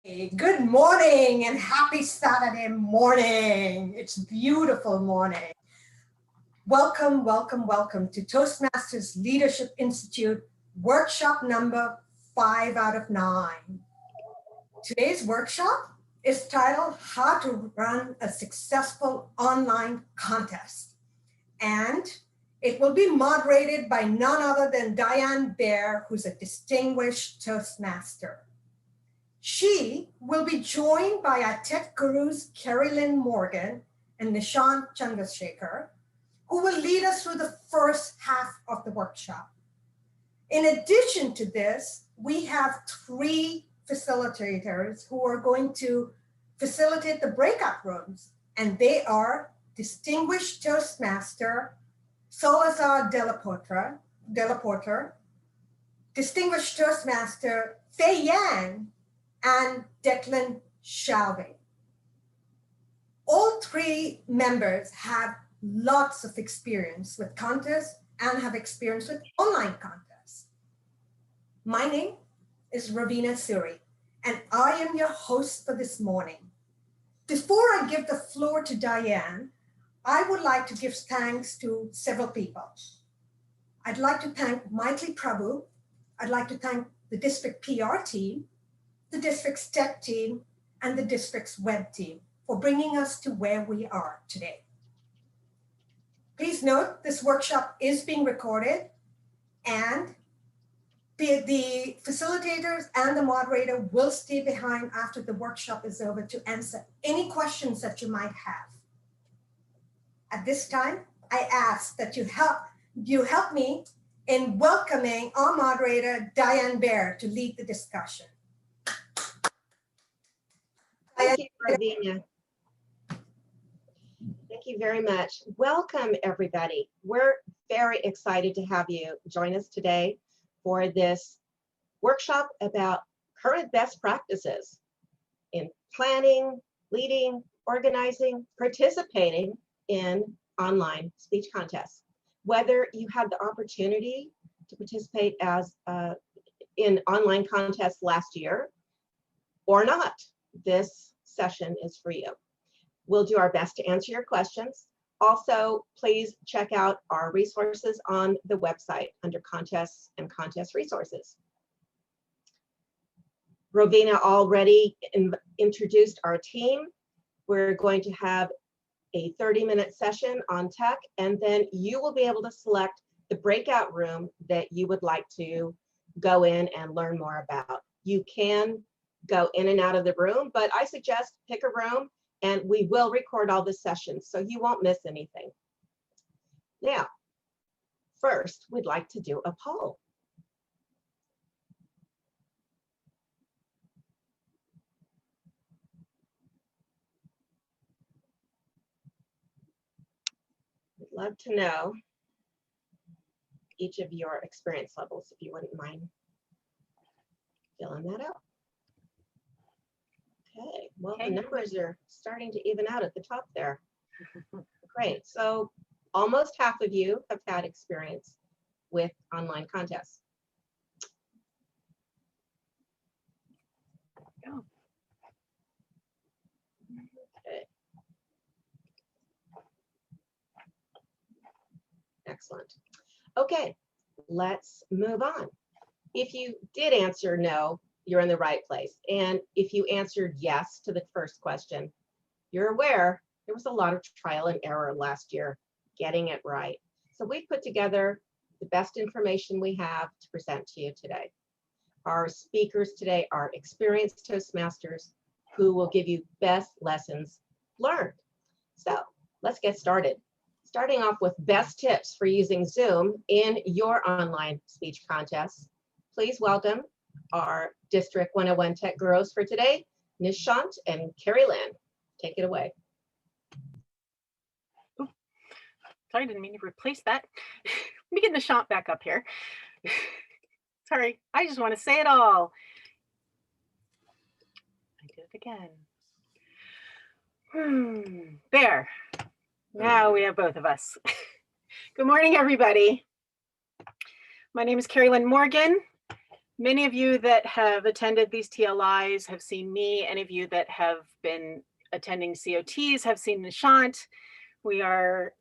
Good morning and happy Saturday morning. It's a beautiful morning. Welcome, welcome, welcome to Toastmasters Leadership Institute workshop number 5 out of 9. Today's workshop is titled How to Run a Successful Online Contest. And it will be moderated by none other than Diane Bair, who's a distinguished Toastmaster. She will be joined by our tech gurus, Lynn Morgan and Nishant Chandrasekhar, who will lead us through the first half of the workshop. In addition to this, we have 3 facilitators who are going to facilitate the breakout rooms, and they are distinguished Toastmaster Solazar Dellaporta, distinguished Toastmaster Faye and Declan Shalvey. All 3 members have lots of experience with contests and have experience with online contests. My name is 𝗷𝗂𝗺𝗁𝗃, and I am your host for this morning. Before I give the floor to Diane, I would like to give thanks to several people. I'd like to thank 𝗊𝗵𝗆. I'd like to thank the district PR team, the district's tech team, and the district's web team for bringing us to where we are today. Please note this workshop is being recorded, and the facilitators and the moderator will stay behind after the workshop is over to answer any questions that you might have. At this time, I ask that you help me in welcoming our moderator, Diane Bair, to lead the discussion. Thank you, 𝗷𝗂𝗺𝗃. Thank you very much. Welcome, everybody. We're very excited to have you join us today for this workshop about current best practices in planning, leading, organizing, participating in online speech contests. Whether you had the opportunity to participate in online contests last year or not, this session is for you. We'll do our best to answer your questions. Also, please check out our resources on the website under contests and contest resources. 𝗷𝗂𝗺𝗃 already introduced our team. We're going to have a 30-minute session on tech, and then you will be able to select the breakout room that you would like to go in and learn more about. You can go in and out of the room, but I suggest pick a room, and we will record all the sessions so you won't miss anything. Now, first, we'd like to do a poll. We'd love to know each of your experience levels, if you wouldn't mind filling that out. Okay, well, the numbers are starting to even out at the top there. Great, so almost half of you have had experience with online contests. Okay. Excellent. Okay, let's move on. If you did answer no, you're in the right place. And if you answered yes to the first question, you're aware there was a lot of trial and error last year getting it right. So we've put together the best information we have to present to you today. Our speakers today are experienced Toastmasters who will give you best lessons learned. So let's get started. Starting off with best tips for using Zoom in your online speech contests. Please welcome our District 101 Tech Gurus for today, Nishant and Kari Lynn. Take it away. Ooh, sorry, didn't mean to replace that. Let me get Nishant back up here. Sorry, I just want to say it all. I did it again. There. Now we have both of us. Good morning, everybody. My name is Kari Lynn Morgan. Many of you that have attended these TLIs have seen me. Any of you that have been attending COTs have seen Nishant. We are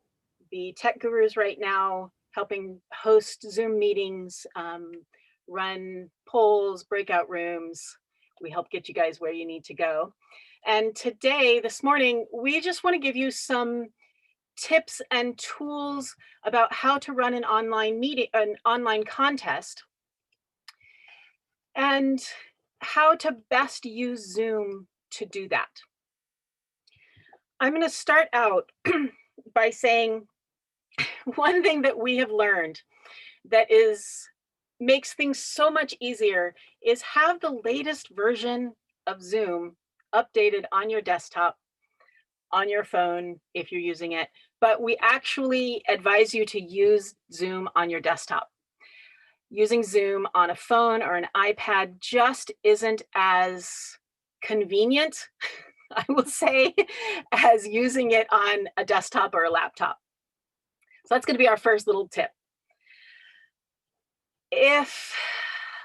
the tech gurus right now, helping host Zoom meetings, run polls, breakout rooms. We help get you guys where you need to go. And today, this morning, we just want to give you some tips and tools about how to run an online meeting, an online contest, and how to best use Zoom to do that. I'm going to start out by saying one thing that we have learned that makes things so much easier is have the latest version of Zoom updated on your desktop, on your phone if you're using it, but we actually advise you to use Zoom on your desktop. Using Zoom on a phone or an iPad just isn't as convenient, I will say, as using it on a desktop or a laptop. So that's going to be our first little tip.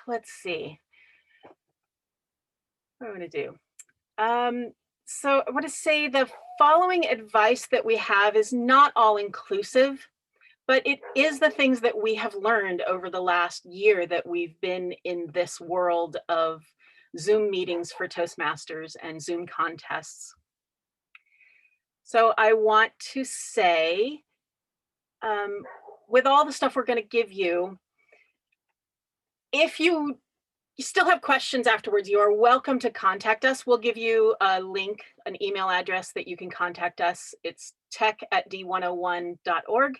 Let's see, what am I going to do? So I want to say the following advice that we have is not all inclusive, but it is the things that we have learned over the last year that we've been in this world of Zoom meetings for Toastmasters and Zoom contests. So I want to say, with all the stuff we're going to give you, if you still have questions afterwards, you are welcome to contact us. We'll give you a link, an email address that you can contact us. It's tech@d101.org,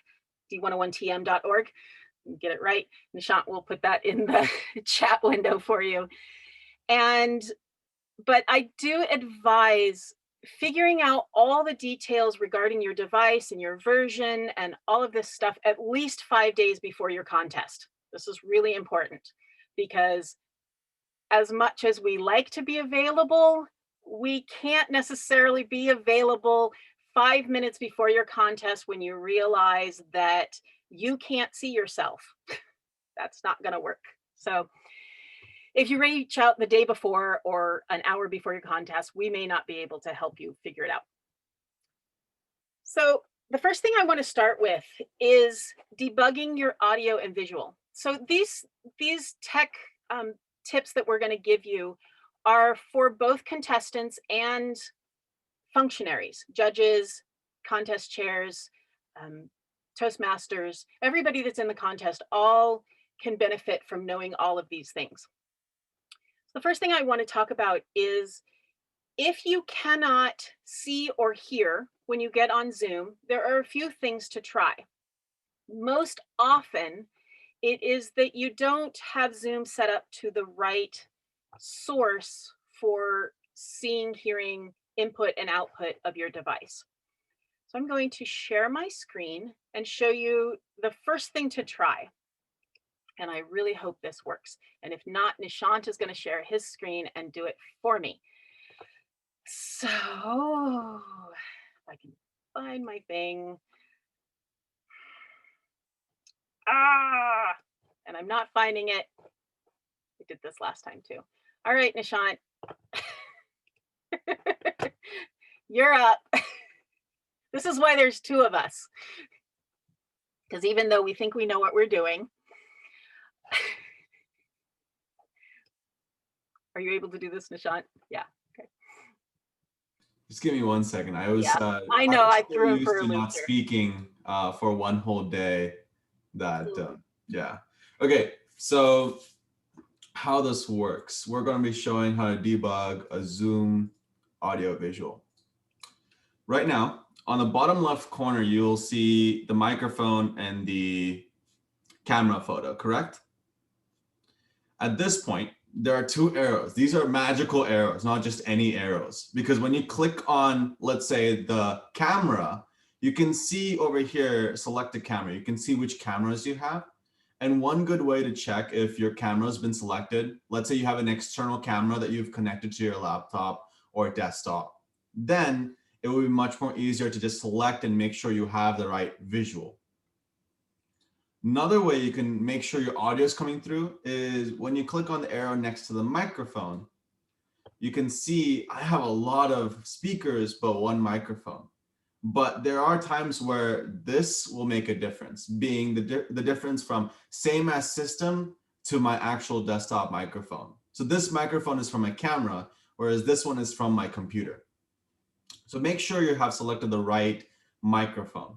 d101tm.org. Get it right. Nishant will put that in the chat window for you. But I do advise figuring out all the details regarding your device and your version and all of this stuff at least 5 days before your contest. This is really important because as much as we like to be available, we can't necessarily be available 5 minutes before your contest when you realize that you can't see yourself. That's not going to work. So if you reach out the day before or an hour before your contest, we may not be able to help you figure it out. So the first thing I want to start with is debugging your audio and visual. So these tech tips that we're going to give you are for both contestants and functionaries, judges, contest chairs, Toastmasters, everybody that's in the contest, all can benefit from knowing all of these things. The first thing I want to talk about is if you cannot see or hear when you get on Zoom, there are a few things to try. Most often, it is that you don't have Zoom set up to the right source for seeing, hearing, input and output of your device. So I'm going to share my screen and show you the first thing to try. And I really hope this works. And if not, Nishant is going to share his screen and do it for me. So if I can find my thing. And I'm not finding it. I did this last time too. All right, Nishant. You're up. This is why there's two of us. Because even though we think we know what we're doing, are you able to do this, Nishant? Yeah. Okay. Just give me 1 second. I was. Yeah, I know. I threw him for a loop. Not speaking for one whole day. Yeah. Okay. So how this works? We're going to be showing how to debug a Zoom audio visual. Right now, on the bottom left corner, you'll see the microphone and the camera photo. Correct? At this point, there are two arrows. These are magical arrows, not just any arrows. Because when you click on, let's say, the camera, you can see over here, select the camera. You can see which cameras you have. And one good way to check if your camera has been selected, let's say you have an external camera that you've connected to your laptop or desktop, then it will be much more easier to just select and make sure you have the right visual. Another way you can make sure your audio is coming through is when you click on the arrow next to the microphone, you can see I have a lot of speakers, but one microphone. But there are times where this will make a difference, being the difference from same as system to my actual desktop microphone. So this microphone is from my camera, whereas this one is from my computer. So make sure you have selected the right microphone.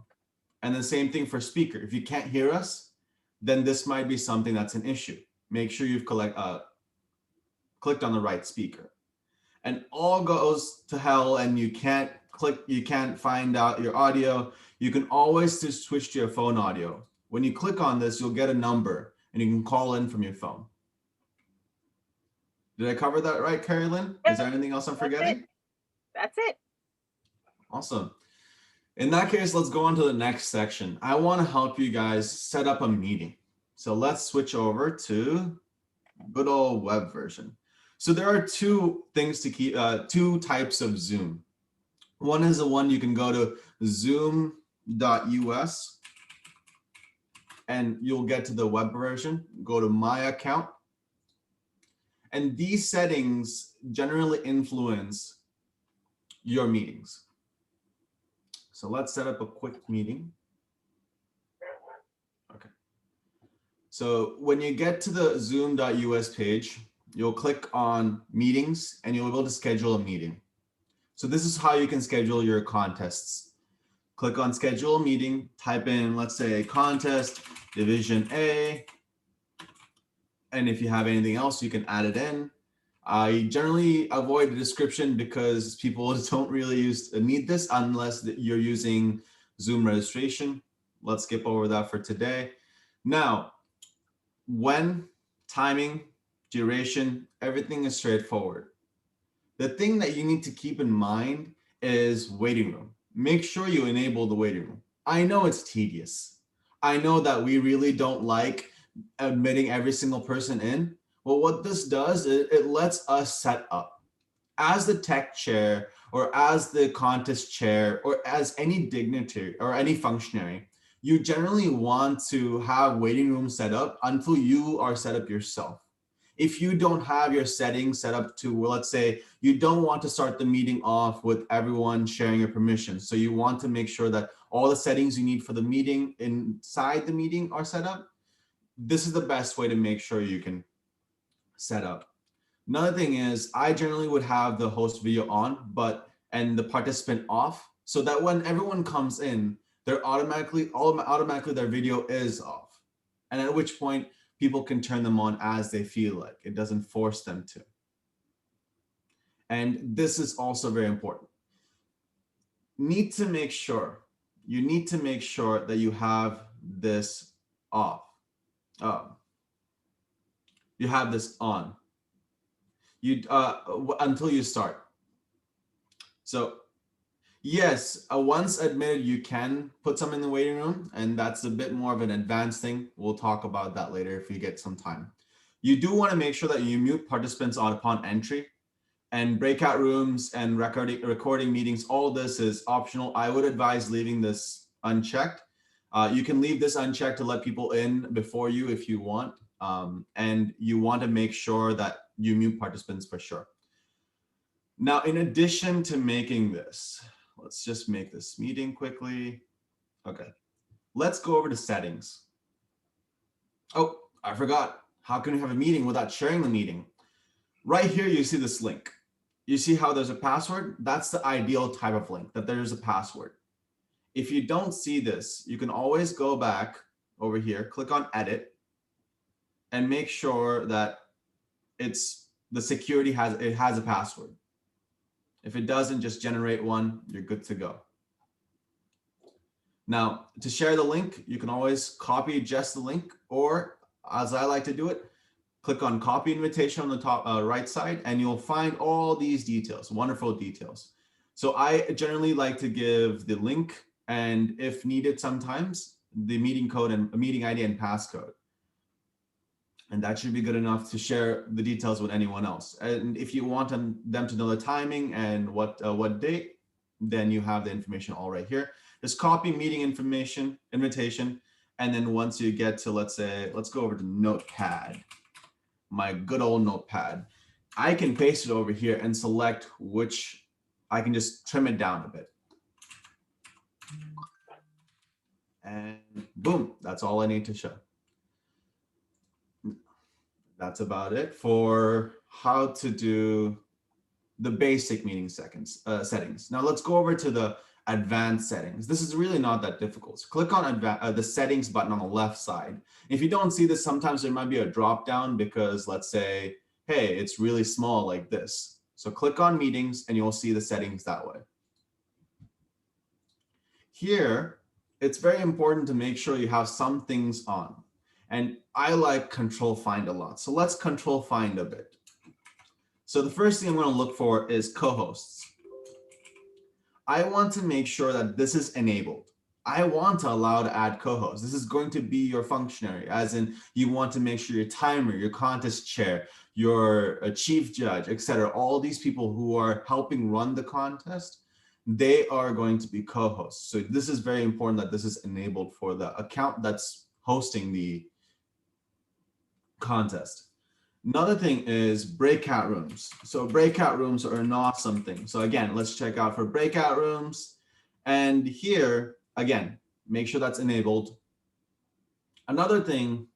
And the same thing for speaker. If you can't hear us, then this might be something that's an issue. Make sure you've clicked on the right speaker. And all goes to hell and you can't find out your audio, you can always just switch to your phone audio. When you click on this, you'll get a number and you can call in from your phone. Did I cover that right, Kari Lynn? Is there anything else I'm forgetting? That's it. Awesome. In that case, let's go on to the next section. I want to help you guys set up a meeting. So let's switch over to good old web version. So there are two things to keep, two types of Zoom. One is the one you can go to zoom.us and you'll get to the web version. Go to my account. And these settings generally influence your meetings. So let's set up a quick meeting. Okay. So when you get to the zoom.us page, you'll click on meetings and you'll be able to schedule a meeting. So this is how you can schedule your contests. Click on schedule a meeting, type in, let's say, contest division A. And if you have anything else, you can add it in. I generally avoid the description because people don't really need this unless you're using Zoom registration. Let's skip over that for today. Now, when, timing, duration, everything is straightforward. The thing that you need to keep in mind is waiting room. Make sure you enable the waiting room. I know it's tedious. I know that we really don't like admitting every single person in. Well, what this does is it lets us set up. As the tech chair or as the contest chair or as any dignitary or any functionary, you generally want to have waiting rooms set up until you are set up yourself. If you don't have your settings set up to, well, let's say you don't want to start the meeting off with everyone sharing your permissions. So you want to make sure that all the settings you need for the meeting inside the meeting are set up. This is the best way to make sure you can set up. Another thing is I generally would have the host video on, and the participant off, so that when everyone comes in, they're automatically their video is off. And at which point people can turn them on as they feel like. It doesn't force them to. And this is also very important. You need to make sure that you have this off. You have this on. Until you start. So yes, once admitted, you can put some in the waiting room, and that's a bit more of an advanced thing. We'll talk about that later if we get some time. You do want to make sure that you mute participants upon entry, and breakout rooms and recording meetings. All this is optional. I would advise leaving this unchecked. You can leave this unchecked to let people in before you if you want, and you want to make sure that you mute participants for sure. Now, in addition to making this, let's just make this meeting quickly. Okay, let's go over to settings. Oh, I forgot. How can we have a meeting without sharing the meeting? Right here, you see this link. You see how there's a password? That's the ideal type of link, that there's a password. If you don't see this, you can always go back over here, click on edit, and make sure that the security has a password. If it doesn't, just generate one, you're good to go. Now, to share the link, you can always copy just the link, or as I like to do it, click on copy invitation on the top right side, and you'll find all these details, wonderful details. So I generally like to give the link, and if needed sometimes, the meeting code and meeting ID and passcode. And that should be good enough to share the details with anyone else. And if you want them to know the timing and what date, then you have the information all right here. Just copy meeting information, invitation, And then once you get to, let's go over to Notepad, my good old Notepad. I can paste it over here and select which, I can just trim it down a bit. And boom, that's all I need to show. That's about it for how to do the basic meeting settings. Now let's go over to the advanced settings. This is really not that difficult. So click on the settings button on the left side. If you don't see this, sometimes there might be a drop down because let's say, hey, it's really small like this. So click on meetings and you'll see the settings that way. Here, it's very important to make sure you have some things on. And I like control find a lot. So let's control find a bit. So the first thing I'm going to look for is co-hosts. I want to make sure that this is enabled. I want to allow to add co-hosts. This is going to be your functionary, as in you want to make sure your timer, your contest chair, your chief judge, etc. All these people who are helping run the contest, they are going to be co-hosts. So this is very important that this is enabled for the account that's hosting the contest. Another thing is breakout rooms. So breakout rooms are an awesome thing. So again, let's check out for breakout rooms. And here, again, make sure that's enabled. Another thing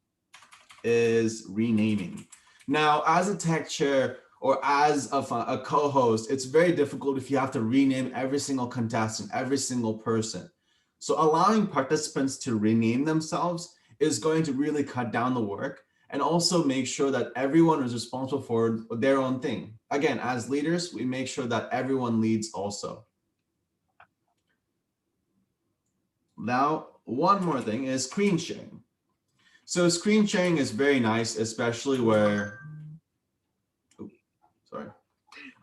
is renaming. Now, as a tech chair or as a co-host, it's very difficult if you have to rename every single contestant, every single person. So allowing participants to rename themselves is going to really cut down the work and also make sure that everyone is responsible for their own thing. Again, as leaders, we make sure that everyone leads also. Now, one more thing is screen sharing. So screen sharing is very nice, especially where,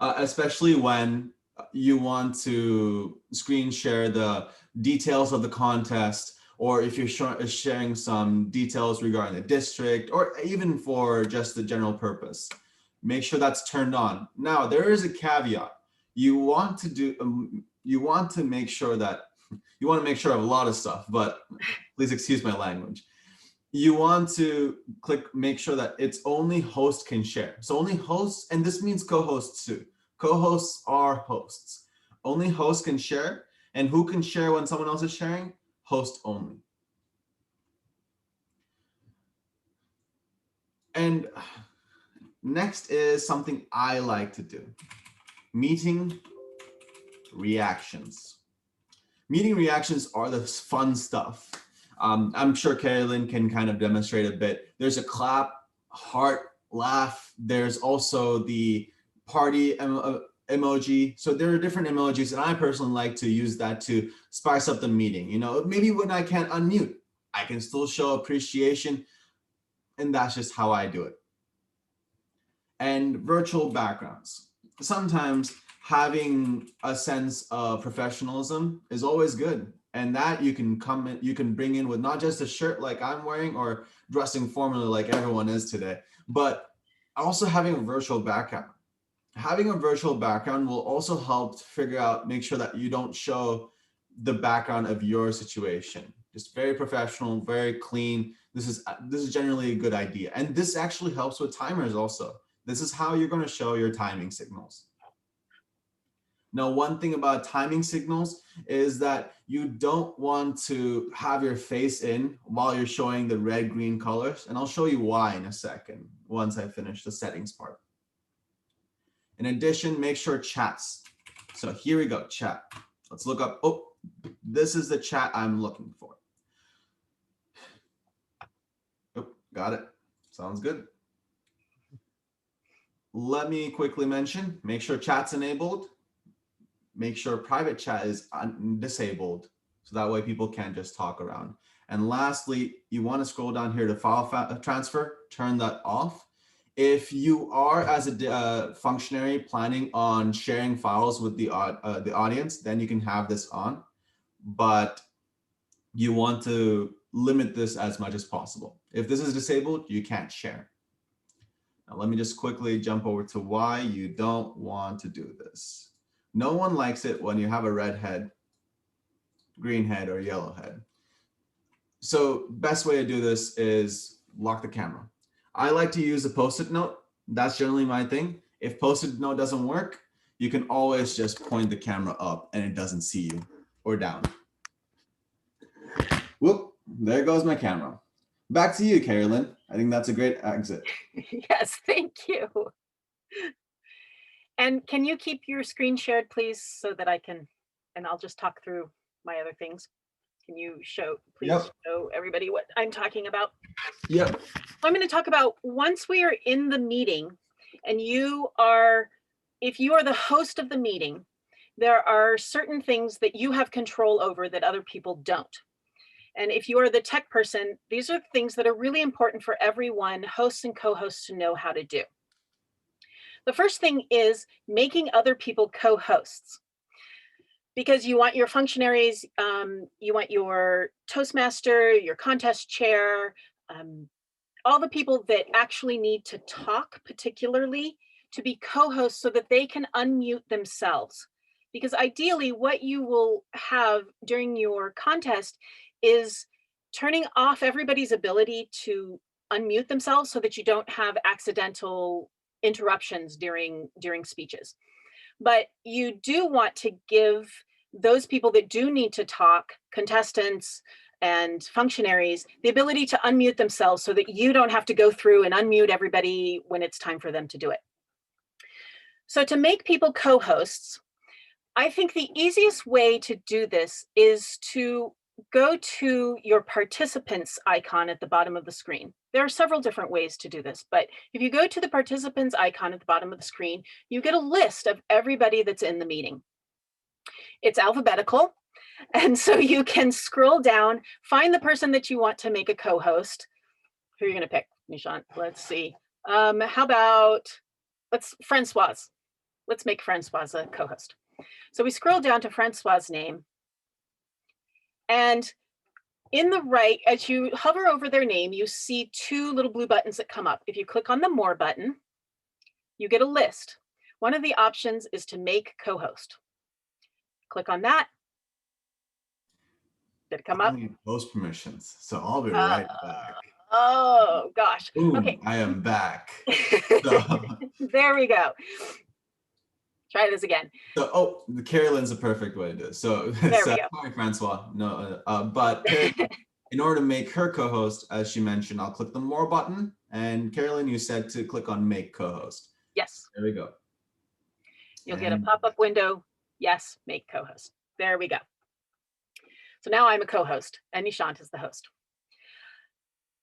especially when you want to screen share the details of the contest, or if you're sharing some details regarding the district, or even for just the general purpose. Make sure that's turned on. Now, there is a caveat. You want to make sure of a lot of stuff, but please excuse my language. You want to make sure that it's only host can share. So only hosts, and this means co-hosts too. Co-hosts are hosts. Only hosts can share, and who can share when someone else is sharing? Host only. And next is something I like to do. Meeting reactions. Meeting reactions are the fun stuff. I'm sure Carolyn can kind of demonstrate a bit. There's a clap, heart, laugh. There's also the party emoji. So there are different emojis, and I personally like to use that to spice up the meeting. You know, maybe when I can't unmute, I can still show appreciation, and that's just how I do it. And virtual backgrounds. Sometimes having a sense of professionalism is always good, and that you can bring in with not just a shirt like I'm wearing or dressing formally like everyone is today, but also having a virtual background. Having a virtual background will also help make sure that you don't show the background of your situation. Just very professional, very clean. This is generally a good idea. And this actually helps with timers also. This is how you're going to show your timing signals. Now, one thing about timing signals is that you don't want to have your face in while you're showing the red, green colors. And I'll show you why in a second, once I finish the settings part. In addition, make sure chats. So here we go, chat. Let's look up, oh, this is the chat I'm looking for. Oh, got it, sounds good. Let me quickly mention, make sure chat's enabled. Make sure private chat is disabled, so that way people can't just talk around. And lastly, you want to scroll down here to file transfer, turn that off. If you are, as a functionary, planning on sharing files with the audience, then you can have this on, but you want to limit this as much as possible. If this is disabled, you can't share. Now, let me just quickly jump over to why you don't want to do this. No one likes it when you have a red head, green head, or yellow head. So best way to do this is lock the camera. I like to use a Post-it note. That's generally my thing. If Post-it note doesn't work, you can always just point the camera up and it doesn't see you, or down. Whoop, there goes my camera. Back to you, Carolyn. I think that's a great exit. Yes, thank you. And can you keep your screen shared, please, so that I can, and I'll just talk through my other things. Can you please show everybody what I'm talking about? Yep. I'm going to talk about once we are in the meeting and if you are the host of the meeting, there are certain things that you have control over that other people don't. And if you are the tech person, these are things that are really important for everyone, hosts and co-hosts, to know how to do. The first thing is making other people co-hosts, because you want your functionaries, you want your Toastmaster, your contest chair, all the people that actually need to talk particularly to be co-hosts so that they can unmute themselves. Because ideally what you will have during your contest is turning off everybody's ability to unmute themselves so that you don't have accidental interruptions during speeches. But you do want to give those people that do need to talk, contestants and functionaries, the ability to unmute themselves so that you don't have to go through and unmute everybody when it's time for them to do it. So to make people co-hosts, I think the easiest way to do this is to go to your participants icon at the bottom of the screen. There are several different ways to do this, but if you go to the participants icon at the bottom of the screen, you get a list of everybody that's in the meeting. It's alphabetical, and so you can scroll down, find the person that you want to make a co-host. Who are you going to pick, Nishant? Let's see. How about, Francoise. Let's make Francoise a co-host. So we scroll down to Francoise's name. And in the right, as you hover over their name, you see two little blue buttons that come up. If you click on the More button, you get a list. One of the options is to make co-host. Click on that. Did it come up? I need post permissions, so I'll be right back. Oh, gosh. Boom, Okay. I am back. There we go. Try this again. So, the Carolyn's a perfect way to do it. So, sorry, Francois. No, but in order to make her co-host, as she mentioned, I'll click the More button. And Carolyn, you said to click on Make Co-host. Yes. There we go. You'll get a pop-up window. Yes, make co-host. There we go. So now I'm a co-host and Nishant is the host.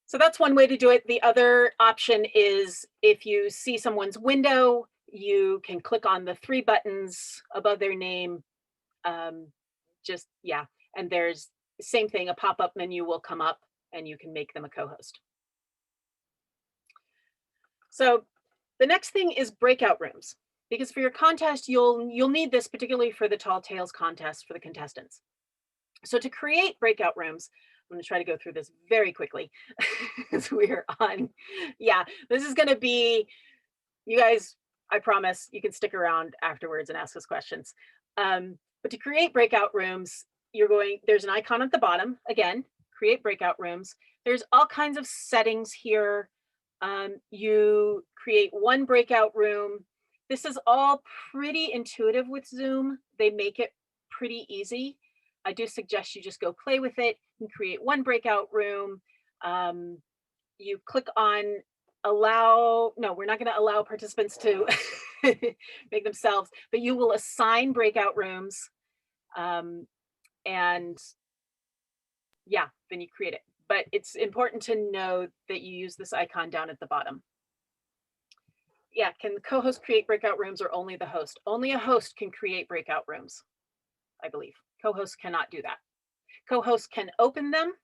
So that's one way to do it. The other option is if you see someone's window, you can click on the three buttons above their name. And there's the same thing, a pop-up menu will come up and you can make them a co-host. So the next thing is breakout rooms, because for your contest, you'll need this particularly for the Tall Tales contest for the contestants. So to create breakout rooms, I'm going to try to go through this very quickly as we're on. Yeah, this is going to be, you guys, I promise you can stick around afterwards and ask us questions. But to create breakout rooms, there's an icon at the bottom, again, create breakout rooms. There's all kinds of settings here. You create one breakout room. This is all pretty intuitive with Zoom. They make it pretty easy. I do suggest you just go play with it and create one breakout room. You click on allow, no, we're not going to allow participants to make themselves, but you will assign breakout rooms. And yeah, then you create it. But it's important to know that you use this icon down at the bottom. Yeah, can the co-host create breakout rooms or only the host? Only a host can create breakout rooms, I believe. Co-hosts cannot do that. Co-hosts can open them,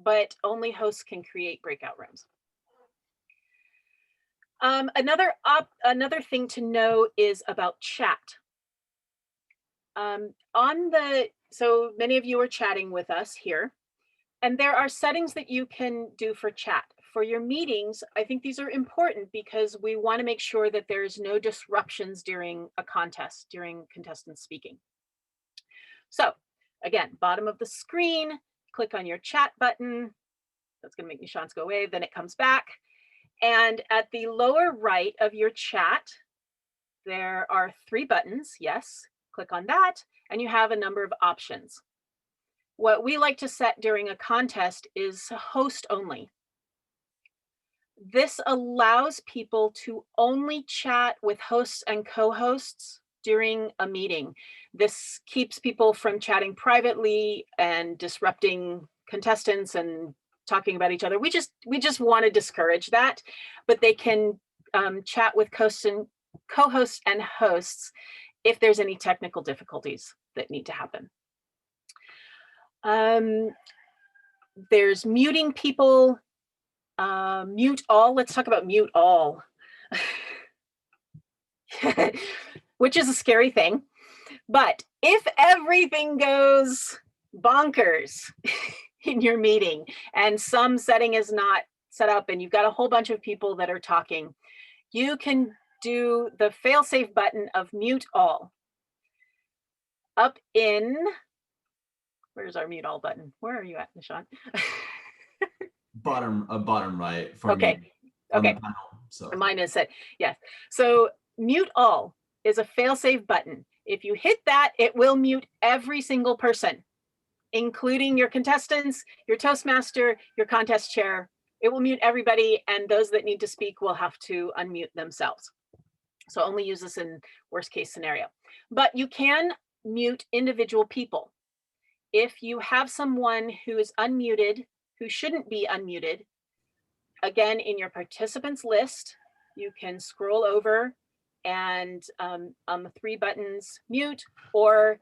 but only hosts can create breakout rooms. Another thing to know is about chat. So many of you are chatting with us here, and there are settings that you can do for chat. For your meetings, I think these are important because we want to make sure that there's no disruptions during a contest, during contestant speaking. So again, bottom of the screen, click on your chat button. That's going to make Nishant's go away. Then it comes back. And at the lower right of your chat, there are 3 buttons. Yes, click on that, and you have a number of options. What we like to set during a contest is host only. This allows people to only chat with hosts and co-hosts during a meeting. This keeps people from chatting privately and disrupting contestants and talking about each other. We just want to discourage that, but they can chat with co-hosts and hosts if there's any technical difficulties that need to happen. There's muting people, mute all. Let's talk about mute all, which is a scary thing. But if everything goes bonkers in your meeting and some setting is not set up and you've got a whole bunch of people that are talking, you can do the fail-safe button of mute all. Up in, where's our mute all button? Where are you at, Nishant? bottom right for okay. me. Okay. Panel, so. Mine is set. Yes. So mute all is a fail-safe button. If you hit that, it will mute every single person, including your contestants, your Toastmaster, your contest chair. It will mute everybody, and those that need to speak will have to unmute themselves. So only use this in worst case scenario. But you can mute individual people. If you have someone who is unmuted, who shouldn't be unmuted, again, in your participants list, you can scroll over and on the 3 buttons, mute, or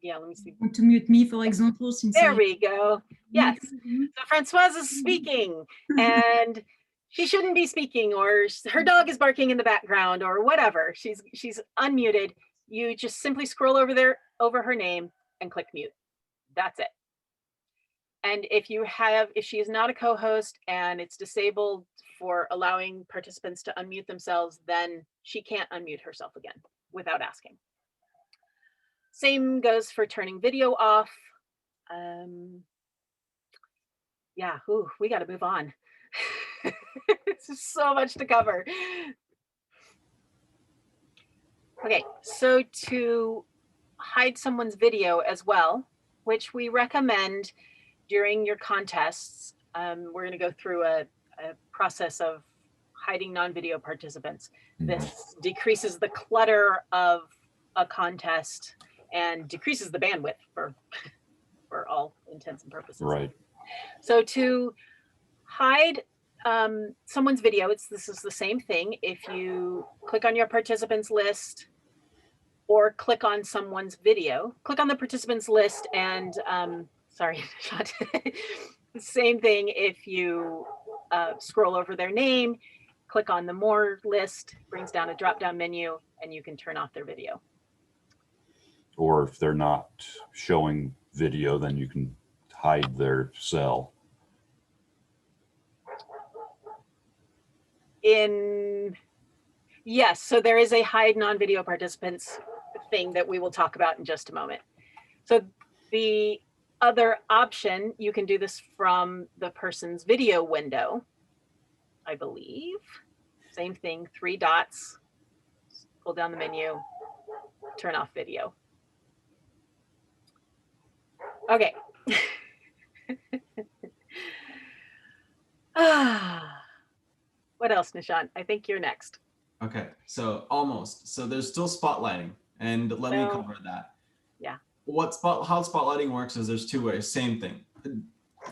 yeah, let me see. To mute me, for example. Since there we go. Yes. So Francoise is speaking and she shouldn't be speaking, or her dog is barking in the background, or whatever. She's unmuted. You just simply scroll over her name and click mute. That's it. And if she is not a co-host and it's disabled for allowing participants to unmute themselves, then she can't unmute herself again without asking. Same goes for turning video off. Yeah, we got to move on. There's so much to cover. Okay, so to hide someone's video as well, which we recommend during your contests, we're going to go through a process of hiding non-video participants. This decreases the clutter of a contest and decreases the bandwidth for all intents and purposes. Right. So to hide someone's video, this is the same thing. If you click on your participants list or click on someone's video, click on the participants list and sorry, same thing. If you scroll over their name, click on the more list, brings down a drop-down menu, and you can turn off their video. Or if they're not showing video, then you can hide their cell. Yes, so there is a hide non-video participants thing that we will talk about in just a moment. So the other option, you can do this from the person's video window, I believe. Same thing, 3 dots, pull down the menu, turn off video. Okay. What else, Nishant? I think you're next. Okay, so almost. So there's still spotlighting, and let me cover that. Yeah. How spotlighting works is there's 2 ways, same thing.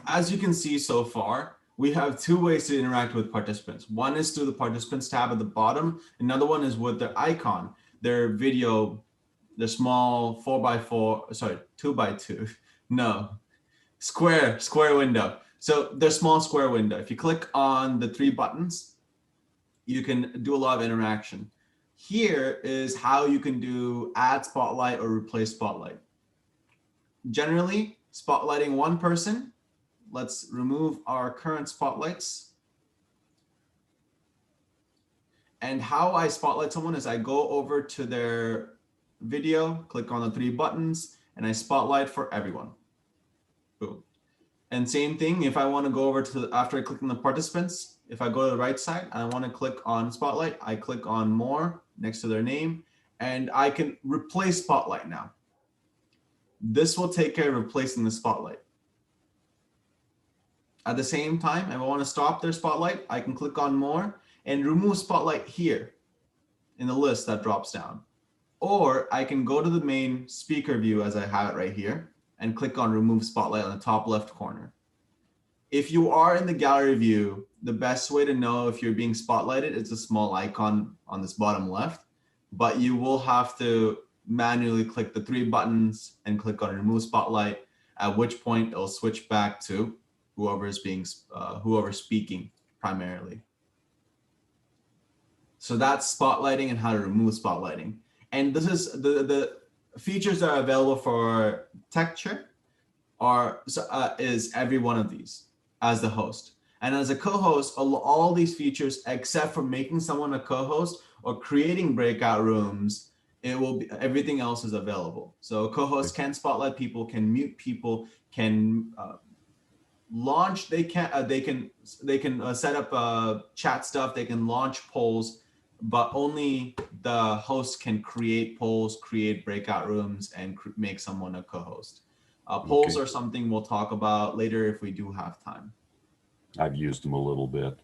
As you can see so far, we have 2 ways to interact with participants. One is through the participants tab at the bottom. Another one is with their icon, their video, the small 2x2, no, square window. So the small square window. If you click on the 3 buttons, you can do a lot of interaction. Here is how you can do add spotlight or replace spotlight. Generally, spotlighting one person. Let's remove our current spotlights. And how I spotlight someone is I go over to their video, click on the 3 buttons, and I spotlight for everyone. Boom. And same thing, if I want to go over to after I click on the participants, if I go to the right side and I want to click on Spotlight, I click on more next to their name, and I can replace Spotlight now. This will take care of replacing the Spotlight. At the same time, if I want to stop their Spotlight, I can click on more and remove Spotlight here in the list that drops down. Or I can go to the main speaker view as I have it right here and click on remove Spotlight on the top left corner. If you are in the gallery view, the best way to know if you're being spotlighted is a small icon on this bottom left, but you will have to manually click the 3 buttons and click on remove Spotlight, at which point it'll switch back to whoever's speaking primarily. So that's spotlighting and how to remove spotlighting. And this is the features that are available for TechChair is every one of these as the host. And as a co-host, all these features, except for making someone a co-host or creating breakout rooms, it will be, everything else is available. So a co-host can spotlight people, can mute people, can launch, they can set up chat stuff, they can launch polls, but only the host can create polls, create breakout rooms, and make someone a co-host. Polls are something we'll talk about later if we do have time. I've used them a little bit.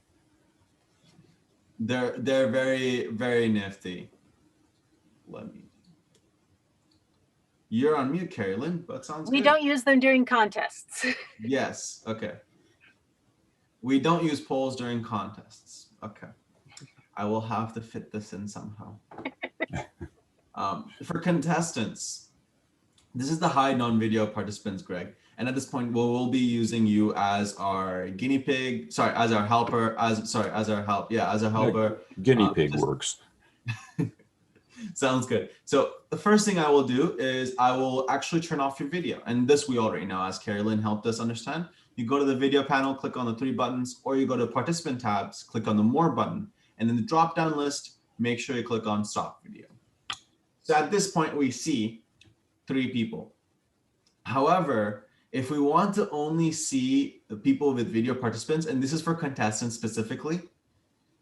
They're very, very nifty. You're on mute, Carolyn, but sounds We good. don't use them during contests. Yes, okay. We don't use polls during contests. Okay. I will have to fit this in somehow. For contestants, this is the hide non-video participants, Greg. And at this point, we'll be using you as our guinea pig, sorry, as our helper, as our helper. Guinea pig works. Sounds good. So the first thing I will do is I will actually turn off your video. And this we already know, as Carolyn helped us understand. You go to the video panel, click on the 3 buttons, or you go to participant tabs, click on the more button. And in the drop-down list, make sure you click on stop video. So at this point, we see 3 people. However, if we want to only see the people with video participants, and this is for contestants specifically,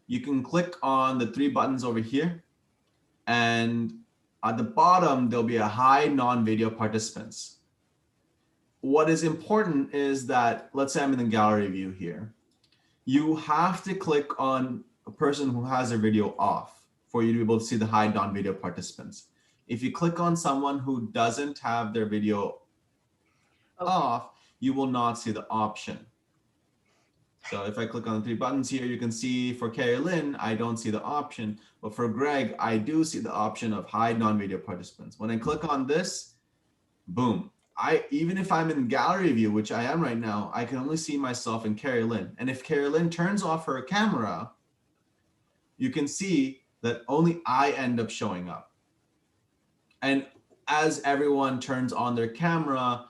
you can click on the 3 buttons over here. And at the bottom, there'll be a hide non-video participants. What is important is that, let's say I'm in the gallery view here. You have to click on a person who has their video off for you to be able to see the hide non-video participants. If you click on someone who doesn't have their video off, you will not see the option. So if I click on the 3 buttons here, you can see for Carolyn, I don't see the option, but for Greg, I do see the option of hide non-video participants. When I click on this, boom. Even if I'm in gallery view, which I am right now, I can only see myself and Carolyn. And if Carolyn turns off her camera, you can see that only I end up showing up. And as everyone turns on their camera,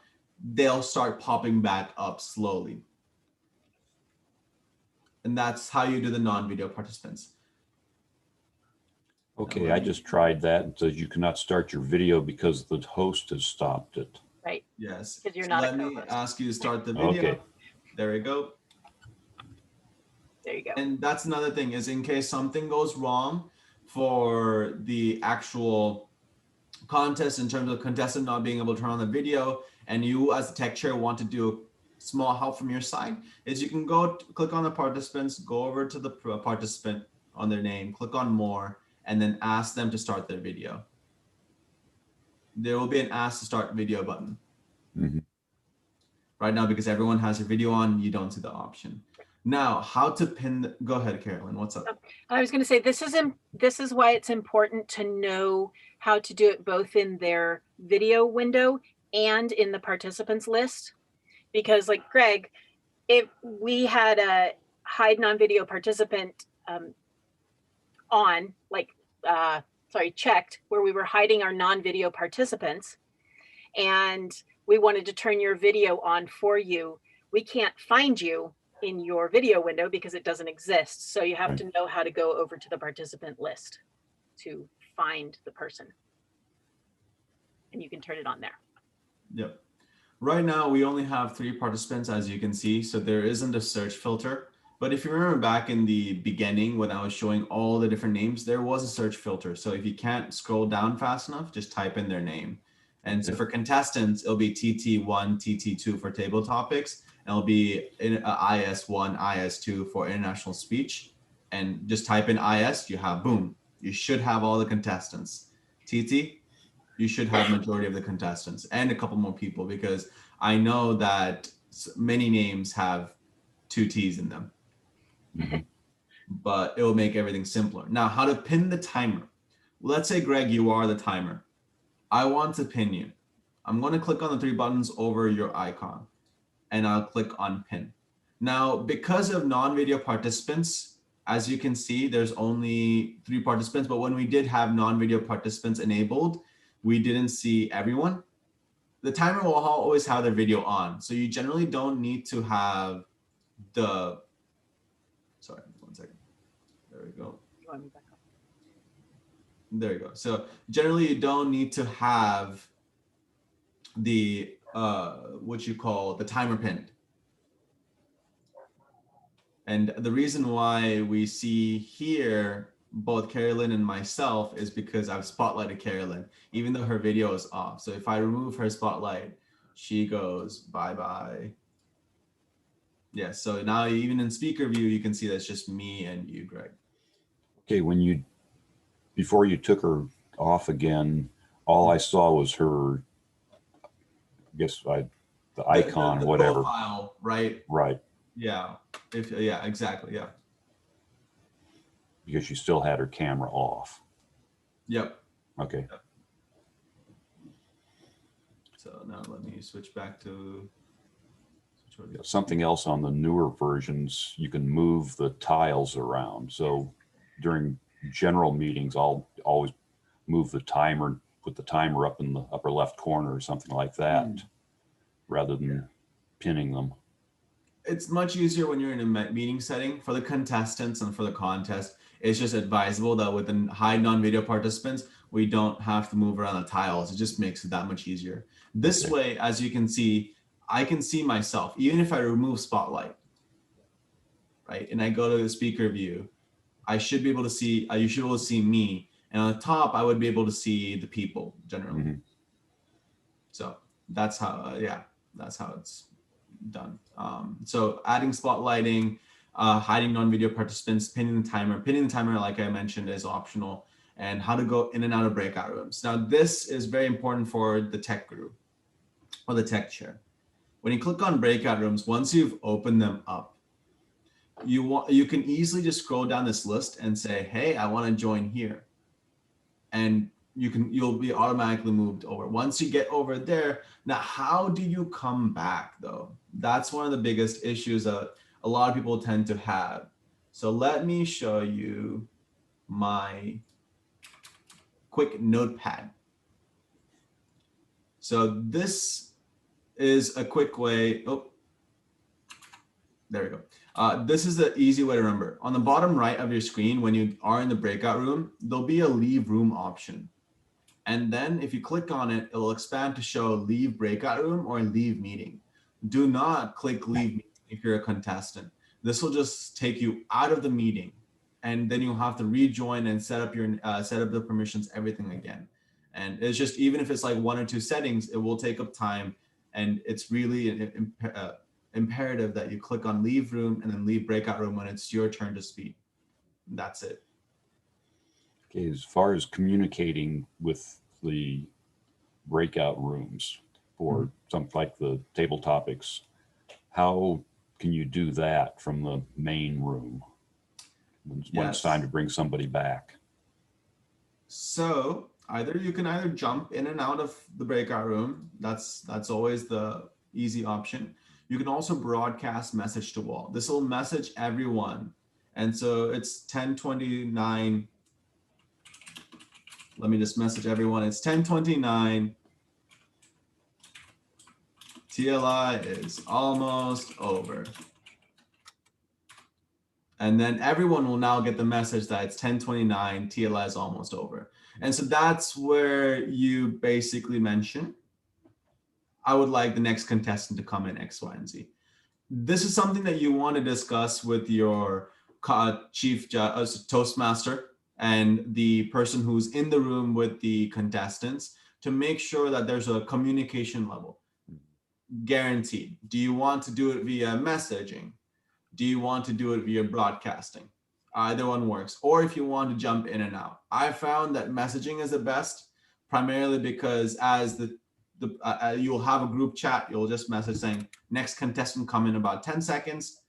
they'll start popping back up slowly. And that's how you do the non-video participants. Okay, I just tried that. It says you cannot start your video because the host has stopped it. Right. Yes. Because you're So not a let me co-host. ask you to start the video. Okay. There we go. There you go. And that's another thing, is in case something goes wrong for the actual contest in terms of contestant not being able to turn on the video, and you as the tech chair want to do a small help from your side, is you can go click on the participants, go over to the participant on their name, click on more, and then ask them to start their video. There will be an ask to start video button. Mm-hmm. Right now, because everyone has their video on, you don't see the option. Now, how to pin, go ahead, Carolyn, what's up? I was going to say, this is why it's important to know how to do it both in their video window and in the participants list. Because like Greg, if we had a hide non-video participant checked, where we were hiding our non-video participants, and we wanted to turn your video on for you, we can't find you in your video window because it doesn't exist. So you have Right. to know how to go over to the participant list to find the person. And you can turn it on there. Yep. Right now, we only have 3 participants, as you can see, so there isn't a search filter. But if you remember back in the beginning when I was showing all the different names, there was a search filter. So if you can't scroll down fast enough, just type in their name. And so for contestants, it'll be TT1, TT2 for table topics, and it'll be IS1, IS2 for international speech. And just type in IS, you have, boom, you should have all the contestants. TT, you should have majority of the contestants and a couple more people, because I know that many names have 2 T's in them. But it will make everything simpler. Now, how to pin the timer. Let's say, Greg, you are the timer. I want to pin you. I'm going to click on the 3 buttons over your icon, and I'll click on pin. Now, because of non-video participants, as you can see, there's only 3 participants, but when we did have non-video participants enabled, we didn't see everyone. The timer will always have the video on, so you generally don't need to have the, sorry, 1 second. There we go. There you go. So generally you don't need to have the, what you call the timer pinned. And the reason why we see here both Carolyn and myself is because I've spotlighted Carolyn, even though her video is off. So if I remove her spotlight, she goes bye-bye. Yeah, so now even in speaker view, you can see that's just me and you, Greg. Okay, when you, before you took her off again, all I saw was her, I guess the icon or whatever. Profile, right? Right. Yeah, yeah, exactly, yeah. Because she still had her camera off. Yep. Okay. Yep. So now let me switch back to something else on the newer versions. You can move the tiles around. So during general meetings, I'll always move the timer, put the timer up in the upper left corner or something like that, rather than pinning them. It's much easier when you're in a meeting setting. For the contestants and for the contest, it's just advisable that with the high non-video participants, we don't have to move around the tiles. It just makes it that much easier. This way, as you can see, I can see myself, even if I remove spotlight, right? And I go to the speaker view, I should be able to see, you should be able to see me. And on the top, I would be able to see the people generally. So that's how, yeah, that's how it's done. So adding spotlighting, hiding non-video participants, pinning the timer. Pinning the timer, like I mentioned, is optional. And how to go in and out of breakout rooms. Now, this is very important for the tech group or the tech chair. When you click on breakout rooms, once you've opened them up, you can easily just scroll down this list and say, hey, I want to join here. And you'll be automatically moved over. Once you get over there, now how do you come back though? That's one of the biggest issues that a lot of people tend to have. So let me show you my quick notepad. So this is a quick way. Oh, there we go. This is the easy way to remember. On the bottom right of your screen, when you are in the breakout room, there'll be a leave room option. And then if you click on it, it'll expand to show leave breakout room or leave meeting. Do not click leave meeting if you're a contestant. This will just take you out of the meeting, and then you'll have to rejoin and set up your set up the permissions, everything again. And it's just, even if it's like 1 or 2 settings, it will take up time. And it's really imperative that you click on leave room and then leave breakout room when it's your turn to speak. That's it. Okay, as far as communicating with the breakout rooms for something like the table topics, how can you do that from the main room when it's time to bring somebody back? So you can either jump in and out of the breakout room. That's always the easy option. You can also broadcast message to wall. This will message everyone. And so it's 10:29. Let me just message everyone. It's 10:29. TLI is almost over. And then everyone will now get the message that it's 10:29, TLI is almost over. And so that's where you basically mention, I would like the next contestant to come in X, Y, and Z. This is something that you want to discuss with your chief Toastmaster and the person who's in the room with the contestants to make sure that there's a communication level. Guaranteed. Do you want to do it via messaging? Do you want to do it via broadcasting? Either one works. Or if you want to jump in and out. I found that messaging is the best, primarily because as you'll have a group chat, you'll just message saying, next contestant come in about 10 seconds.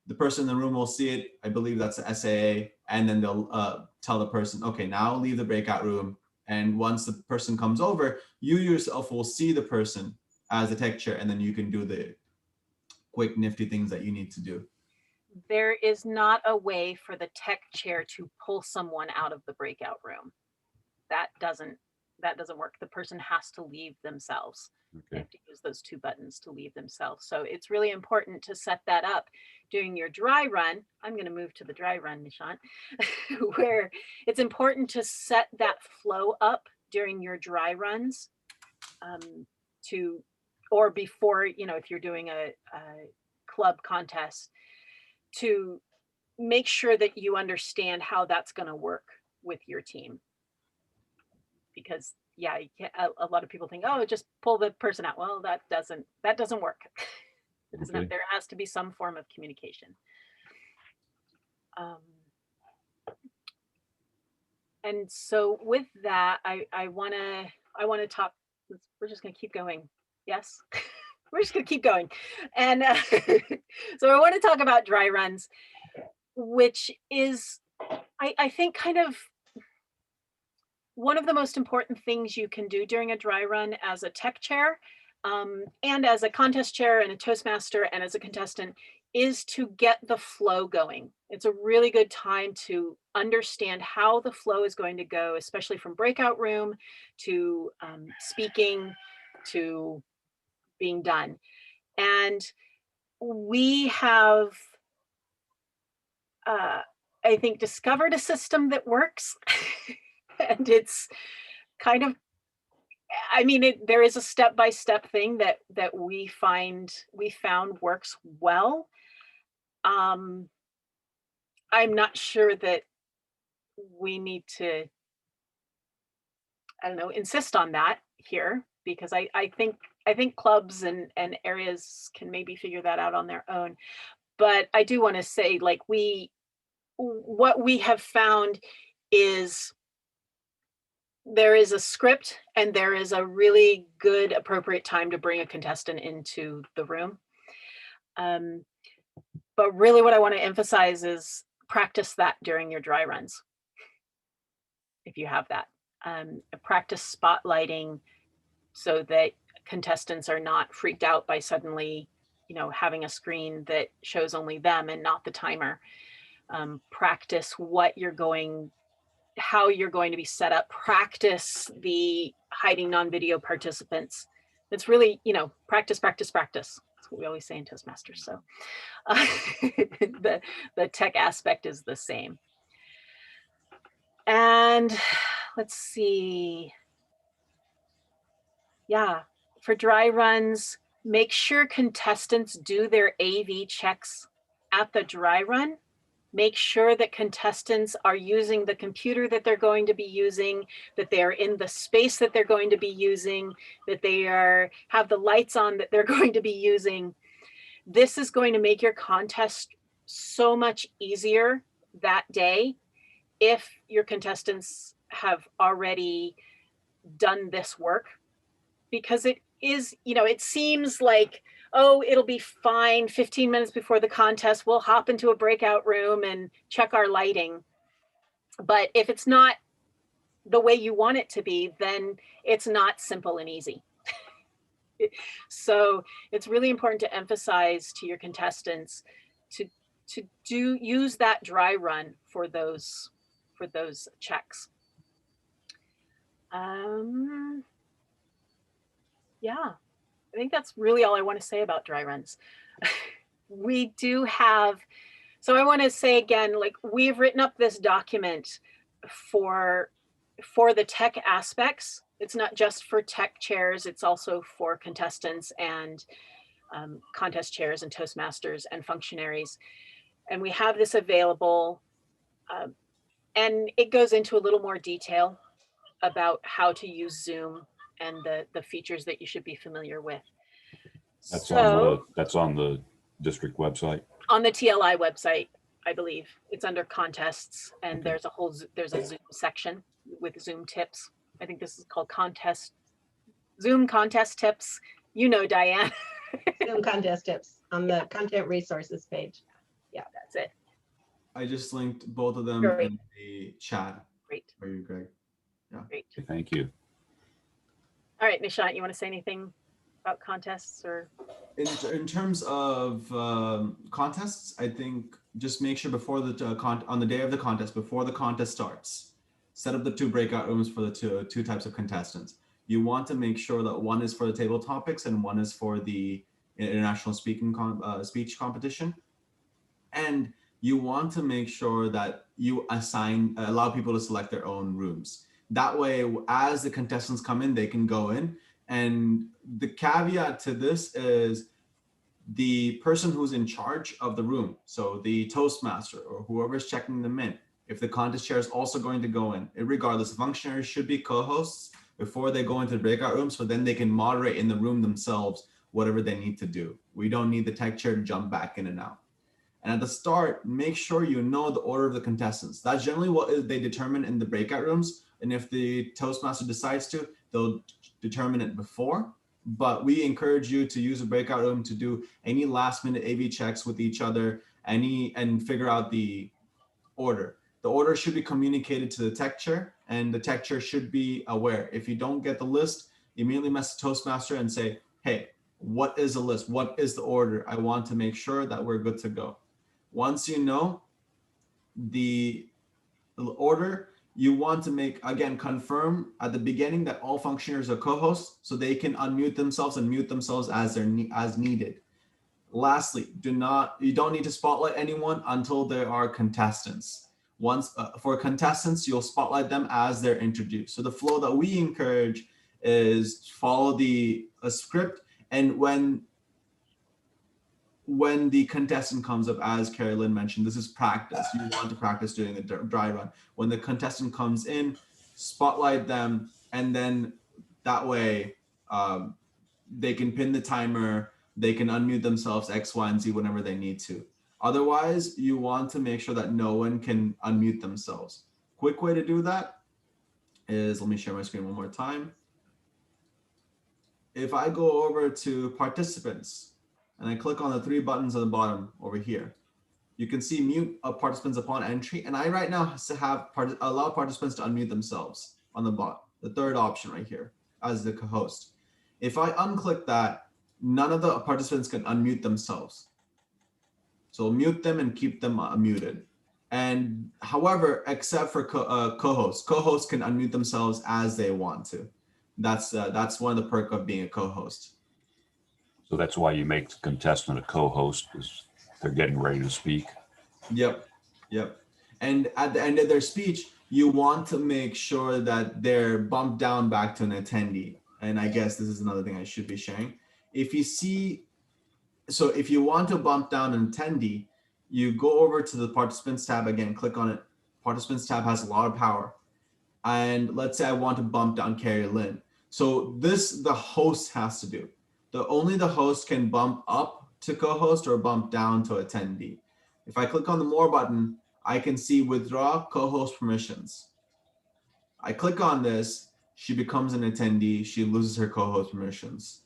The person in the room will see it. I believe that's the SAA. And then they'll tell the person, okay, now leave the breakout room. And once the person comes over, you yourself will see the person as the tech chair, and then you can do the quick nifty things that you need to do. There is not a way for the tech chair to pull someone out of the breakout room. That doesn't work. The person has to leave themselves. They have to use those two buttons to leave themselves. So it's really important to set that up during your dry run. I'm going to move to the dry run, Nishant, where it's important to set that flow up during your dry runs or before, if you're doing a club contest, to make sure that you understand how that's going to work with your team. Because yeah, a lot of people think, oh, just pull the person out. Well, that doesn't work. Okay. There has to be some form of communication. And so with that, I want to talk. We're just going to keep going. Yes, we're just going to keep going. And so I want to talk about dry runs, which is, I think, kind of one of the most important things you can do during a dry run as a tech chair and as a contest chair and a Toastmaster and as a contestant is to get the flow going. It's a really good time to understand how the flow is going to go, especially from breakout room to speaking to being done. And we have, I think, discovered a system that works. And it's kind of, I mean, there is a step-by-step thing that we found works well. I'm not sure that we need to, I don't know, insist on that here, because I think clubs and areas can maybe figure that out on their own. But I do want to say, like, what we have found is there is a script and there is a really good, appropriate time to bring a contestant into the room. But really what I want to emphasize is practice that during your dry runs. If you have that, practice spotlighting so that contestants are not freaked out by suddenly, having a screen that shows only them and not the timer. Practice how you're going to be set up. Practice the hiding non-video participants. It's really, practice, practice, practice. That's what we always say in Toastmasters. So the tech aspect is the same. And let's see. Yeah, for dry runs, make sure contestants do their AV checks at the dry run. Make sure that contestants are using the computer that they're going to be using, that they're in the space that they're going to be using, that they have the lights on that they're going to be using. This is going to make your contest so much easier that day if your contestants have already done this work, because it is, it seems like, oh, it'll be fine. 15 minutes before the contest, we'll hop into a breakout room and check our lighting. But if it's not the way you want it to be, then it's not simple and easy. So it's really important to emphasize to your contestants to use that dry run for those checks. Yeah. I think that's really all I want to say about dry runs. We do have, so I want to say again, like, we've written up this document for the tech aspects It's not just for tech chairs, it's also for contestants and contest chairs and Toastmasters and functionaries. And we have this available, and it goes into a little more detail about how to use Zoom and the features that you should be familiar with. That's So, on the district website. on the TLI website, I believe it's under contests, and Okay. there's a Zoom section with Zoom tips. I think this is called Zoom contest tips. You know, Diane. Zoom contest tips on the content resources page. That's it. I just linked both of them Great. in the chat Great. for you, Greg. Great. Okay, thank you. All right, Nishant, you want to say anything about contests or? In terms of contests, I think just make sure before on the day of the contest, before the contest starts, set up the 2 breakout rooms for the two types of contestants. You want to make sure that one is for the table topics and one is for the international speech competition. And you want to make sure that you allow people to select their own rooms. That way, as the contestants come in, they can go in. And the caveat to this is the person who's in charge of the room, so the Toastmaster or whoever's checking them in, if the contest chair is also going to go in, regardless, functionaries should be co-hosts before they go into the breakout room, so then they can moderate in the room themselves whatever they need to do. We don't need the tech chair to jump back in and out. And at the start, make sure you know the order of the contestants. That's generally what they determine in the breakout rooms. And if the Toastmaster decides to, they'll determine it before. But we encourage you to use a breakout room to do any last minute AV checks with each other, and figure out the order. The order should be communicated to the tech chair, and the tech chair should be aware. If you don't get the list, immediately message Toastmaster and say, hey, what is the list? What is the order? I want to make sure that we're good to go. Once you know the order, you want to confirm at the beginning that all functionaries are co-hosts so they can unmute themselves and mute themselves as needed. Lastly, you don't need to spotlight anyone until there are contestants. For contestants, you'll spotlight them as they're introduced. So the flow that we encourage is follow a script, and when the contestant comes up, as Lynn mentioned, this is practice. You want to practice doing the dry run. When the contestant comes in, spotlight them, and then that way they can pin the timer, they can unmute themselves X, Y, and Z whenever they need to. Otherwise, you want to make sure that no one can unmute themselves. Quick way to do that is, let me share my screen one more time. If I go over to participants, and I click on the 3 buttons at the bottom over here, you can see mute participants upon entry. And I right now have allow participants to unmute themselves on the bottom, the 3rd option right here as the co-host. If I unclick that, none of the participants can unmute themselves. So mute them and keep them muted. And however, except for co-hosts can unmute themselves as they want to. That's one of the perks of being a co-host. So that's why you make the contestant a co-host, because they're getting ready to speak. Yep. And at the end of their speech, you want to make sure that they're bumped down back to an attendee. And I guess this is another thing I should be sharing. If you want to bump down an attendee, you go over to the participants tab again, click on it. Participants tab has a lot of power. And let's say I want to bump down Kari Lynn. So this, the host has to do. Only the host can bump up to co-host or bump down to attendee. If I click on the more button, I can see withdraw co-host permissions. I click on this, she becomes an attendee, she loses her co-host permissions.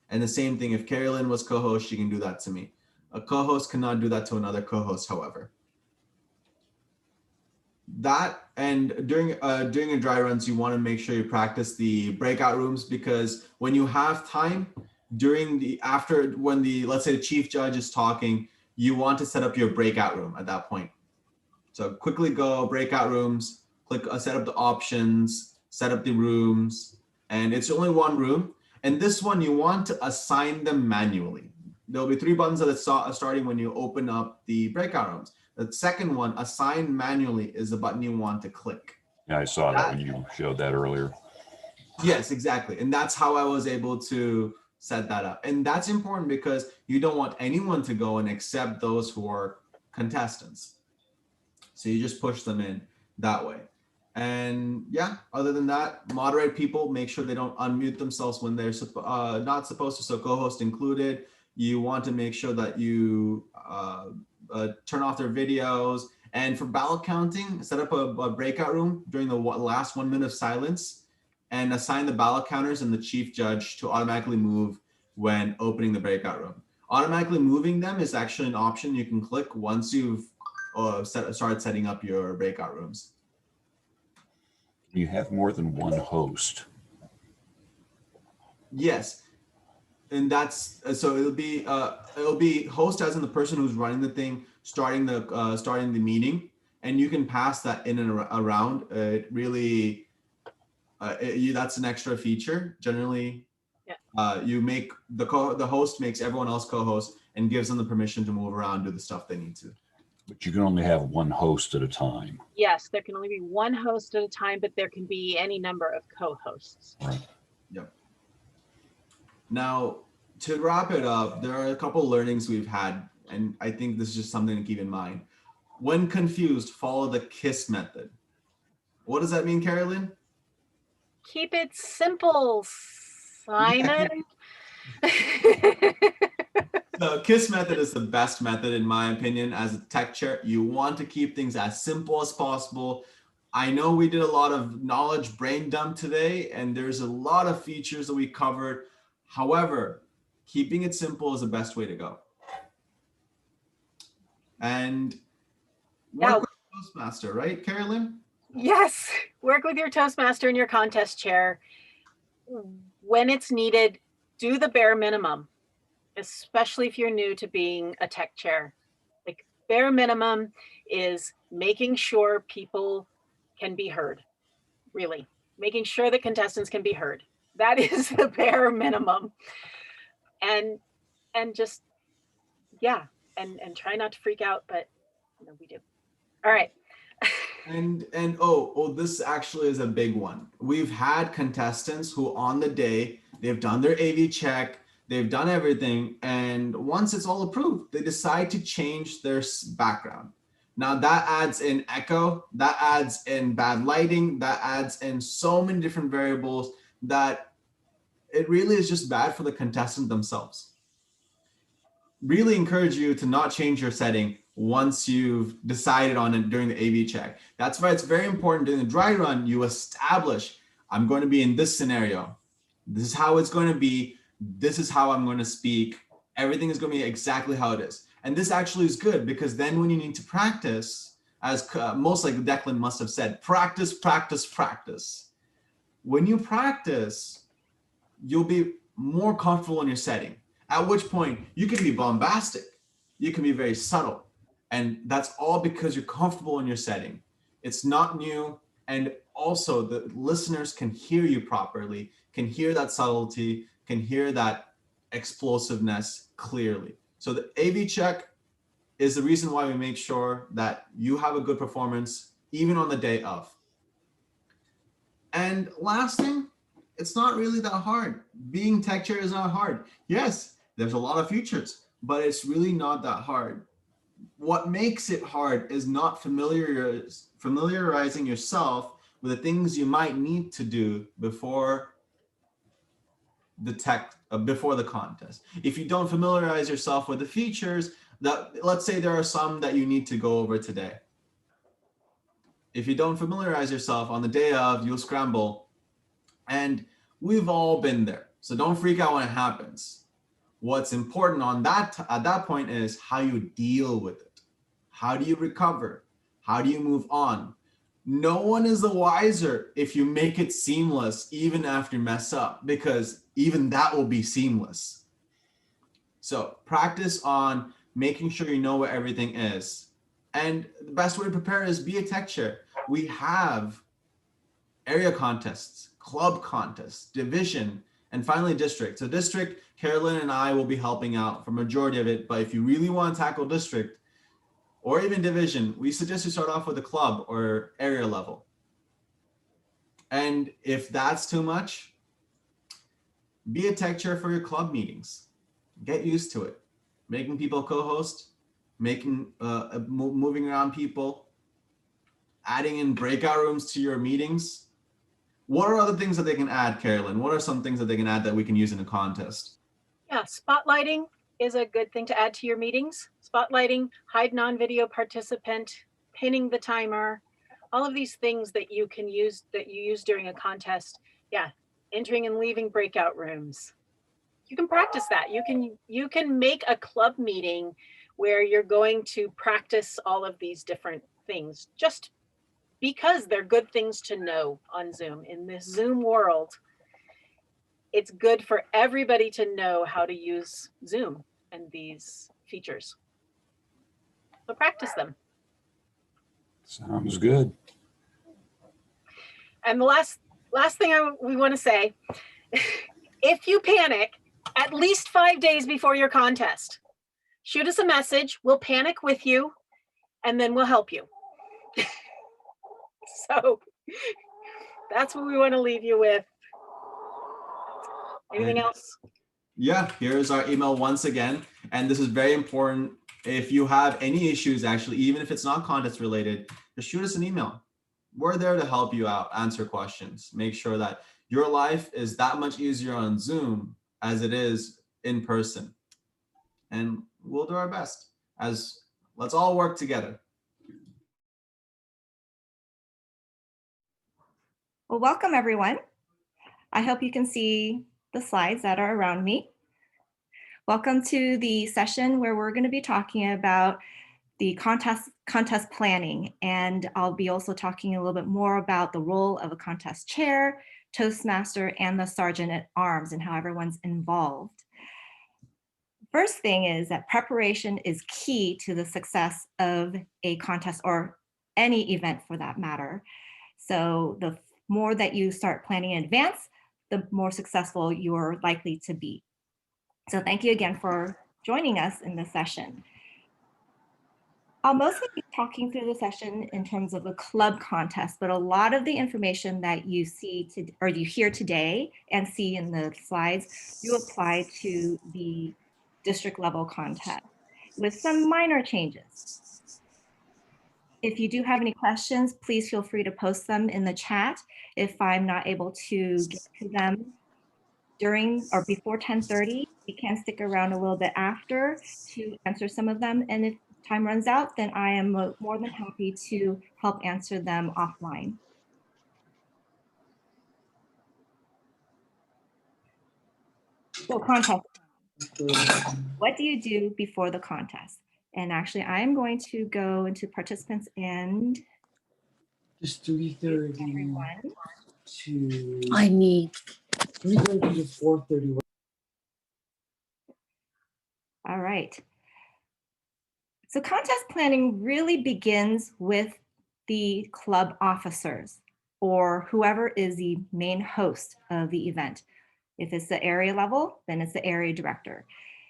And the same thing, if Kari Lynn was co-host, she can do that to me. A co-host cannot do that to another co-host, however. That, and during your dry runs, you want to make sure you practice the breakout rooms, because when you have time when let's say the chief judge is talking, you want to set up your breakout room at that point. So quickly go breakout rooms, click set up the options, set up the rooms, and it's only one room. And this one, you want to assign them manually. There'll be 3 buttons at the starting when you open up the breakout rooms. The second one, assign manually, is the button you want to click. Yeah, I saw that when you showed that earlier. Yes, exactly. And that's how I was able to set that up. And that's important because you don't want anyone to go and accept those who are contestants. So you just push them in that way. And yeah, other than that, moderate people, make sure they don't unmute themselves when they're not supposed to, so co-host included. You want to make sure that you turn off their videos. And for ballot counting, set up a breakout room during the last 1 minute of silence and assign the ballot counters and the chief judge to automatically move when opening the breakout room. Automatically moving them is actually an option you can click once you've started setting up your breakout rooms. You have more than one host. Yes, and that's so it'll be host as in the person who's running the thing, starting the meeting, and you can pass that in and around. It really that's an extra feature. Generally, you make the host makes everyone else co-host and gives them the permission to move around, do the stuff they need to. But you can only have one host at a time. Yes, there can only be one host at a time, but there can be any number of co-hosts. Right. Yep. Now, to wrap it up, there are a couple learnings we've had, and I think this is just something to keep in mind. When confused, follow the KISS method. What does that mean, Carolyn? Keep it simple, Simon. The KISS method is the best method, in my opinion, as a tech chair. You want to keep things as simple as possible. I know we did a lot of knowledge brain dump today, and there's a lot of features that we covered. However, keeping it simple is the best way to go. And work with Toastmaster, right, Carolyn? Yes, work with your Toastmaster and your contest chair. When it's needed, do the bare minimum, especially if you're new to being a tech chair. Like, bare minimum is making sure people can be heard, really. Making sure that contestants can be heard. That is the bare minimum. And just, yeah, and try not to freak out, but you know, we do. All right. And oh, this actually is a big one. We've had contestants who on the day, they've done their AV check, they've done everything, and once it's all approved, they decide to change their background. Now that adds in echo, that adds in bad lighting, that adds in so many different variables that it really is just bad for the contestant themselves. Really encourage you to not change your setting once you've decided on it during the AV check. That's why it's very important during the dry run, you establish, I'm going to be in this scenario. This is how it's going to be. This is how I'm going to speak. Everything is going to be exactly how it is. And this actually is good because then when you need to practice, as most like Declan must have said, practice, practice, practice. When you practice, you'll be more comfortable in your setting, at which point you can be bombastic. You can be very subtle. And that's all because you're comfortable in your setting. It's not new. And also the listeners can hear you properly, can hear that subtlety, can hear that explosiveness clearly. So the AV check is the reason why we make sure that you have a good performance, even on the day of. And last thing, it's not really that hard. Being tech chair is not hard. Yes, there's a lot of features, but it's really not that hard. What makes it hard is not familiarizing yourself with the things you might need to do before the contest. If you don't familiarize yourself with the features, let's say there are some that you need to go over today. If you don't familiarize yourself on the day of, you'll scramble. And we've all been there. So don't freak out when it happens. What's important at that point is how you deal with it. How do you recover? How do you move on? No one is the wiser if you make it seamless even after you mess up, because even that will be seamless. So practice on making sure you know what everything is. And the best way to prepare is be a tech chair. We have area contests, club contests, division, and finally district. So district, Carolyn and I will be helping out for majority of it. But if you really want to tackle district or even division, we suggest you start off with a club or area level. And if that's too much, be a tech chair for your club meetings. Get used to it. Making people co-host, moving around people, adding in breakout rooms to your meetings. What are other things that they can add, Carolyn? What are some things that they can add that we can use in a contest? Yeah, spotlighting is a good thing to add to your meetings. Spotlighting, hide non-video participant, pinning the timer, all of these things that you can use, that you use during a contest. Yeah, entering and leaving breakout rooms. You can practice that. You can make a club meeting where you're going to practice all of these different things, just because they're good things to know on Zoom. In this Zoom world, it's good for everybody to know how to use Zoom and these features. So practice them. Sounds good. And the last thing we want to say, if you panic at least 5 days before your contest, shoot us a message. We'll panic with you, and then we'll help you. So that's what we want to leave you with. Anything else? Yeah, here's our email once again. And this is very important. If you have any issues, actually, even if it's not contest related, just shoot us an email. We're there to help you out, answer questions, make sure that your life is that much easier on Zoom as it is in person. And we'll do our best. Let's all work together. Well, welcome everyone. I hope you can see the slides that are around me. Welcome to the session where we're going to be talking about the contest planning, and I'll be also talking a little bit more about the role of a contest chair, Toastmaster, and the sergeant at arms and how everyone's involved. First thing is that preparation is key to the success of a contest or any event for that matter. So the more that you start planning in advance, the more successful you're likely to be. So thank you again for joining us in this session. I'll mostly be talking through the session in terms of a club contest, but a lot of the information that you see or you hear today and see in the slides do apply to the district level contest with some minor changes. If you do have any questions, please feel free to post them in the chat. If I'm not able to get to them during or before 10:30, you can stick around a little bit after to answer some of them. And if time runs out, then I am more than happy to help answer them offline. So contest. What do you do before the contest? And actually, I'm going to go into participants and just 3:30 to I need 3:30 to 4:30. All right. So contest planning really begins with the club officers or whoever is the main host of the event. If it's the area level, then it's the area director.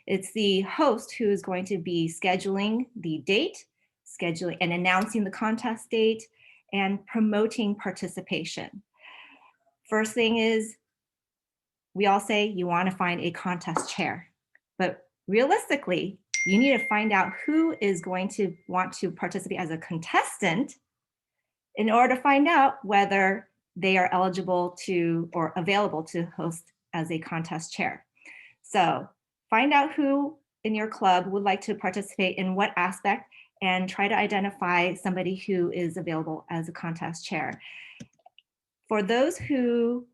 It's the host who is going to be scheduling the date, scheduling and announcing the contest date, and promoting participation. First thing is, we all say you want to find a contest chair, but realistically, you need to find out who is going to want to participate as a contestant in order to find out whether they are eligible to or available to host as a contest chair. So find out who in your club would like to participate in what aspect and try to identify somebody who is available as a contest chair. For those who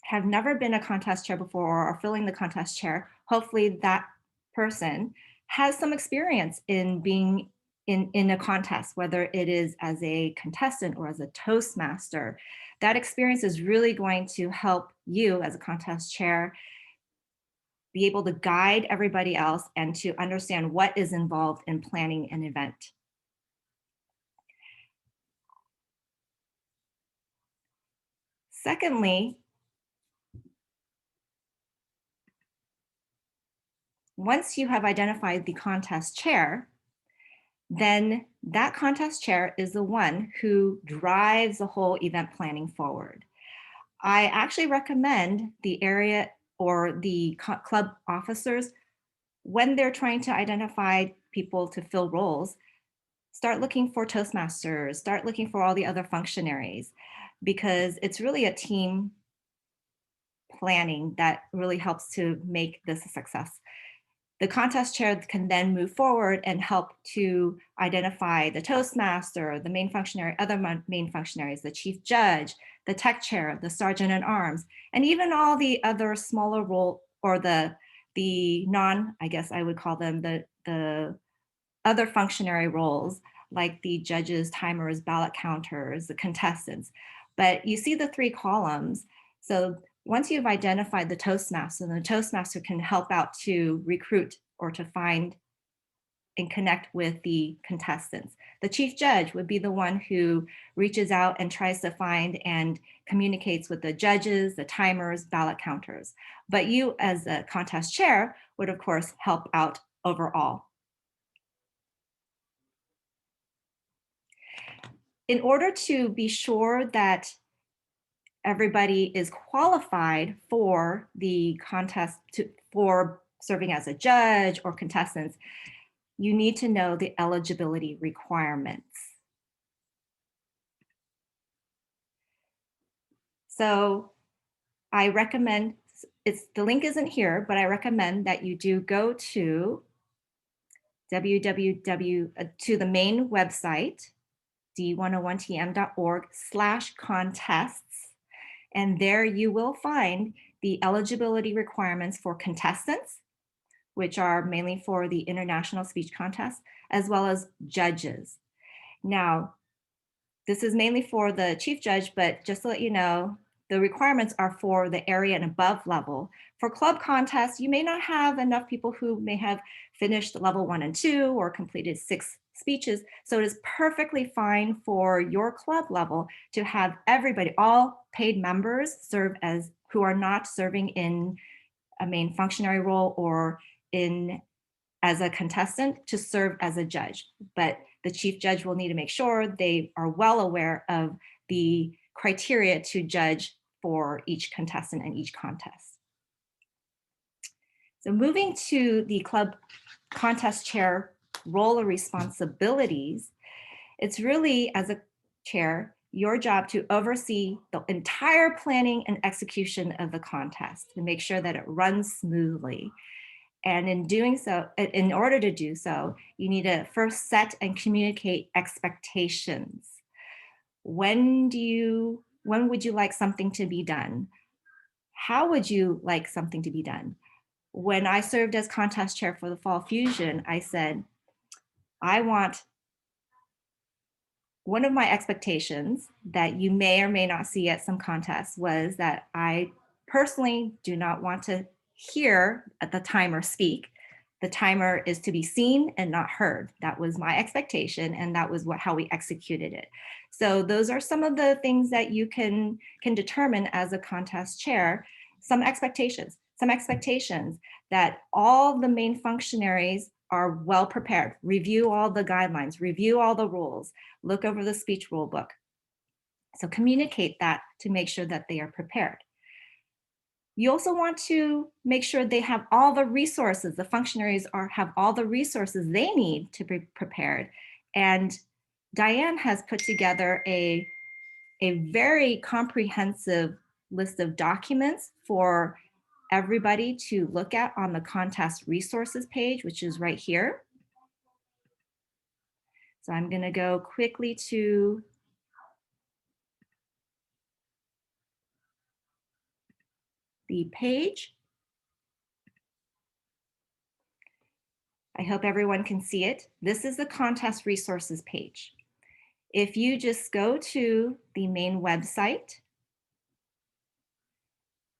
have never been a contest chair before or are filling the contest chair, hopefully that person has some experience in being in a contest, whether it is as a contestant or as a Toastmaster. That experience is really going to help you as a contest chair be able to guide everybody else and to understand what is involved in planning an event. Secondly, once you have identified the contest chair, then that contest chair is the one who drives the whole event planning forward. I actually recommend the area or the club officers, when they're trying to identify people to fill roles, start looking for Toastmasters, start looking for all the other functionaries, because it's really a team planning that really helps to make this a success. The contest chair can then move forward and help to identify the Toastmaster, the main functionary, other main functionaries, the chief judge, the tech chair, the sergeant at arms, and even all the other smaller role, or the non, I guess I would call them the other functionary roles, like the judges, timers, ballot counters, the contestants. But you see the 3 columns. So once you've identified the Toastmaster, the Toastmaster can help out to recruit or to find and connect with the contestants. The chief judge would be the one who reaches out and tries to find and communicates with the judges, the timers, ballot counters. But you as a contest chair would of course help out overall. In order to be sure that everybody is qualified for the contest for serving as a judge or contestants, you need to know the eligibility requirements. So I recommend, the link isn't here, but I recommend that you do go to to the main website, d101tm.org/contests. And there you will find the eligibility requirements for contestants, which are mainly for the international speech contest, as well as judges. Now, this is mainly for the chief judge, but just to let you know, the requirements are for the area and above level. For club contests, you may not have enough people who may have finished level 1 and 2 or completed 6 speeches. So it is perfectly fine for your club level to have everybody, all paid members, serve as, who are not serving in a main functionary role or as a contestant, to serve as a judge. But the chief judge will need to make sure they are well aware of the criteria to judge for each contestant and each contest. So moving to the club contest chair role or responsibilities, it's really, as a chair, your job to oversee the entire planning and execution of the contest and make sure that it runs smoothly. And in doing so, in order to do so, you need to first set and communicate expectations. When would you like something to be done? How would you like something to be done? When I served as contest chair for the Fall Fusion, I said, I want, one of my expectations that you may or may not see at some contests was that I personally do not want to hear the timer speak. The timer is to be seen and not heard. That was my expectation, and that was how we executed it. So those are some of the things that you can determine as a contest chair. Some expectations that all the main functionaries are well prepared, review all the guidelines, review all the rules, look over the speech rule book. So communicate that to make sure that they are prepared. You also want to make sure they have all the resources, the functionaries have all the resources they need to be prepared. And Diane has put together a very comprehensive list of documents for everybody to look at on the contest resources page, which is right here. So I'm going to go quickly to the page. I hope everyone can see it. This is the contest resources page. If you just go to the main website,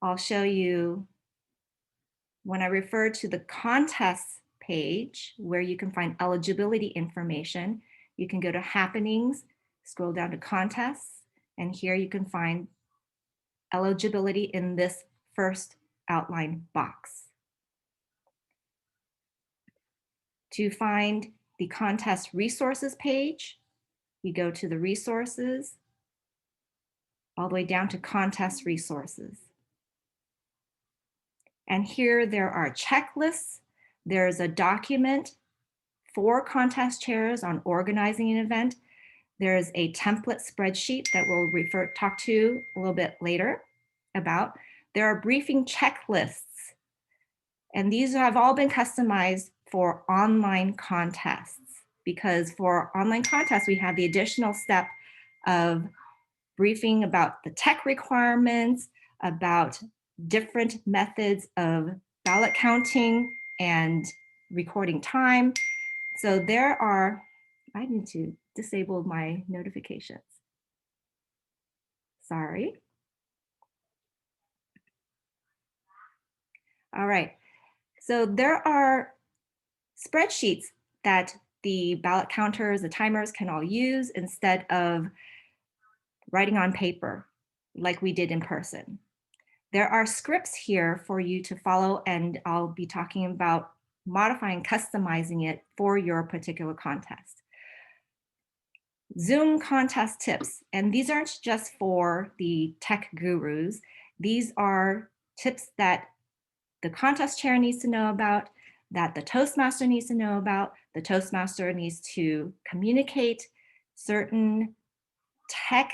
I'll show you, when I refer to the contests page where you can find eligibility information, you can go to happenings, scroll down to contests, and here you can find eligibility in this first outline box. To find the contest resources page. We go to the resources, all the way down to contest resources. And here there are checklists. There's a document for contest chairs on organizing an event. There's a template spreadsheet that we'll talk to a little bit later about. There are briefing checklists, and these have all been customized for online contests, because for online contests, we have the additional step of briefing about the tech requirements, about different methods of ballot counting and recording time. So there are, I need to disable my notifications. Sorry. All right, so there are spreadsheets that the ballot counters, the timers can all use instead of writing on paper like we did in person. There are scripts here for you to follow, and I'll be talking about modifying, customizing it for your particular contest. Zoom contest tips, and these aren't just for the tech gurus. These are tips that the contest chair needs to know about, that the Toastmaster needs to know about. The Toastmaster needs to communicate certain tech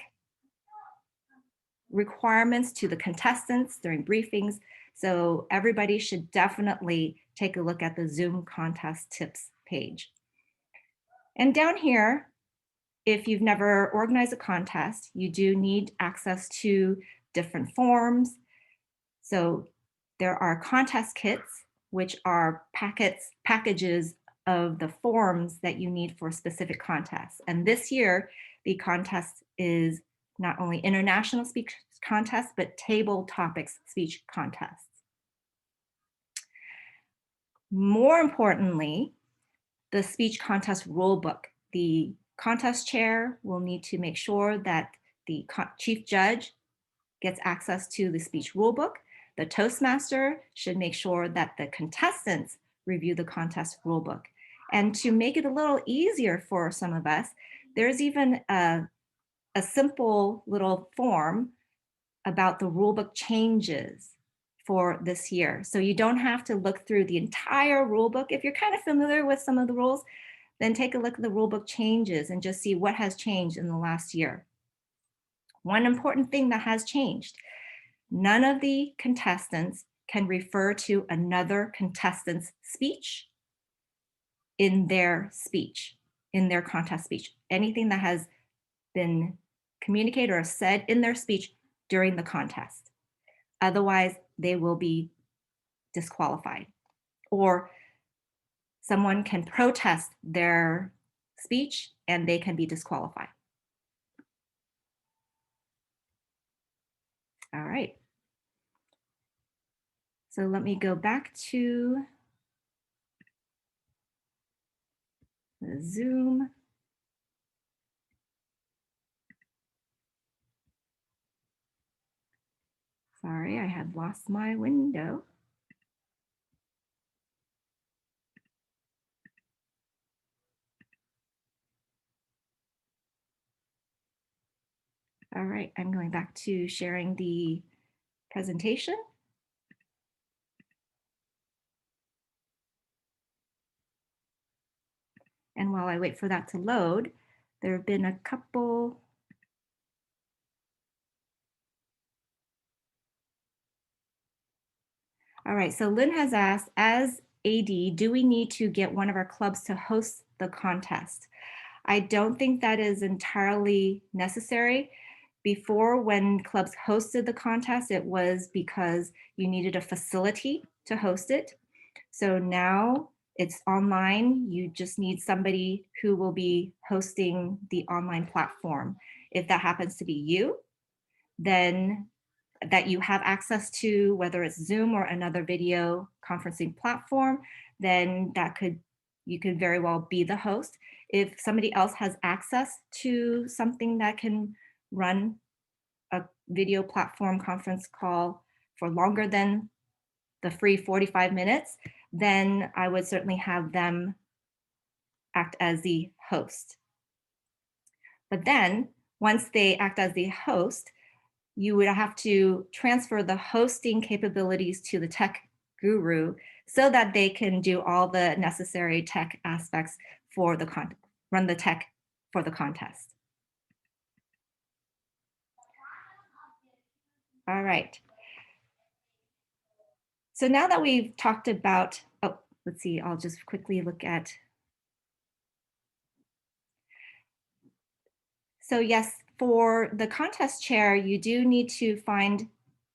requirements to the contestants during briefings. So everybody should definitely take a look at the Zoom contest tips page. And down here, if you've never organized a contest, you do need access to different forms. So there are contest kits, which are packages of the forms that you need for specific contests. And this year, the contest is not only international speech contests, but table topics speech contests. More importantly, the speech contest rulebook. The contest chair will need to make sure that the chief judge gets access to the speech rulebook. The Toastmaster should make sure that the contestants review the contest rulebook. And to make it a little easier for some of us, there's even a simple little form about the rulebook changes for this year. So you don't have to look through the entire rulebook. If you're kind of familiar with some of the rules, then take a look at the rulebook changes and just see what has changed in the last year. One important thing that has changed: none of the contestants can refer to another contestant's speech in their speech, in their contest speech. Anything that has been communicated or said in their speech during the contest. Otherwise, they will be disqualified. Or someone can protest their speech and they can be disqualified. All right. So let me go back to the Zoom. Sorry, I had lost my window. All right, I'm going back to sharing the presentation. And while I wait for that to load, there have been a couple. All right, so Lynn has asked, as AD, do we need to get one of our clubs to host the contest? I don't think that is entirely necessary. Before, when clubs hosted the contest, it was because you needed a facility to host it. So now it's online. You just need somebody who will be hosting the online platform. If that happens to be you, then that you have access to, whether it's Zoom or another video conferencing platform, then you could very well be the host. If somebody else has access to something that can run a video platform conference call for longer than the free 45 minutes, then I would certainly have them act as the host. But then once they act as the host, you would have to transfer the hosting capabilities to the tech guru so that they can do all the necessary tech aspects for the run the tech for the contest. All right. So now that we've talked about, oh, let's see, I'll just quickly look at. So yes, for the contest chair, you do need to find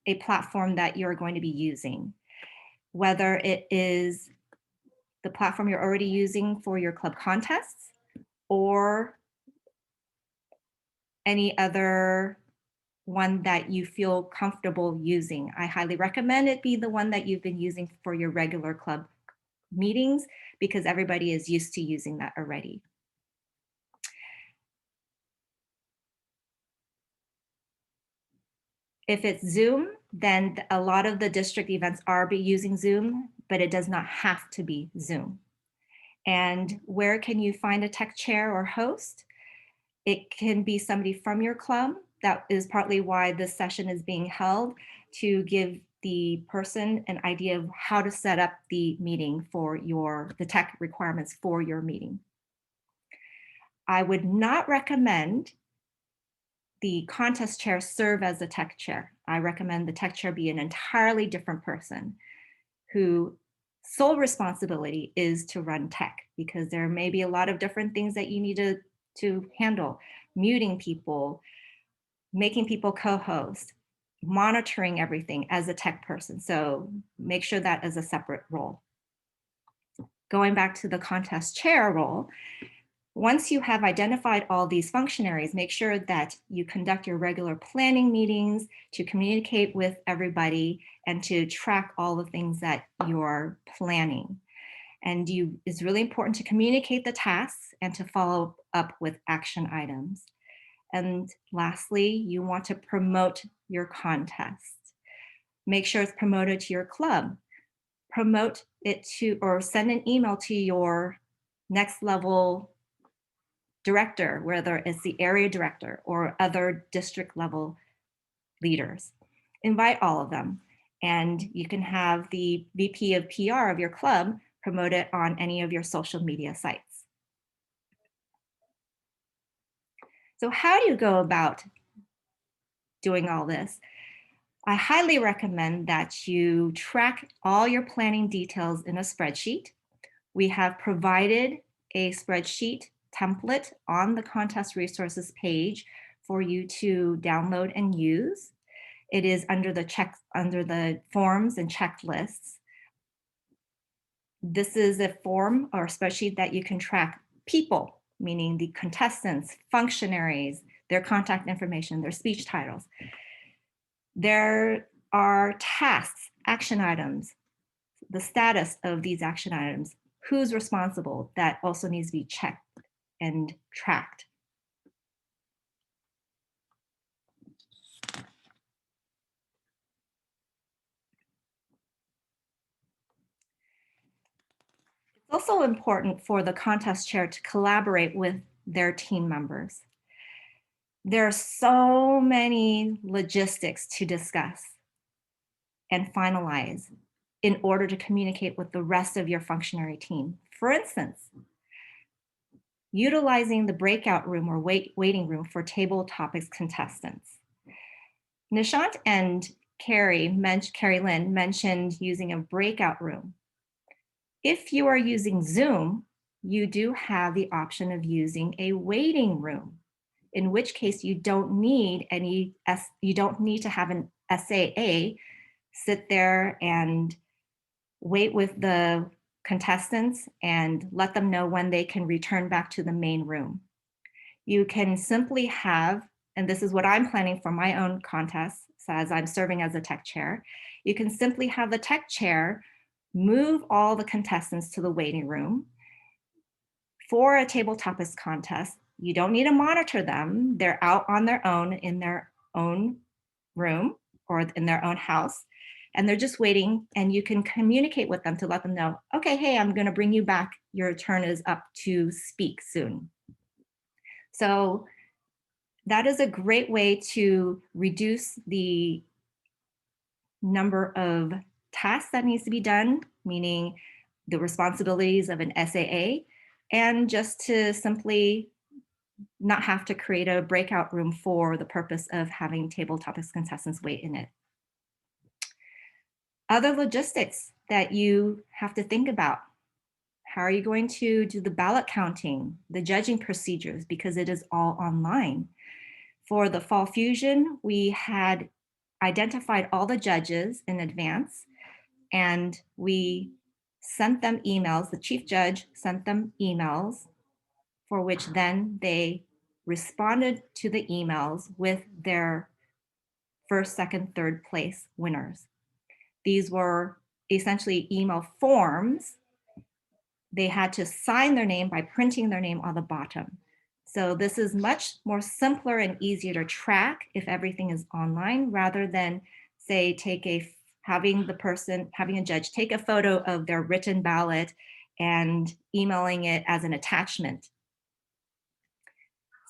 a platform that you're going to be using, whether it is the platform you're already using for your club contests or any other one that you feel comfortable using. I highly recommend it be the one that you've been using for your regular club meetings because everybody is used to using that already. If it's Zoom, then a lot of the district events are using Zoom, but it does not have to be Zoom. And where can you find a tech chair or host? It can be somebody from your club. That is partly why this session is being held, to give the person an idea of how to set up the meeting for the tech requirements for your meeting. I would not recommend the contest chair serve as the tech chair. I recommend the tech chair be an entirely different person whose sole responsibility is to run tech, because there may be a lot of different things that you need to handle, muting people, making people co-host, monitoring everything as a tech person. So make sure that is a separate role. Going back to the contest chair role, once you have identified all these functionaries, make sure that you conduct your regular planning meetings to communicate with everybody and to track all the things that you're planning. And it's really important to communicate the tasks and to follow up with action items. And lastly, you want to promote your contest. Make sure it's promoted to your club. Promote it to, or send an email to your next level director, whether it's the area director or other district level leaders. Invite all of them. And you can have the VP of PR of your club promote it on any of your social media sites. So how do you go about doing all this? I highly recommend that you track all your planning details in a spreadsheet. We have provided a spreadsheet template on the contest resources page for you to download and use. It is under the forms and checklists. This is a form or spreadsheet that you can track people, meaning the contestants, functionaries, their contact information, their speech titles. There are tasks, action items, the status of these action items, who's responsible, that also needs to be checked and tracked. It's also important for the contest chair to collaborate with their team members. There are so many logistics to discuss and finalize in order to communicate with the rest of your functionary team. For instance, utilizing the breakout room or waiting room for table topics contestants. Nishant and Lynn mentioned using a breakout room. If you are using Zoom, you do have the option of using a waiting room, in which case you don't need to have an SAA sit there and wait with the contestants and let them know when they can return back to the main room. You can simply have, and this is what I'm planning for my own contests, so as I'm serving as a tech chair, you can simply have the tech chair move all the contestants to the waiting room. For a table topics contest, you don't need to monitor them. They're out on their own in their own room or in their own house. and they're just waiting, and you can communicate with them to let them know, okay, hey, I'm going to bring you back. Your turn is up to speak soon. So that is a great way to reduce the number of tasks that needs to be done, meaning the responsibilities of an SAA, and just to simply not have to create a breakout room for the purpose of having table topics contestants wait in it. Other logistics that you have to think about. How are you going to do the ballot counting, the judging procedures, because it is all online. For the Fall Fusion, we had identified all the judges in advance, and we sent them emails. The chief judge sent them emails, for which then they responded to the emails with their first, second, third place winners. These were essentially email forms. They had to sign their name by printing their name on the bottom. So this is much more simpler and easier to track if everything is online, rather than say having a judge take a photo of their written ballot and emailing it as an attachment.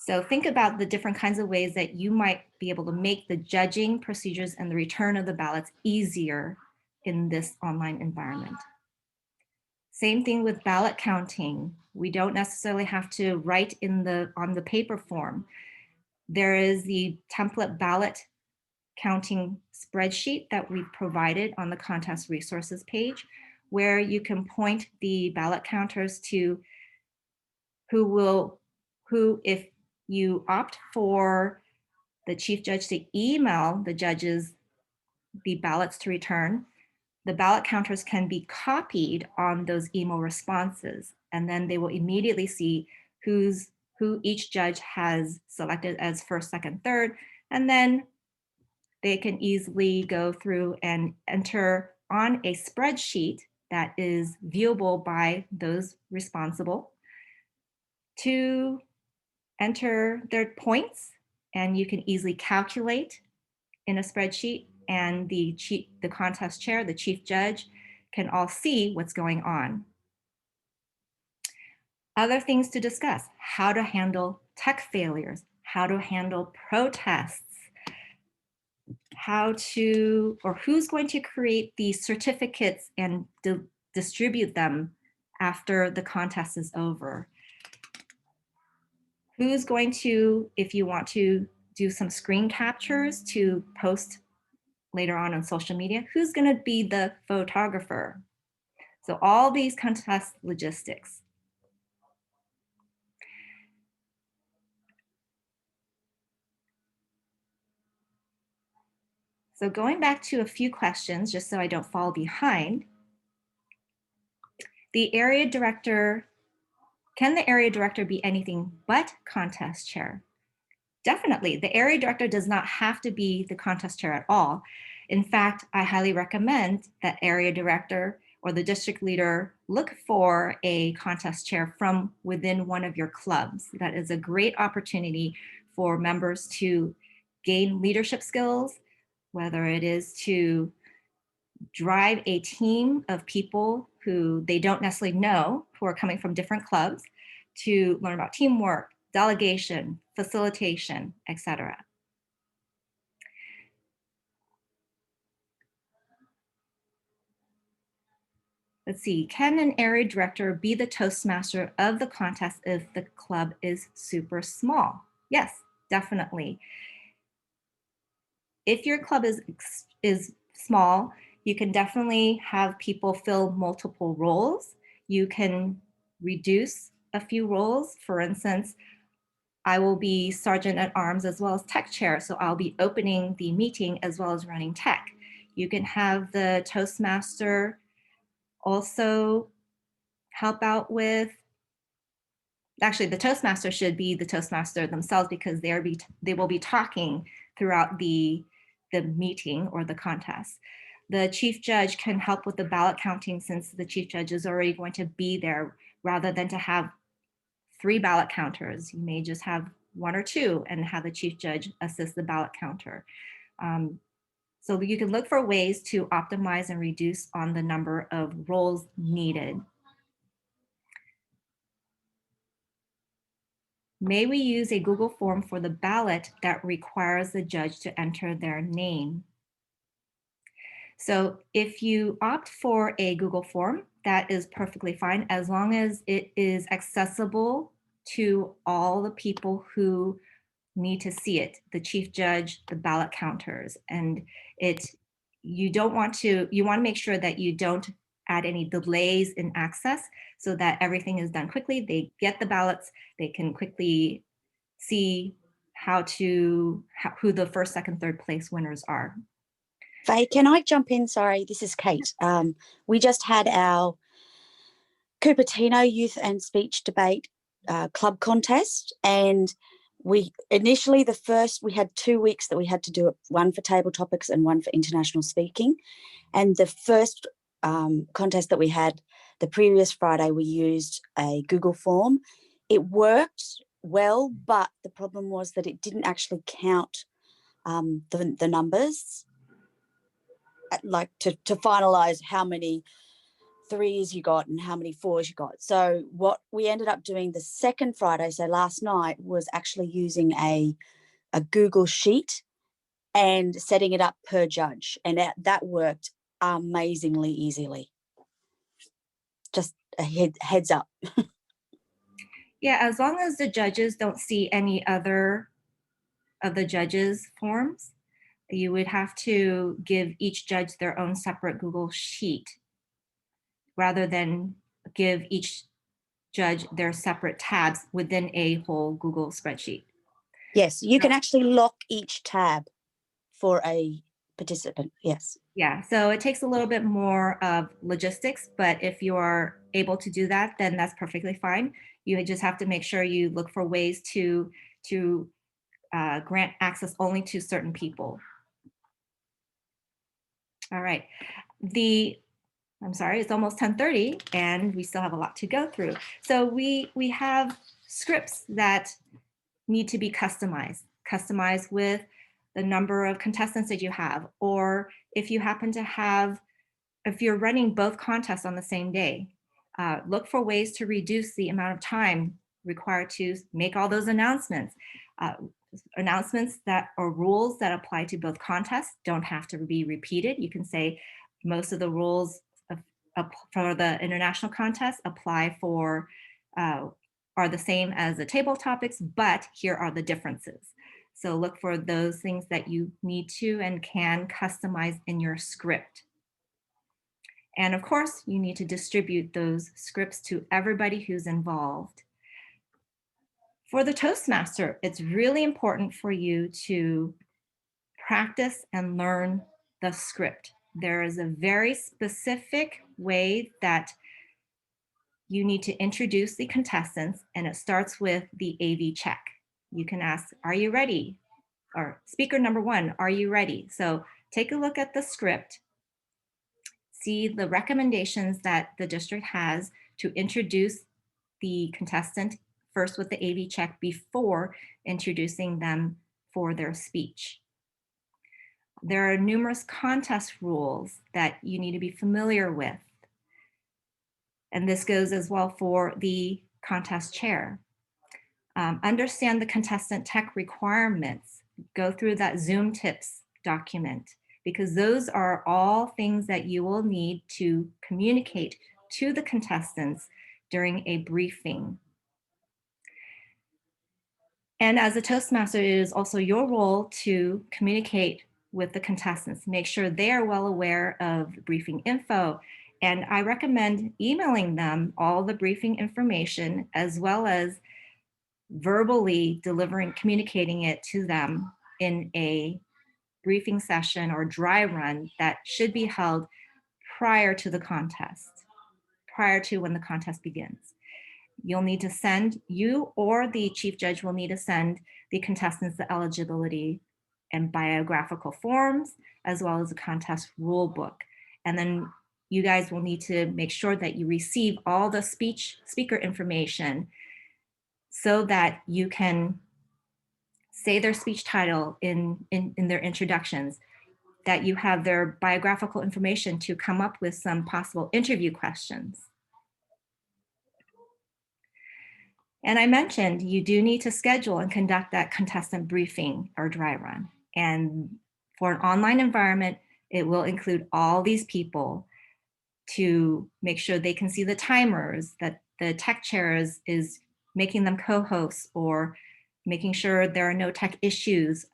So think about the different kinds of ways that you might be able to make the judging procedures and the return of the ballots easier in this online environment. Same thing with ballot counting. We don't necessarily have to write on the paper form. There is the template ballot counting spreadsheet that we've provided on the contest resources page, where you can point the ballot counters to who, if you opt for the chief judge to email the judges the ballots to return, the ballot counters can be copied on those email responses, and then they will immediately see who each judge has selected as first, second, third, and then they can easily go through and enter on a spreadsheet that is viewable by those responsible to enter their points, and you can easily calculate in a spreadsheet, and the contest chair, the chief judge, can all see what's going on. Other things to discuss: how to handle tech failures, how to handle protests, who's going to create the certificates and distribute them after the contest is over. Who's going to, if you want to do some screen captures to post later on social media, who's going to be the photographer? So all these contest logistics. So going back to a few questions, just so I don't fall behind. The area director, can the area director be anything but contest chair? Definitely, the area director does not have to be the contest chair at all. In fact, I highly recommend that area director or the district leader look for a contest chair from within one of your clubs. That is a great opportunity for members to gain leadership skills, whether it is to drive a team of people who they don't necessarily know, who are coming from different clubs, to learn about teamwork, delegation, facilitation, etc. Let's see, can an area director be the Toastmaster of the contest if the club is super small? Yes, definitely. If your club is small, you can definitely have people fill multiple roles. You can reduce a few roles. For instance, I will be Sergeant at Arms as well as Tech Chair, so I'll be opening the meeting as well as running tech. You can have the Toastmaster also help out with, actually the Toastmaster should be the Toastmaster themselves, because they will be talking throughout the meeting or the contest. The chief judge can help with the ballot counting, since the chief judge is already going to be there, rather than to have 3 ballot counters. You may just have 1 or 2 and have the chief judge assist the ballot counter. So you can look for ways to optimize and reduce on the number of roles needed. May we use a Google form for the ballot that requires the judge to enter their name? So if you opt for a Google form, that is perfectly fine as long as it is accessible to all the people who need to see it, the chief judge, the ballot counters. And you want to make sure that you don't add any delays in access so that everything is done quickly. They get the ballots, they can quickly see who the first, second, third place winners are. Faye, can I jump in? Sorry, this is Kate. We just had our Cupertino Youth and Speech Debate Club contest, and we initially we had 2 weeks that we had to do it, one for table topics and one for international speaking. And the first contest that we had the previous Friday, we used a Google form. It worked well, but the problem was that it didn't actually count the numbers, like to finalize how many 3s you got and how many 4s you got. So what we ended up doing the second Friday, so last night, was actually using a Google sheet and setting it up per judge, and that worked amazingly easily. Just a heads up. Yeah, as long as the judges don't see any other of the judges' forms, you would have to give each judge their own separate Google sheet rather than give each judge their separate tabs within a whole Google spreadsheet. Yes, you can actually lock each tab for a participant, yes. Yeah, so it takes a little bit more of logistics, but if you are able to do that, then that's perfectly fine. You just have to make sure you look for ways to grant access only to certain people. All right, I'm sorry, it's almost 10:30 and we still have a lot to go through. So we have scripts that need to be customized with the number of contestants that you have, or if you happen to have, if you're running both contests on the same day, look for ways to reduce the amount of time required to make all those announcements. Announcements that or rules that apply to both contests don't have to be repeated. You can say most of the rules for the international contest apply for, are the same as the table topics, but here are the differences. So look for those things that you need to and can customize in your script. And of course, you need to distribute those scripts to everybody who's involved. For the Toastmaster, it's really important for you to practice and learn the script. There is a very specific way that you need to introduce the contestants, and it starts with the AV check. You can ask, are you ready? Or speaker number 1, are you ready? So take a look at the script, see the recommendations that the district has to introduce the contestant first with the AV check before introducing them for their speech. There are numerous contest rules that you need to be familiar with. And this goes as well for the contest chair. Understand the contestant tech requirements. Go through that Zoom tips document, because those are all things that you will need to communicate to the contestants during a briefing. And as a Toastmaster, it is also your role to communicate with the contestants, make sure they are well aware of briefing info. And I recommend emailing them all the briefing information, as well as verbally communicating it to them in a briefing session or dry run that should be held prior to the contest, prior to when the contest begins. You'll need to send, you or the chief judge will need to send the contestants the eligibility and biographical forms, as well as a contest rule book. And then you guys will need to make sure that you receive all the speaker information so that you can say their speech title in their introductions. that you have their biographical information to come up with some possible interview questions. And I mentioned you do need to schedule and conduct that contestant briefing or dry run. And for an online environment, it will include all these people to make sure they can see the timers, that the tech chair is making them co-hosts or making sure there are no tech issues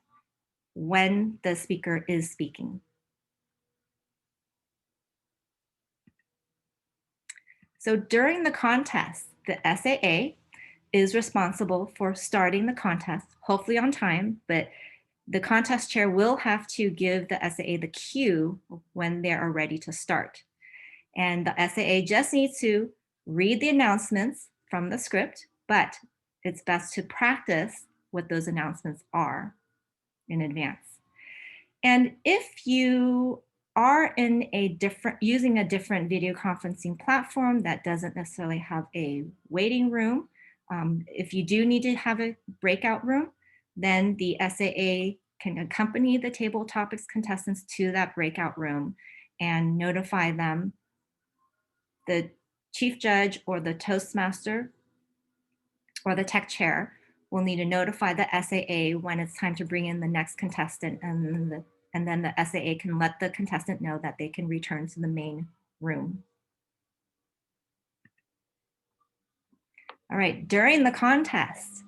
when the speaker is speaking. So during the contest, the SAA is responsible for starting the contest, hopefully on time, but the contest chair will have to give the SAA the cue when they are ready to start. And the SAA just needs to read the announcements from the script, but it's best to practice what those announcements are in advance. And if you are in using a different video conferencing platform that doesn't necessarily have a waiting room, if you do need to have a breakout room, then the SAA can accompany the table topics contestants to that breakout room and notify them. The chief judge or the Toastmaster or the tech chair will need to notify the SAA when it's time to bring in the next contestant, and then the SAA can let the contestant know that they can return to the main room. All right, during the contest,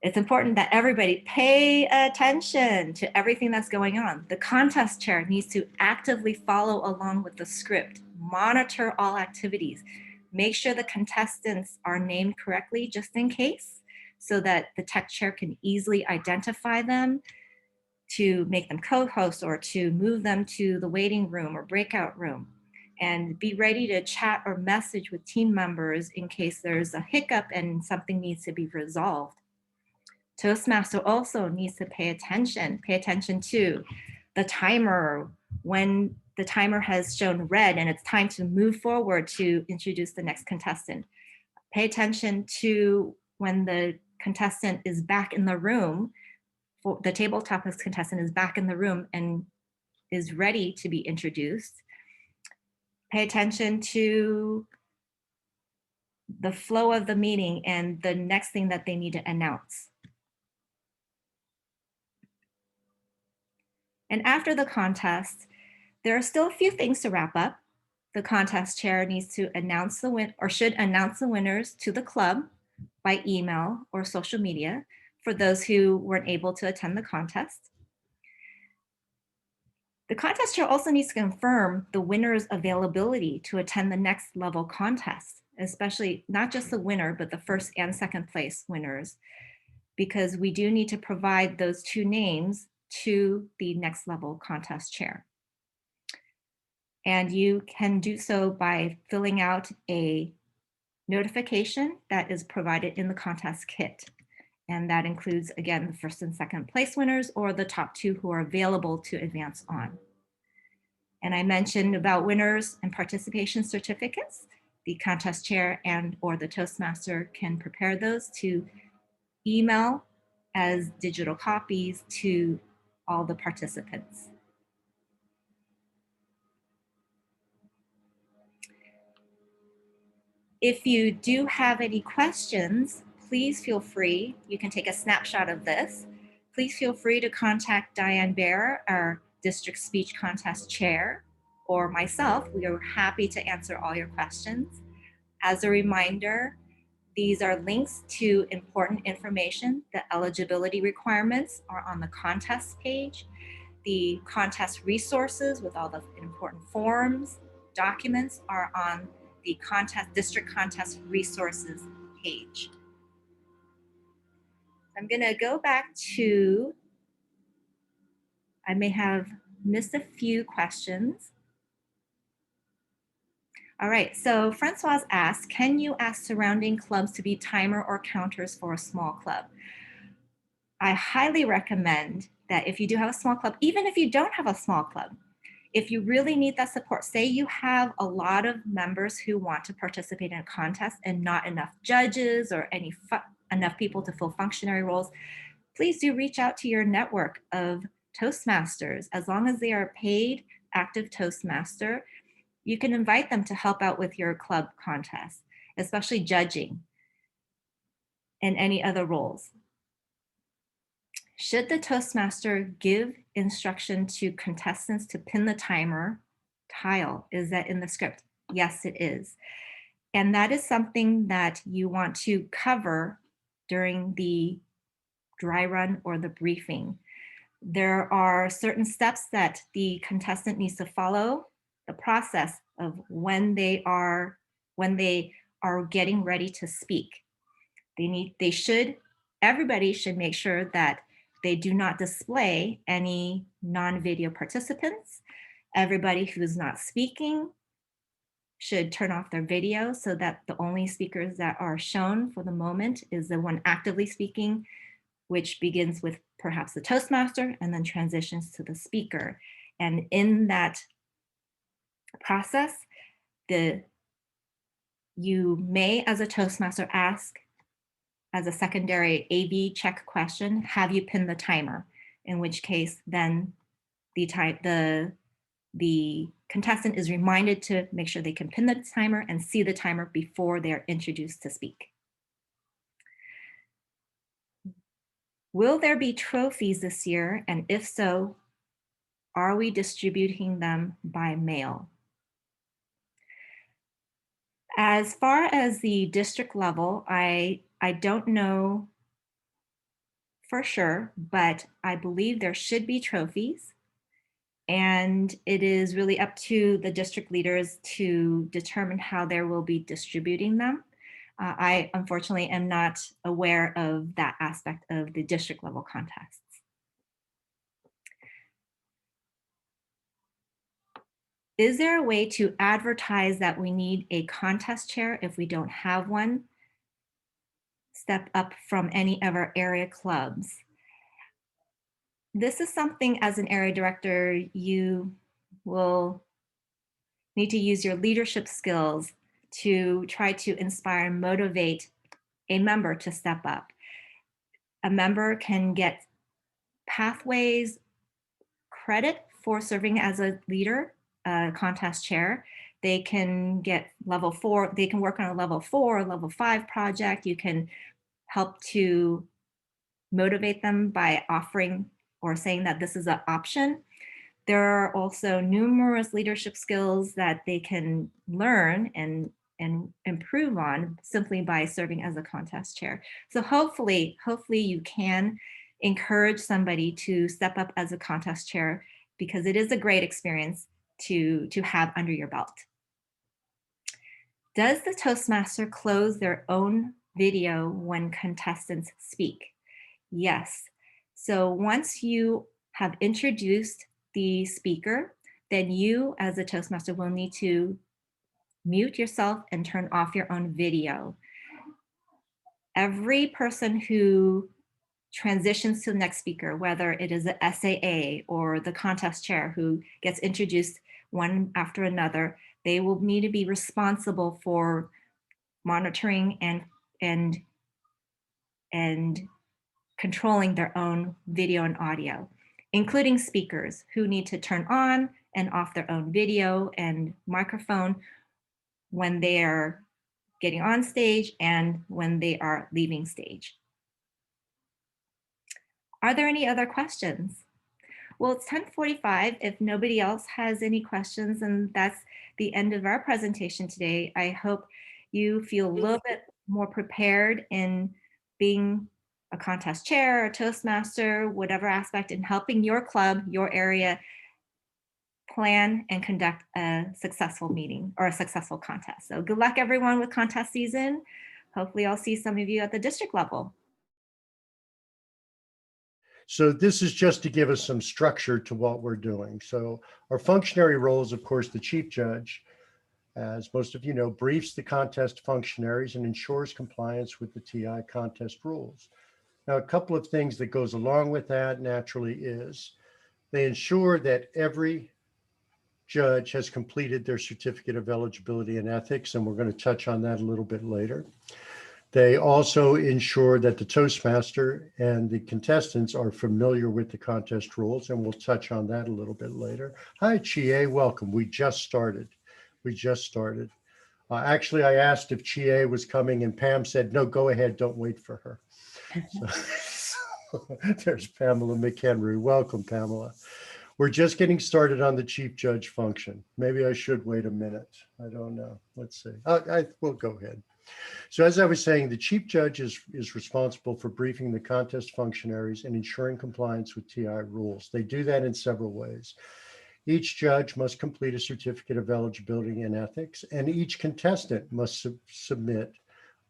it's important that everybody pay attention to everything that's going on. The contest chair needs to actively follow along with the script, monitor all activities, make sure the contestants are named correctly just in case, so that the tech chair can easily identify them to make them co-hosts or to move them to the waiting room or breakout room, and be ready to chat or message with team members in case there's a hiccup and something needs to be resolved. Toastmaster also needs to pay attention to the timer. When the timer has shown red and it's time to move forward to introduce the next contestant. Pay attention to when the contestant is back in the room, for the table topics contestant is back in the room and is ready to be introduced. Pay attention to the flow of the meeting and the next thing that they need to announce. And after the contest, there are still a few things to wrap up. The contest chair needs to announce should announce the winners to the club by email or social media for those who weren't able to attend the contest. The contest chair also needs to confirm the winner's availability to attend the next level contest, especially not just the winner, but the first and second place winners, because we do need to provide those two names to the next level contest chair. And you can do so by filling out a notification that is provided in the contest kit. And that includes, again, the first and second place winners or the top two who are available to advance on. And I mentioned about winners and participation certificates. The contest chair and or the Toastmaster can prepare those to email as digital copies to all the participants. If you do have any questions, please feel free. You can take a snapshot of this. Please feel free to contact Diane Bair, our district speech contest chair, or myself. We are happy to answer all your questions. As a reminder, these are links to important information. The eligibility requirements are on the contest page. The contest resources with all the important forms, documents are on the district contest resources page. I'm gonna go back to, I may have missed a few questions. All right, so Francoise asked, can you ask surrounding clubs to be timer or counters for a small club? I highly recommend that if you do have a small club, even if you don't have a small club, if you really need that support, say you have a lot of members who want to participate in a contest and not enough judges or enough people to fill functionary roles, please do reach out to your network of Toastmasters, as long as they are paid active Toastmaster, you can invite them to help out with your club contest, especially judging and any other roles. Should the Toastmaster give instruction to contestants to pin the timer tile? Is that in the script? Yes, it is. And that is something that you want to cover during the dry run or the briefing. There are certain steps that the contestant needs to follow, the process of when they are getting ready to speak. Everybody should make sure that they do not display any non-video participants. Everybody who's not speaking should turn off their video so that the only speakers that are shown for the moment is the one actively speaking, which begins with perhaps the Toastmaster and then transitions to the speaker. And in that process, you may, as a Toastmaster, ask as a secondary AV check question, have you pinned the timer? In which case, then the contestant is reminded to make sure they can pin the timer and see the timer before they're introduced to speak. Will there be trophies this year? And if so, are we distributing them by mail? As far as the district level, I don't know for sure, but I believe there should be trophies. And it is really up to the district leaders to determine how they will be distributing them. I unfortunately am not aware of that aspect of the district level contests. Is there a way to advertise that we need a contest chair if we don't have one? Step up from any of our area clubs. This is something as an area director, you will need to use your leadership skills to try to inspire and motivate a member to step up. A member can get pathways credit for serving as a leader, contest chair. They can get level 4, they can work on a level 4 or level 5 project. You can help to motivate them by offering or saying that this is an option. There are also numerous leadership skills that they can learn and improve on simply by serving as a contest chair. So hopefully you can encourage somebody to step up as a contest chair, because it is a great experience to have under your belt. Does the Toastmaster close their own video when contestants speak? Yes. So once you have introduced the speaker, then you as a Toastmaster will need to mute yourself and turn off your own video. Every person who transitions to the next speaker, whether it is the SAA or the contest chair who gets introduced one after another, they will need to be responsible for monitoring and controlling their own video and audio, including speakers who need to turn on and off their own video and microphone when they are getting on stage and when they are leaving stage. Are there any other questions? Well, it's 10:45. If nobody else has any questions, and that's the end of our presentation today. I hope you feel a little bit more prepared in being a contest chair, a Toastmaster, whatever aspect, in helping your club, your area, plan and conduct a successful meeting or a successful contest. So good luck everyone with contest season. Hopefully I'll see some of you at the district level. So this is just to give us some structure to what we're doing. So our functionary role is, of course, the chief judge. As most of you know, briefs the contest functionaries and ensures compliance with the TI contest rules. Now, a couple of things that goes along with that naturally is they ensure that every judge has completed their certificate of eligibility and ethics, and we're going to touch on that a little bit later. They also ensure that the Toastmaster and the contestants are familiar with the contest rules, and we'll touch on that a little bit later. Hi, 𝗁𝗂𝗃, welcome. We just started. Actually, I asked if 𝗁𝗂𝗃 was coming, and Pam said, no, go ahead, don't wait for her. So, there's Pamela McHenry. Welcome, Pamela. We're just getting started on the chief judge function. Maybe I should wait a minute. I don't know. Let's see. We'll go ahead. So as I was saying, the chief judge is responsible for briefing the contest functionaries and ensuring compliance with TI rules. They do that in several ways. Each judge must complete a certificate of eligibility and ethics, and each contestant must submit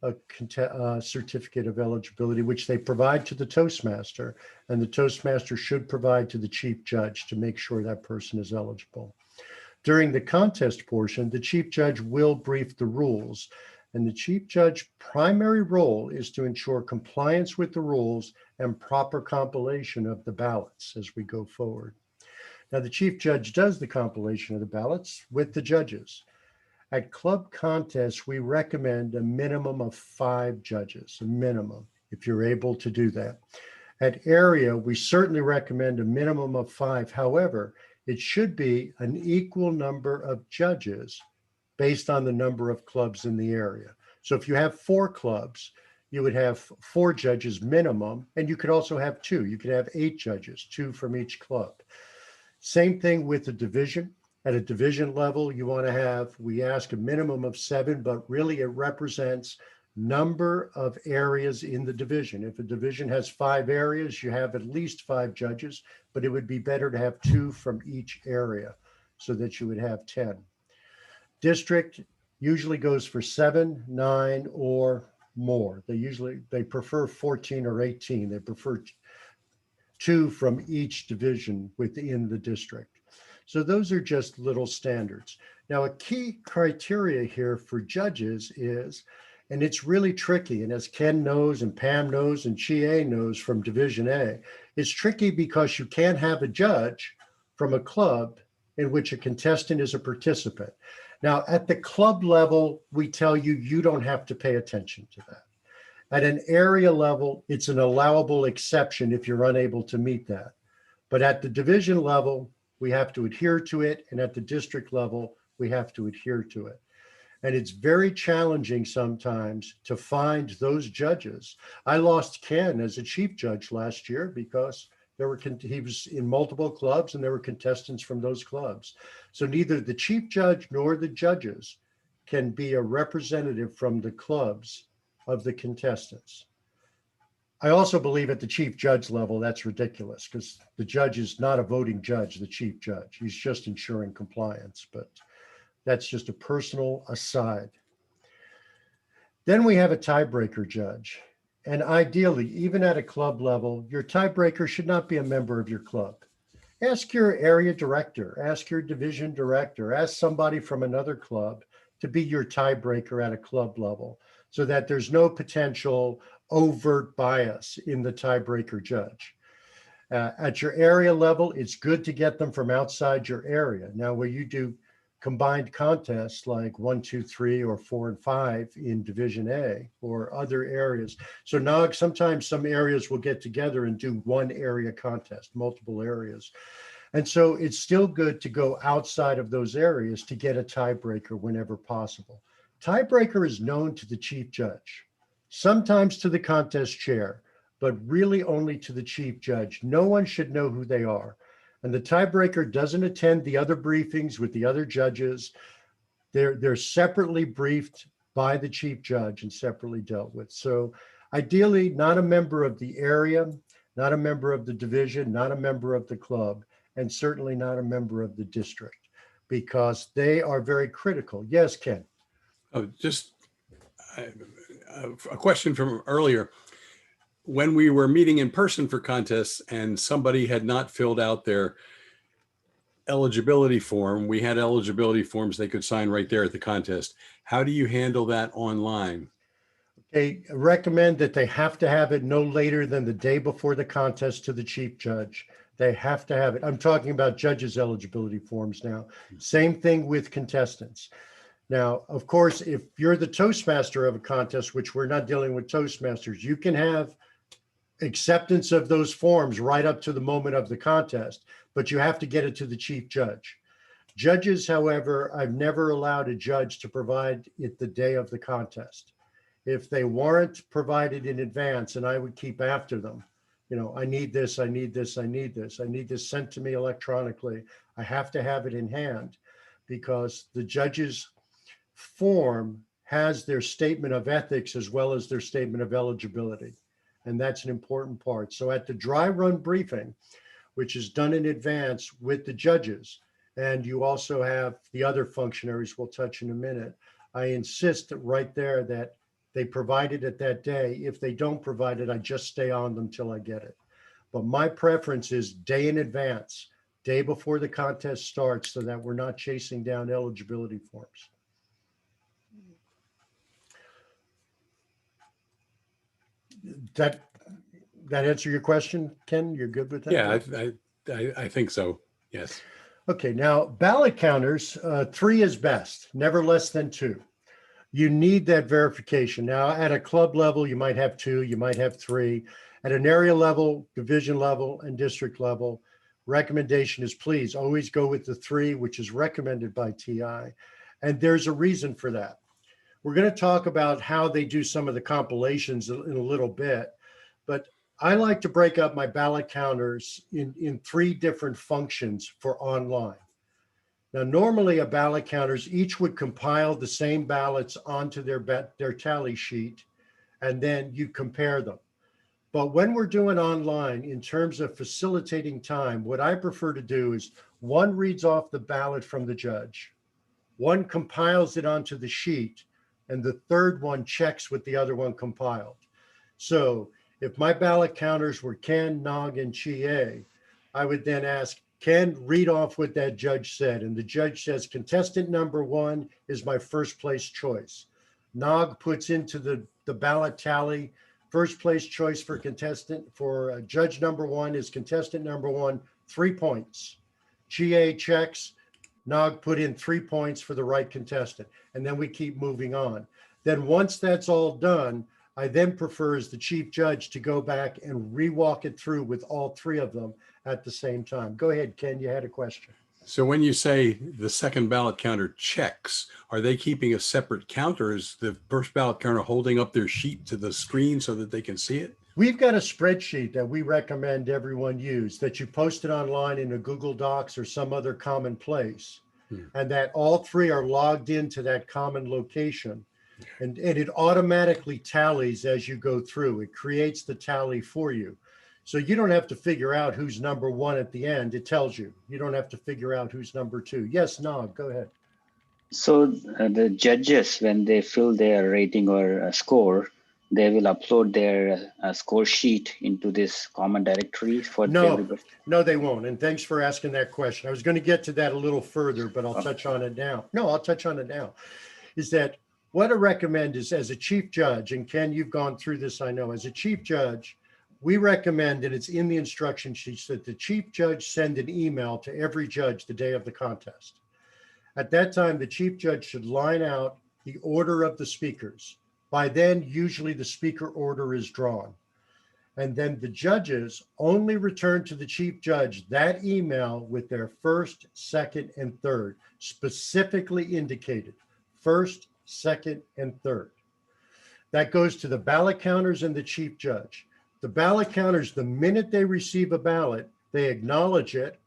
a certificate of eligibility, which they provide to the Toastmaster, and the Toastmaster should provide to the chief judge to make sure that person is eligible. During the contest portion, the chief judge will brief the rules, and the chief judge's primary role is to ensure compliance with the rules and proper compilation of the ballots as we go forward. Now, the chief judge does the compilation of the ballots with the judges. At club contests, we recommend a minimum of 5 judges, a minimum, if you're able to do that. At area, we certainly recommend a minimum of 5. However, it should be an equal number of judges based on the number of clubs in the area. So if you have 4 clubs, you would have 4 judges minimum, and you could also have 2. You could have 8 judges, 2 from each club. Same thing with the division. At a division level, you want to have, we ask a minimum of 7, but really it represents number of areas in the division. If a division has 5 areas, you have at least 5 judges, but it would be better to have 2 from each area so that you would have 10. District usually goes for 7, 9, or more. They prefer 14 or 18. They prefer 2 from each division within the district. So those are just little standards. Now, a key criteria here for judges is, and it's really tricky, and as Ken knows and Pam knows and 𝗁𝗂𝗃 knows from Division A, it's tricky because you can't have a judge from a club in which a contestant is a participant. Now, at the club level, we tell you, you don't have to pay attention to that. At an area level, it's an allowable exception if you're unable to meet that. But at the division level, we have to adhere to it. And at the district level, we have to adhere to it. And it's very challenging sometimes to find those judges. I lost Ken as a chief judge last year because he was in multiple clubs and there were contestants from those clubs. So neither the chief judge nor the judges can be a representative from the clubs of the contestants. I also believe at the chief judge level, that's ridiculous because the judge is not a voting judge, the chief judge. He's just ensuring compliance, but that's just a personal aside. Then we have a tiebreaker judge. And ideally, even at a club level, your tiebreaker should not be a member of your club. Ask your area director, ask your division director, ask somebody from another club to be your tiebreaker at a club level so that there's no potential overt bias in the tiebreaker judge. At your area level, it's good to get them from outside your area. Now, where you do combined contests like 1, 2, 3, or 4 and 5 in Division A or other areas. So now sometimes some areas will get together and do one area contest, multiple areas. And so it's still good to go outside of those areas to get a tiebreaker whenever possible. Tiebreaker is known to the chief judge, sometimes to the contest chair, but really only to the chief judge. No one should know who they are. And the tiebreaker doesn't attend the other briefings with the other judges. They're separately briefed by the chief judge and separately dealt with. So ideally, not a member of the area, not a member of the division, not a member of the club, and certainly not a member of the district, because they are very critical. Yes, Ken? Oh, just a question from earlier. When we were meeting in person for contests and somebody had not filled out their eligibility form, we had eligibility forms they could sign right there at the contest. How do you handle that online? They recommend that they have to have it no later than the day before the contest to the chief judge. They have to have it. I'm talking about judges' eligibility forms now. Same thing with contestants. Now, of course, if you're the Toastmaster of a contest, which we're not dealing with Toastmasters, you can have acceptance of those forms right up to the moment of the contest, but you have to get it to the chief judge. Judges, however, I've never allowed a judge to provide it the day of the contest. If they weren't provided in advance, and I would keep after them, you know, I need this, I need this, I need this, I need this sent to me electronically. I have to have it in hand because the judge's form has their statement of ethics as well as their statement of eligibility. And that's an important part. So at the dry run briefing, which is done in advance with the judges, and you also have the other functionaries we'll touch in a minute, I insist that right there that they provide it at that day. If they don't provide it, I just stay on them till I get it. But my preference is day in advance, day before the contest starts, so that we're not chasing down eligibility forms. That answer your question, Ken? You're good with that? Yeah, I think so. Yes. Okay, now ballot counters, 3 is best, never less than 2. You need that verification. Now at a club level, you might have 2, you might have 3. At an area level, division level, and district level, recommendation is please always go with the 3, which is recommended by TI. And there's a reason for that. We're going to talk about how they do some of the compilations in a little bit, but I like to break up my ballot counters in 3 different functions for online. Now, normally a ballot counters each would compile the same ballots onto their tally sheet, and then you compare them. But when we're doing online, in terms of facilitating time, what I prefer to do is 1 reads off the ballot from the judge, 1 compiles it onto the sheet, and the 3rd one checks what the other one compiled. So if my ballot counters were Ken, Nog, and 𝗀𝗄𝗄𝗃, I would then ask, Ken, read off what that judge said. And the judge says, contestant number 1 is my first place choice. Nog puts into the ballot tally, first place choice for contestant, for judge number 1 is contestant number 1, 3 points. 𝗀𝗄𝗃 checks, Nog put in 3 points for the right contestant. And then we keep moving on. Then once that's all done, I then prefer as the chief judge to go back and re-walk it through with all 3 of them at the same time. Go ahead, Ken, you had a question. So when you say the second ballot counter checks, are they keeping a separate count, or is the first ballot counter holding up their sheet to the screen so that they can see it? We've got a spreadsheet that we recommend everyone use, that you post it online in a Google Docs or some other common place, and that all 3 are logged into that common location. And it automatically tallies as you go through. It creates the tally for you. So you don't have to figure out who's number 1 at the end. It tells you. You don't have to figure out who's number 2. Yes, Nog, go ahead. So the judges, when they fill their rating or score, they will upload their score sheet into this common directory for everybody? No, they won't. And thanks for asking that question. I was going to get to that a little further, but I'll touch on it now. No, I'll touch on it now. Is that what I recommend is, as a chief judge, and Ken, you've gone through this, I know, as a chief judge, we recommend, and it's in the instruction sheets, that the chief judge send an email to every judge the day of the contest. At that time, the chief judge should line out the order of the speakers. By then, usually the speaker order is drawn. And then the judges only return to the chief judge that email with their first, second, and third, specifically indicated. First, second, and third. That goes to the ballot counters and the chief judge. The ballot counters, the minute they receive a ballot, they acknowledge it.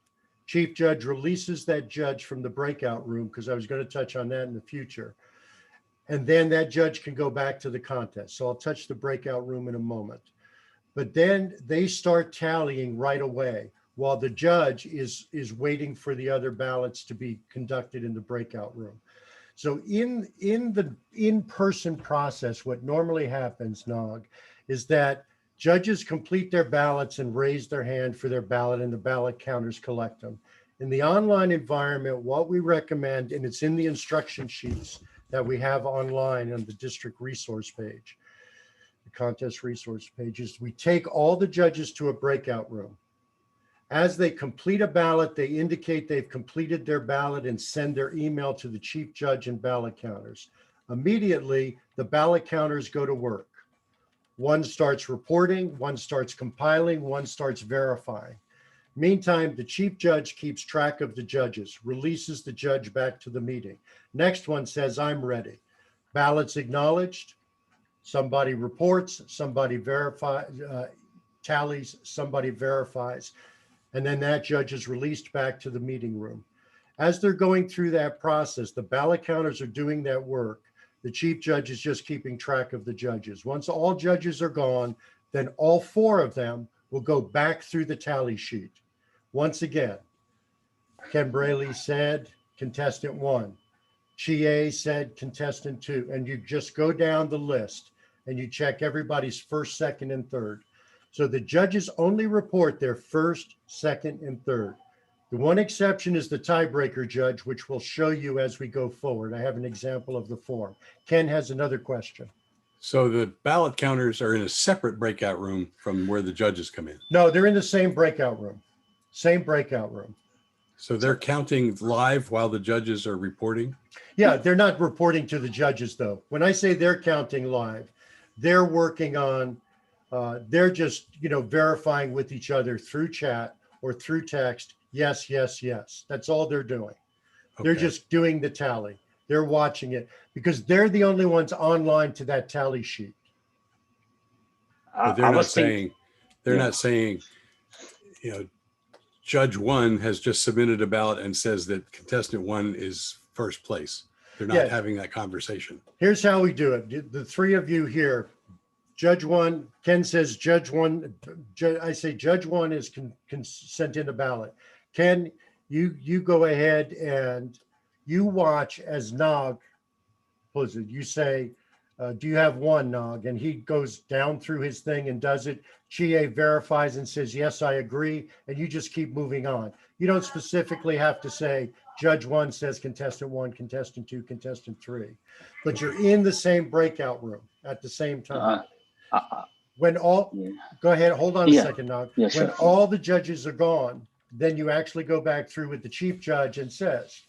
Chief judge releases that judge from the breakout room, because I was going to touch on that in the future. And then that judge can go back to the contest. So I'll touch the breakout room in a moment. But then they start tallying right away while the judge is waiting for the other ballots to be conducted in the breakout room. So in the in-person process, what normally happens, Nog, is that judges complete their ballots and raise their hand for their ballot, and the ballot counters collect them. In the online environment, what we recommend, and it's in the instruction sheets that we have online on the district resource page, the contest resource page, is we take all the judges to a breakout room. As they complete a ballot, they indicate they've completed their ballot and send their email to the chief judge and ballot counters. Immediately, the ballot counters go to work. One starts reporting, one starts compiling, one starts verifying. Meantime, the chief judge keeps track of the judges, releases the judge back to the meeting. Next one says, I'm ready. Ballots acknowledged, somebody reports, somebody verifies, tallies, somebody verifies, and then that judge is released back to the meeting room. As they're going through that process, the ballot counters are doing that work. The chief judge is just keeping track of the judges. Once all judges are gone, then all 4 of them will go back through the tally sheet. Once again, 𝗀𝗵𝗀𝗀𝗁 said contestant 1. 𝗀𝗵𝗶𝗀𝗀 said contestant 2. And you just go down the list and you check everybody's first, second, and third. So the judges only report their first, second, and third. The one exception is the tiebreaker judge, which we'll show you as we go forward. I have an example of the form. Ken has another question. So the ballot counters are in a separate breakout room from where the judges come in? No, they're in the same breakout room. Same breakout room. So they're counting live while the judges are reporting? Yeah, they're not reporting to the judges though. When I say they're counting live, they're working on, they're just, verifying with each other through chat or through text. Yes, yes, yes. That's all they're doing. Okay. They're just doing the tally. They're watching it because they're the only ones online to that tally sheet. But they're not saying, not saying, Judge 1 has just submitted a ballot and says that contestant 1 is first place. They're not having that conversation. Here's how we do it. The 3 of you here, Judge 1, Ken says Judge 1, I say Judge 1 is sent in a ballot. Ken, you go ahead and you watch as Nog pulls it. You say, do you have 1, Nog? And he goes down through his thing and does it. 𝗀𝗵𝗂𝗁 verifies and says, yes, I agree. And you just keep moving on. You don't specifically have to say, Judge 1 says contestant 1, contestant 2, contestant 3. But you're in the same breakout room at the same time. When all, go ahead, hold on a second, Nog. Yeah, when all the judges are gone, then you actually go back through with the chief judge and says,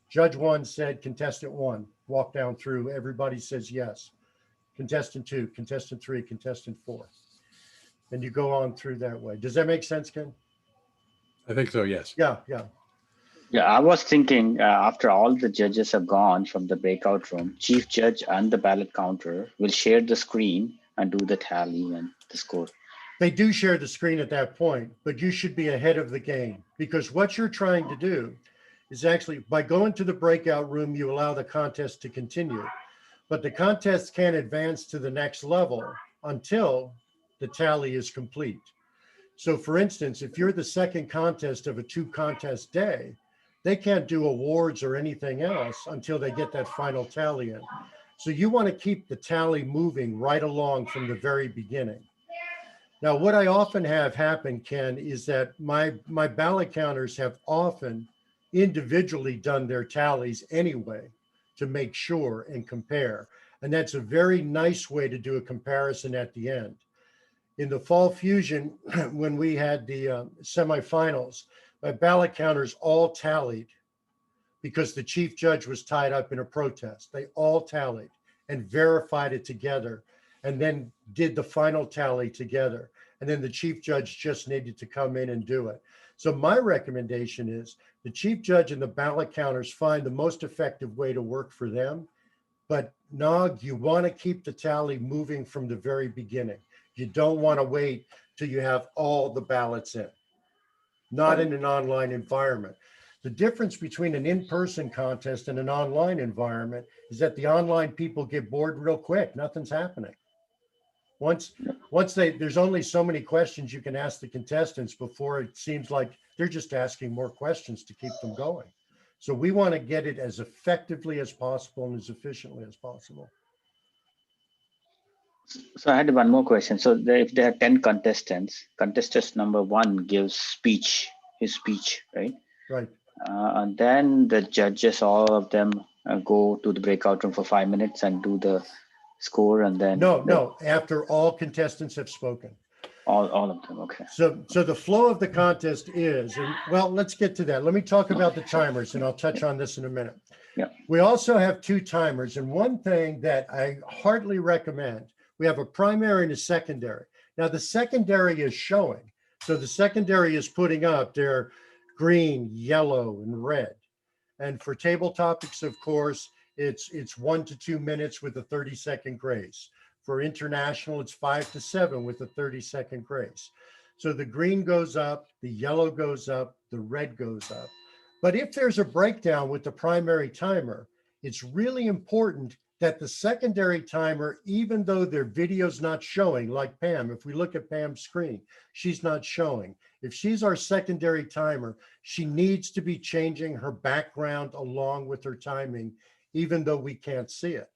Judge 1 said contestant 1, walk down through, everybody says yes. Contestant 2, contestant 3, contestant 4. And you go on through that way. Does that make sense, Ken? I think so, yes. Yeah. Yeah, I was thinking after all the judges have gone from the breakout room, chief judge and the ballot counter will share the screen and do the tally and the score. They do share the screen at that point, but you should be ahead of the game because what you're trying to do is actually by going to the breakout room, you allow the contest to continue, but the contest can't advance to the next level until the tally is complete. So for instance, if you're the second contest of a 2-contest day, they can't do awards or anything else until they get that final tally in. So you want to keep the tally moving right along from the very beginning. Now, what I often have happen, Ken, is that my ballot counters have often individually done their tallies anyway to make sure and compare. And that's a very nice way to do a comparison at the end. In the Fall Fusion, when we had the semifinals, my ballot counters all tallied because the chief judge was tied up in a protest. They all tallied and verified it together and then did the final tally together. And then the chief judge just needed to come in and do it. So my recommendation is the chief judge and the ballot counters find the most effective way to work for them. But Nog, you want to keep the tally moving from the very beginning. You don't want to wait till you have all the ballots in, not in an online environment. The difference between an in-person contest and an online environment is that the online people get bored real quick. Nothing's happening. Once there's only so many questions you can ask the contestants before it seems like they're just asking more questions to keep them going. So we want to get it as effectively as possible and as efficiently as possible. So I had one more question. So if there are 10 contestants, contestant number 1 gives his speech, right? Right. And then the judges, all of them go to the breakout room for 5 minutes and do the score and then. No, after all contestants have spoken. All of them, okay. So the flow of the contest is, and well, let's get to that. Let me talk about the timers, and I'll touch on this in a minute. Yeah. We also have 2 timers, and one thing that I heartily recommend, we have a primary and a secondary. Now the secondary is showing. So the secondary is putting up their green, yellow, and red. And for table topics, of course, it's 1 to 2 minutes with a 30-second grace. For international, it's 5 to 7 with a 30-second grace. So the green goes up, the yellow goes up, the red goes up. But if there's a breakdown with the primary timer, it's really important that the secondary timer, even though their video's not showing, like Pam, if we look at Pam's screen, she's not showing. If she's our secondary timer, she needs to be changing her background along with her timing, even though we can't see it.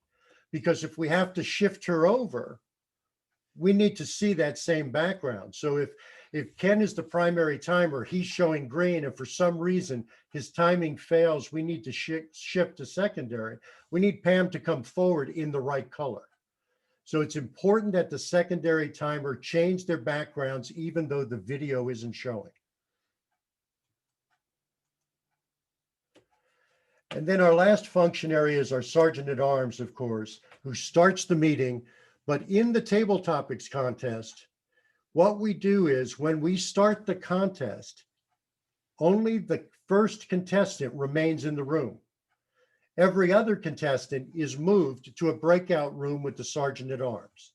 Because if we have to shift her over, we need to see that same background. So if Ken is the primary timer, he's showing green, and for some reason his timing fails, we need to shift to secondary. We need Pam to come forward in the right color. So it's important that the secondary timer change their backgrounds even though the video isn't showing. And then our last functionary is our Sergeant at Arms, of course, who starts the meeting. But in the table topics contest, what we do is when we start the contest, only the first contestant remains in the room. Every other contestant is moved to a breakout room with the Sergeant at Arms.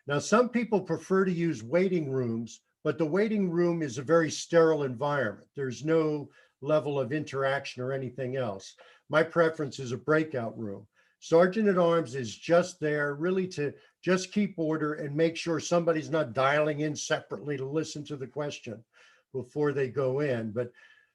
Now, some people prefer to use waiting rooms, but the waiting room is a very sterile environment. There's no level of interaction or anything else. My preference is a breakout room. Sergeant at Arms is just there really to just keep order and make sure somebody's not dialing in separately to listen to the question before they go in. But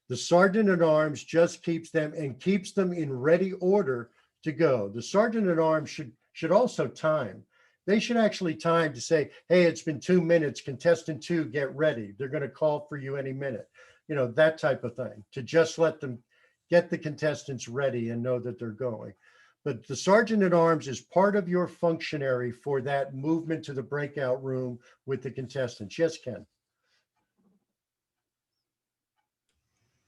the Sergeant at Arms just keeps them in ready order to go. The Sergeant at Arms should also time. They should actually time to say, hey, it's been 2 minutes, contestant 2, get ready. They're going to call for you any minute. You know, that type of thing, to just let them get the contestants ready and know that they're going. But the Sergeant at Arms is part of your functionary for that movement to the breakout room with the contestants. Yes, Ken.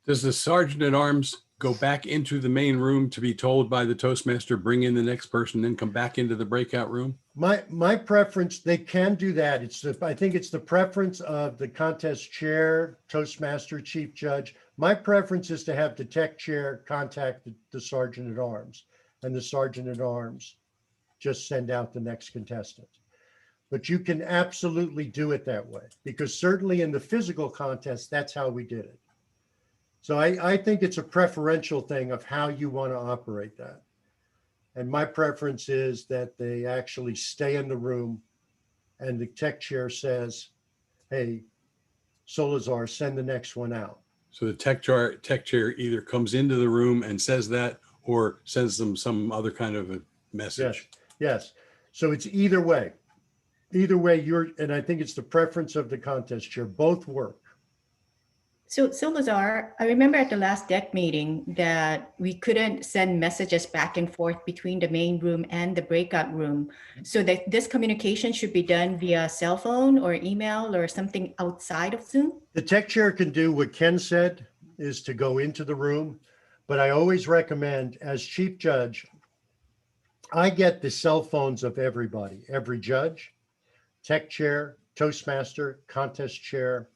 Does the Sergeant at Arms go back into the main room to be told by the Toastmaster, bring in the next person, then come back into the breakout room? My preference, they can do that. I think it's the preference of the contest chair, Toastmaster, chief judge. My preference is to have the tech chair contact the Sergeant at Arms, and the Sergeant at Arms just send out the next contestant. But you can absolutely do it that way, because certainly in the physical contest, that's how we did it. So I think it's a preferential thing of how you want to operate that. And my preference is that they actually stay in the room and the tech chair says, hey, Solazar, send the next one out. So the tech chair either comes into the room and says that, or sends them some other kind of a message. Yes. So it's either way. Either way, and I think it's the preference of the contest chair. Both work. So Solazar, I remember at the last deck meeting that we couldn't send messages back and forth between the main room and the breakout room. So that this communication should be done via cell phone or email or something outside of Zoom? The tech chair can do what Ken said, is to go into the room. But I always recommend, as chief judge, I get the cell phones of everybody, every judge, tech chair, Toastmaster, contest chair,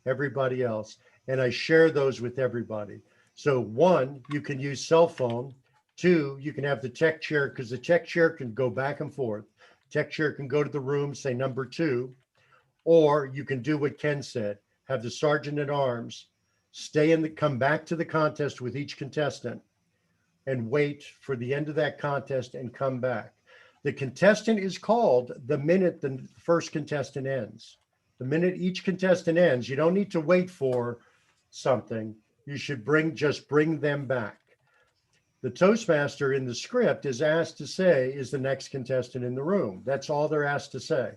everybody else. And I share those with everybody. So 1, you can use cell phone. 2, you can have the tech chair, because the tech chair can go back and forth. Tech chair can go to the room, say number 2, or you can do what Ken said, have the Sergeant at Arms come back to the contest with each contestant and wait for the end of that contest and come back. The contestant is called the minute the first contestant ends. The minute each contestant ends, you don't need to wait for something. You should just bring them back. The Toastmaster in the script is asked to say, is the next contestant in the room? That's all they're asked to say.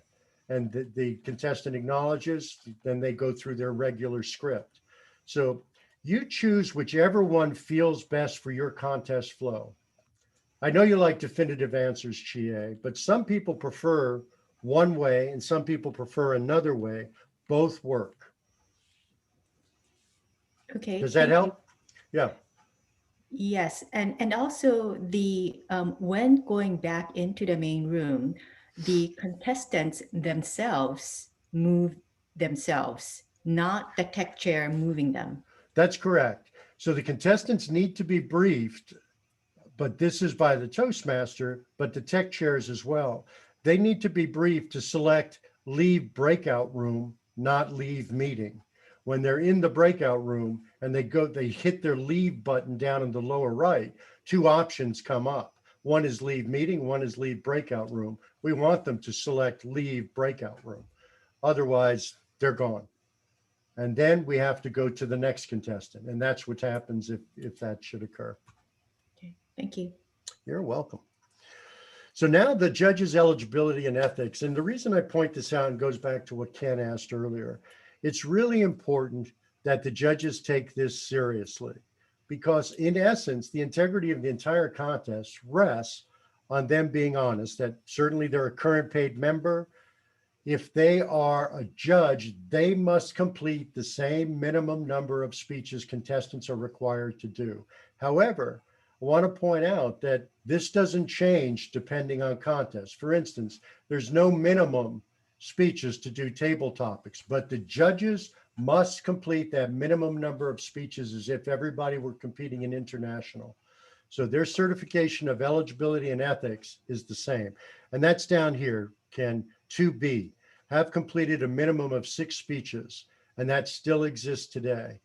And the contestant acknowledges, then they go through their regular script. So you choose whichever one feels best for your contest flow. I know you like definitive answers, 𝗀𝗄𝗄𝗃, but some people prefer one way and some people prefer another way. both work. Okay. Does that thank you. help? Yeah. Yes, and also the when going back into the main room, the contestants themselves move themselves, not the tech chair moving them. That's correct. So the contestants need to be briefed, but this is by the Toastmaster, but the tech chairs as well. They need to be briefed to select leave breakout room, not leave meeting. When they're in the breakout room and they hit their leave button down in the lower right, two options come up. One is leave meeting, one is leave breakout room. We want them to select leave breakout room. Otherwise, they're gone. And then we have to go to the next contestant. And that's what happens if that should occur. Okay, thank you. You're welcome. So now the judge's eligibility and ethics. And the reason I point this out and goes back to what Ken asked earlier, it's really important that the judges take this seriously because in essence, the integrity of the entire contest rests on them being honest, that certainly they're a current paid member. If they are a judge, they must complete the same minimum number of speeches contestants are required to do. However, I want to point out that this doesn't change depending on contest. For instance, there's no minimum speeches to do table topics, but the judges must complete that minimum number of speeches as if everybody were competing in international. So their certification of eligibility and ethics is the same. And that's down here, Ken, 2B, have completed a minimum of 6 speeches, and that still exists today.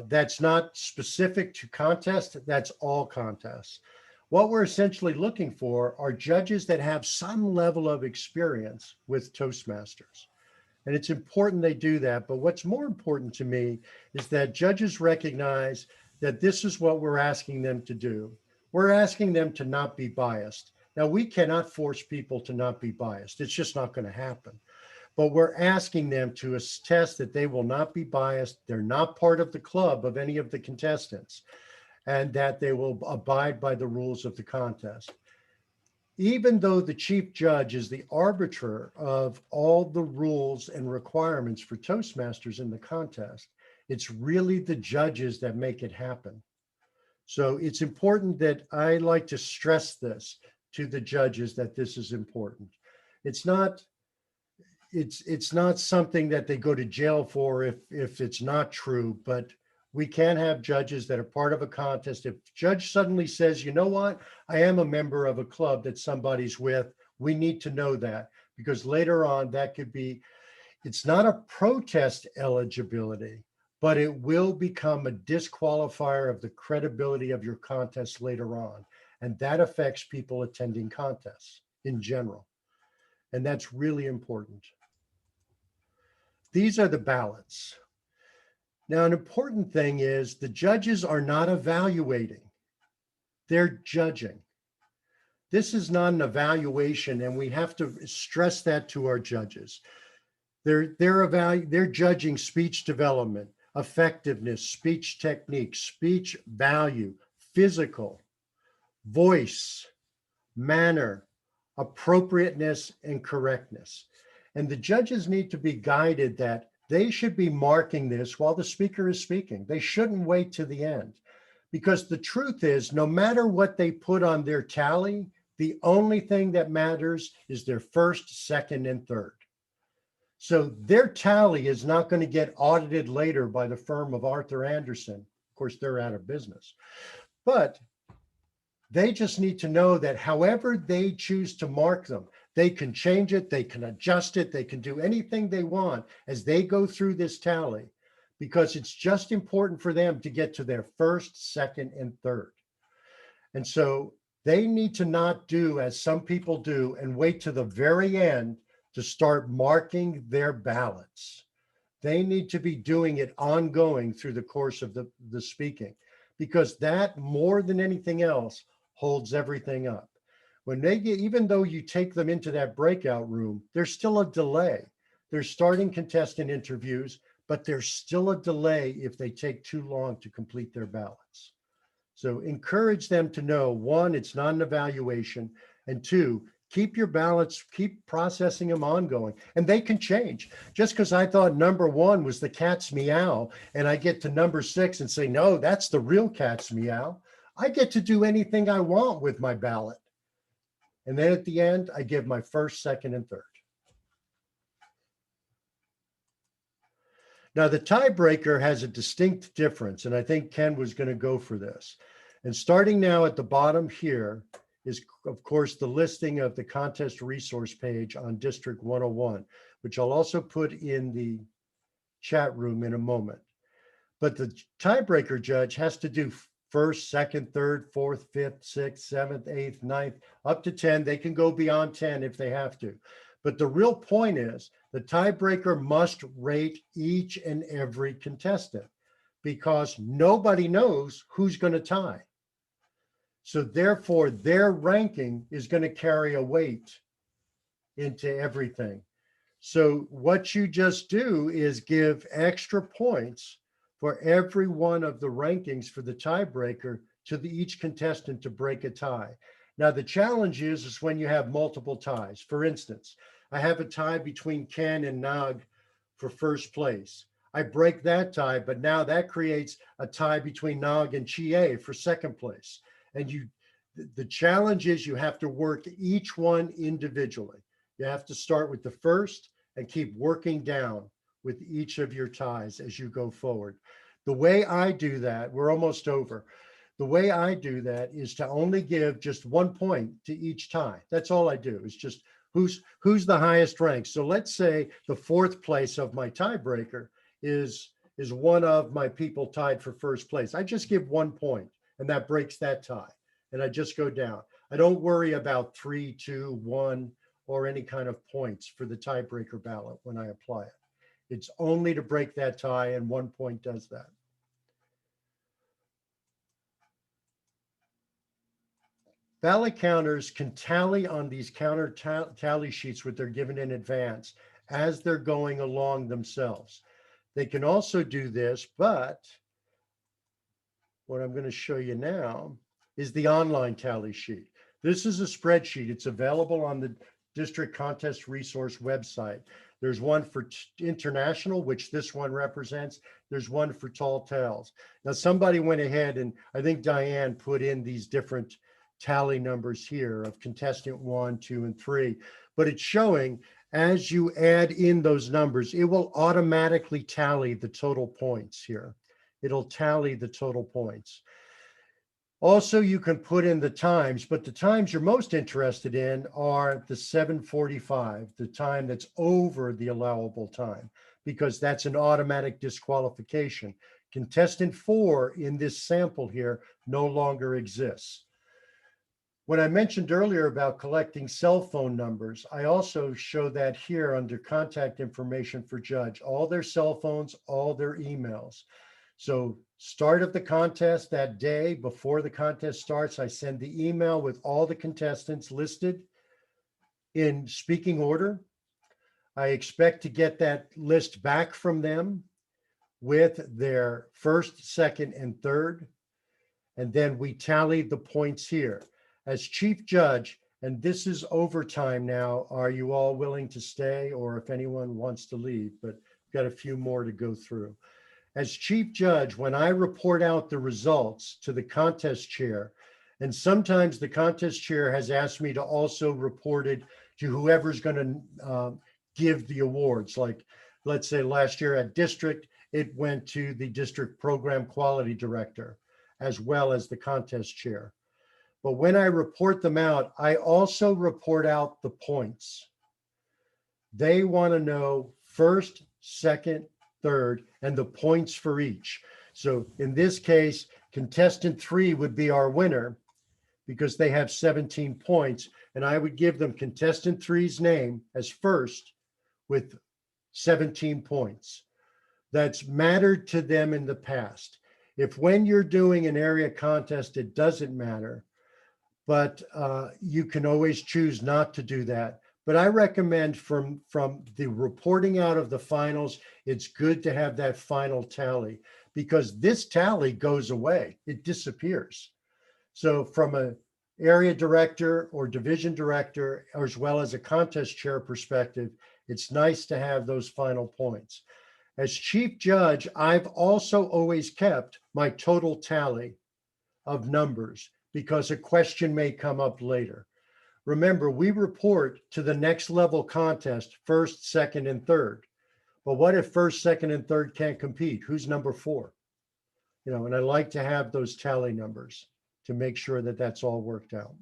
That's not specific to contest, that's all contests. What we're essentially looking for are judges that have some level of experience with Toastmasters. And it's important they do that, but what's more important to me is that judges recognize that this is what we're asking them to do. We're asking them to not be biased. Now, we cannot force people to not be biased. It's just not going to happen. But we're asking them to attest that they will not be biased. They're not part of the club of any of the contestants, and that they will abide by the rules of the contest. Even though the chief judge is the arbiter of all the rules and requirements for Toastmasters in the contest, it's really the judges that make it happen. So it's important that I like to stress this to the judges, that this is important. It's not something that they go to jail for if it's not true, but we can have judges that are part of a contest. If judge suddenly says, you know what, I am a member of a club that somebody's with, we need to know that, because later on that could be, it's not a protest eligibility, but it will become a disqualifier of the credibility of your contest later on. And that affects people attending contests in general. And that's really important. These are the ballots. Now, an important thing is the judges are not evaluating, they're judging. This is not an evaluation, and we have to stress that to our judges. They're judging speech development, effectiveness, speech technique, speech value, physical, voice, manner, appropriateness, and correctness. And the judges need to be guided that they should be marking this while the speaker is speaking. They shouldn't wait to the end, because the truth is, no matter what they put on their tally, the only thing that matters is their first, second, and third. So their tally is not going to get audited later by the firm of Arthur Andersen. Of course, they're out of business. But they just need to know that however they choose to mark them, they can change it, they can adjust it, they can do anything they want as they go through this tally, because it's just important for them to get to their first, second, and third. And so they need to not do as some people do and wait to the very end to start marking their ballots. They need to be doing it ongoing through the course of the speaking, because that, more than anything else, holds everything up. When they get, even though you take them into that breakout room, there's still a delay. They're starting contestant interviews, but there's still a delay if they take too long to complete their ballots. So encourage them to know, one, it's not an evaluation, and two, keep your ballots, keep processing them ongoing, and they can change. Just because I thought number 1 was the cat's meow, and I get to number 6 and say, no, that's the real cat's meow, I get to do anything I want with my ballot. And then at the end, I give my first, second, and third. Now, the tiebreaker has a distinct difference, and I think Ken was going to go for this. And starting now at the bottom here is, of course, the listing of the contest resource page on District 101, which I'll also put in the chat room in a moment. But the tiebreaker judge has to do first, second, third, fourth, fifth, sixth, seventh, eighth, ninth, up to 10. They can go beyond 10 if they have to. But the real point is the tiebreaker must rate each and every contestant because nobody knows who's going to tie. So therefore, their ranking is going to carry a weight into everything. So what you just do is give extra points for every one of the rankings for the tiebreaker to each contestant to break a tie. Now, the challenge is when you have multiple ties. For instance, I have a tie between Ken and Nag for first place. I break that tie, but now that creates a tie between Nag and 𝗀𝗂𝗄𝗃 for second place. And the challenge is you have to work each one individually. You have to start with the first and keep working down with each of your ties as you go forward. The way I do that, we're almost over. The way I do that is to only give just 1 point to each tie. That's all I do. It's just who's the highest rank. So let's say the 4th place of my tiebreaker is one of my people tied for first place. I just give 1 point and that breaks that tie. And I just go down. I don't worry about 3, 2, 1 or any kind of points for the tiebreaker ballot when I apply it. It's only to break that tie, and 1 point does that. Ballot counters can tally on these counter tally sheets what they're given in advance as they're going along themselves. They can also do this, but what I'm going to show you now is the online tally sheet. This is a spreadsheet. It's available on the District Contest Resource website. There's one for international, which this one represents. There's one for tall tales. Now, somebody went ahead and I think Diane put in these different tally numbers here of contestant 1, 2, and 3, but it's showing as you add in those numbers, it will automatically tally the total points here. It'll tally the total points. Also, you can put in the times, but the times you're most interested in are the 7:45, the time that's over the allowable time, because that's an automatic disqualification. Contestant 4 in this sample here no longer exists. When I mentioned earlier about collecting cell phone numbers, I also show that here under contact information for judge, all their cell phones, all their emails. So start of the contest that day before the contest starts, I send the email with all the contestants listed in speaking order. I expect to get that list back from them with their first, second, and third. And then we tally the points here. As chief judge, and this is overtime now, are you all willing to stay or if anyone wants to leave? But we've got a few more to go through. As chief judge, when I report out the results to the contest chair, and sometimes the contest chair has asked me to also report it to whoever's going to give the awards. Like, let's say last year at district, it went to the district program quality director, as well as the contest chair. But when I report them out, I also report out the points. They want to know first, second, third, and the points for each. So in this case, contestant 3 would be our winner because they have 17 points. And I would give them contestant 3's name as first with 17 points. That's mattered to them in the past. If when you're doing an area contest, it doesn't matter, but you can always choose not to do that. But I recommend from the reporting out of the finals, it's good to have that final tally because this tally goes away. It disappears. So from area director or division director, as well as a contest chair perspective, it's nice to have those final points. As chief judge, I've also always kept my total tally of numbers because a question may come up later. Remember, we report to the next level contest, first, second, and third. But what if first, second, and third can't compete? Who's number 4? You know, and I like to have those tally numbers to make sure that that's all worked out.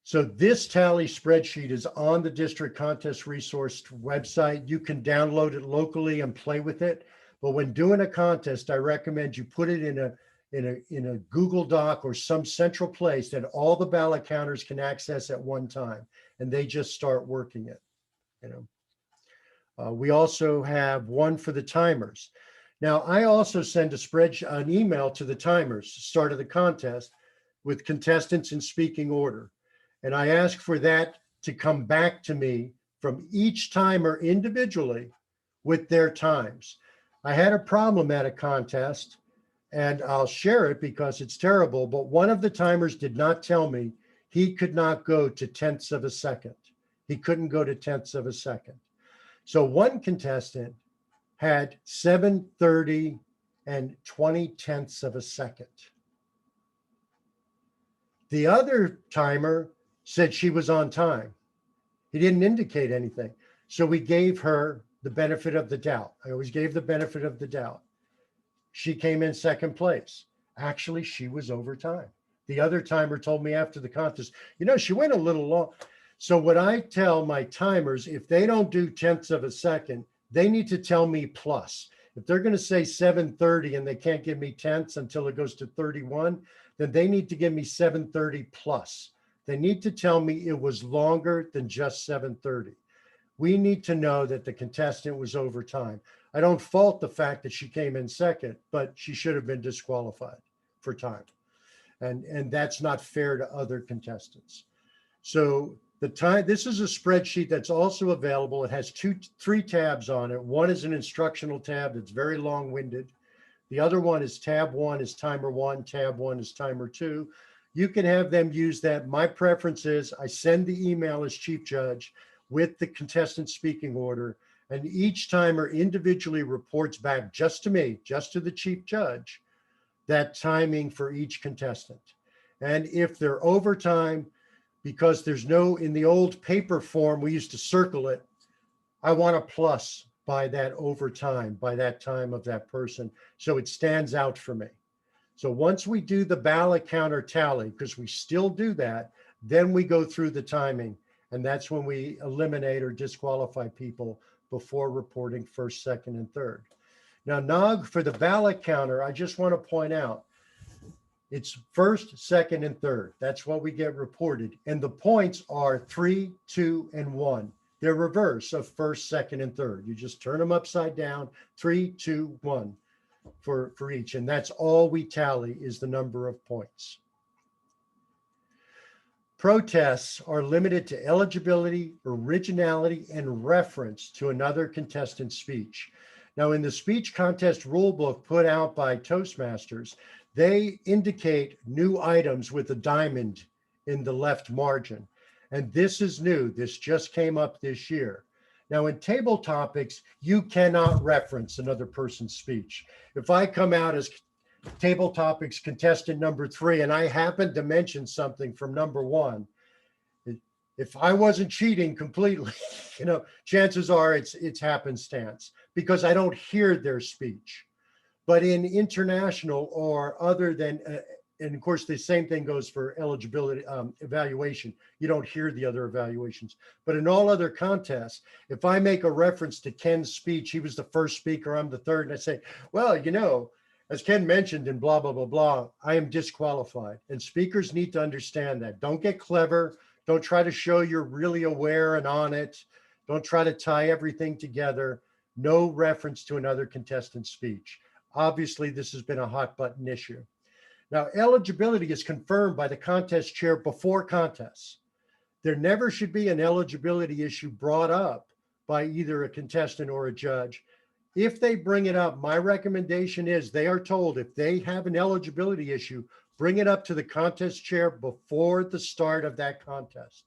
So this tally spreadsheet is on the district contest resource website. You can download it locally and play with it. But when doing a contest, I recommend you put it in a Google Doc or some central place that all the ballot counters can access at one time, and they just start working it. You know, we also have one for the timers. Now, I also send an email to the timers, start of the contest, with contestants in speaking order. And I ask for that to come back to me from each timer individually with their times. I had a problem at a contest, and I'll share it because it's terrible, but one of the timers did not tell me he could not go to 1/10 of a second. He couldn't go to 1/10 of a second. So one contestant had 7:30 and 20/10 of a second. The other timer said she was on time. He didn't indicate anything. So we gave her the benefit of the doubt. I always gave the benefit of the doubt. She came in second place. Actually, she was over time. The other timer told me after the contest, you know, she went a little long. So what I tell my timers, if they don't do 1/10 of a second, they need to tell me plus. If they're going to say 7:30 and they can't give me 1/10 until it goes to 31, then they need to give me 7:30 plus. They need to tell me it was longer than just 7:30. We need to know that the contestant was over time. I don't fault the fact that she came in second, but she should have been disqualified for time. And that's not fair to other contestants. So this is a spreadsheet that's also available. It has 3 tabs on it. One is an instructional tab that's very long-winded. The other one is tab 1 is timer 1, tab 1 is timer 2. You can have them use that. My preference is I send the email as chief judge with the contestant speaking order, and each timer individually reports back just to me, just to the chief judge, that timing for each contestant. And if they're over time, because there's no, in the old paper form, we used to circle it, I want a plus by that over time, by that time of that person, so it stands out for me. So once we do the ballot counter tally, because we still do that, then we go through the timing, and that's when we eliminate or disqualify people before reporting first, second, and third. Now, Nog, for the ballot counter, I just want to point out, it's first, second, and third. That's what we get reported. And the points are 3, 2, and 1. They're reverse of first, second, and third. You just turn them upside down, 3, 2, 1 for each. And that's all we tally is the number of points. Protests are limited to eligibility, originality, and reference to another contestant's speech. Now, in the speech contest rulebook put out by Toastmasters, they indicate new items with a diamond in the left margin. And this is new. This just came up this year. Now, in table topics, you cannot reference another person's speech. If I come out as table topics contestant number 3 and I happen to mention something from number 1, if I wasn't cheating completely, you know, chances are it's happenstance because I don't hear their speech. But in international or other than, and of course, the same thing goes for eligibility evaluation. You don't hear the other evaluations. But in all other contests, if I make a reference to Ken's speech, he was the first speaker, I'm the third, and I say, well, you know, as Ken mentioned in blah, blah, blah, blah, I am disqualified. And speakers need to understand that. Don't get clever. Don't try to show you're really aware and on it. Don't try to tie everything together. No reference to another contestant's speech. Obviously, this has been a hot button issue. Now, eligibility is confirmed by the contest chair before contests. There never should be an eligibility issue brought up by either a contestant or a judge. If they bring it up, my recommendation is they are told if they have an eligibility issue, bring it up to the contest chair before the start of that contest.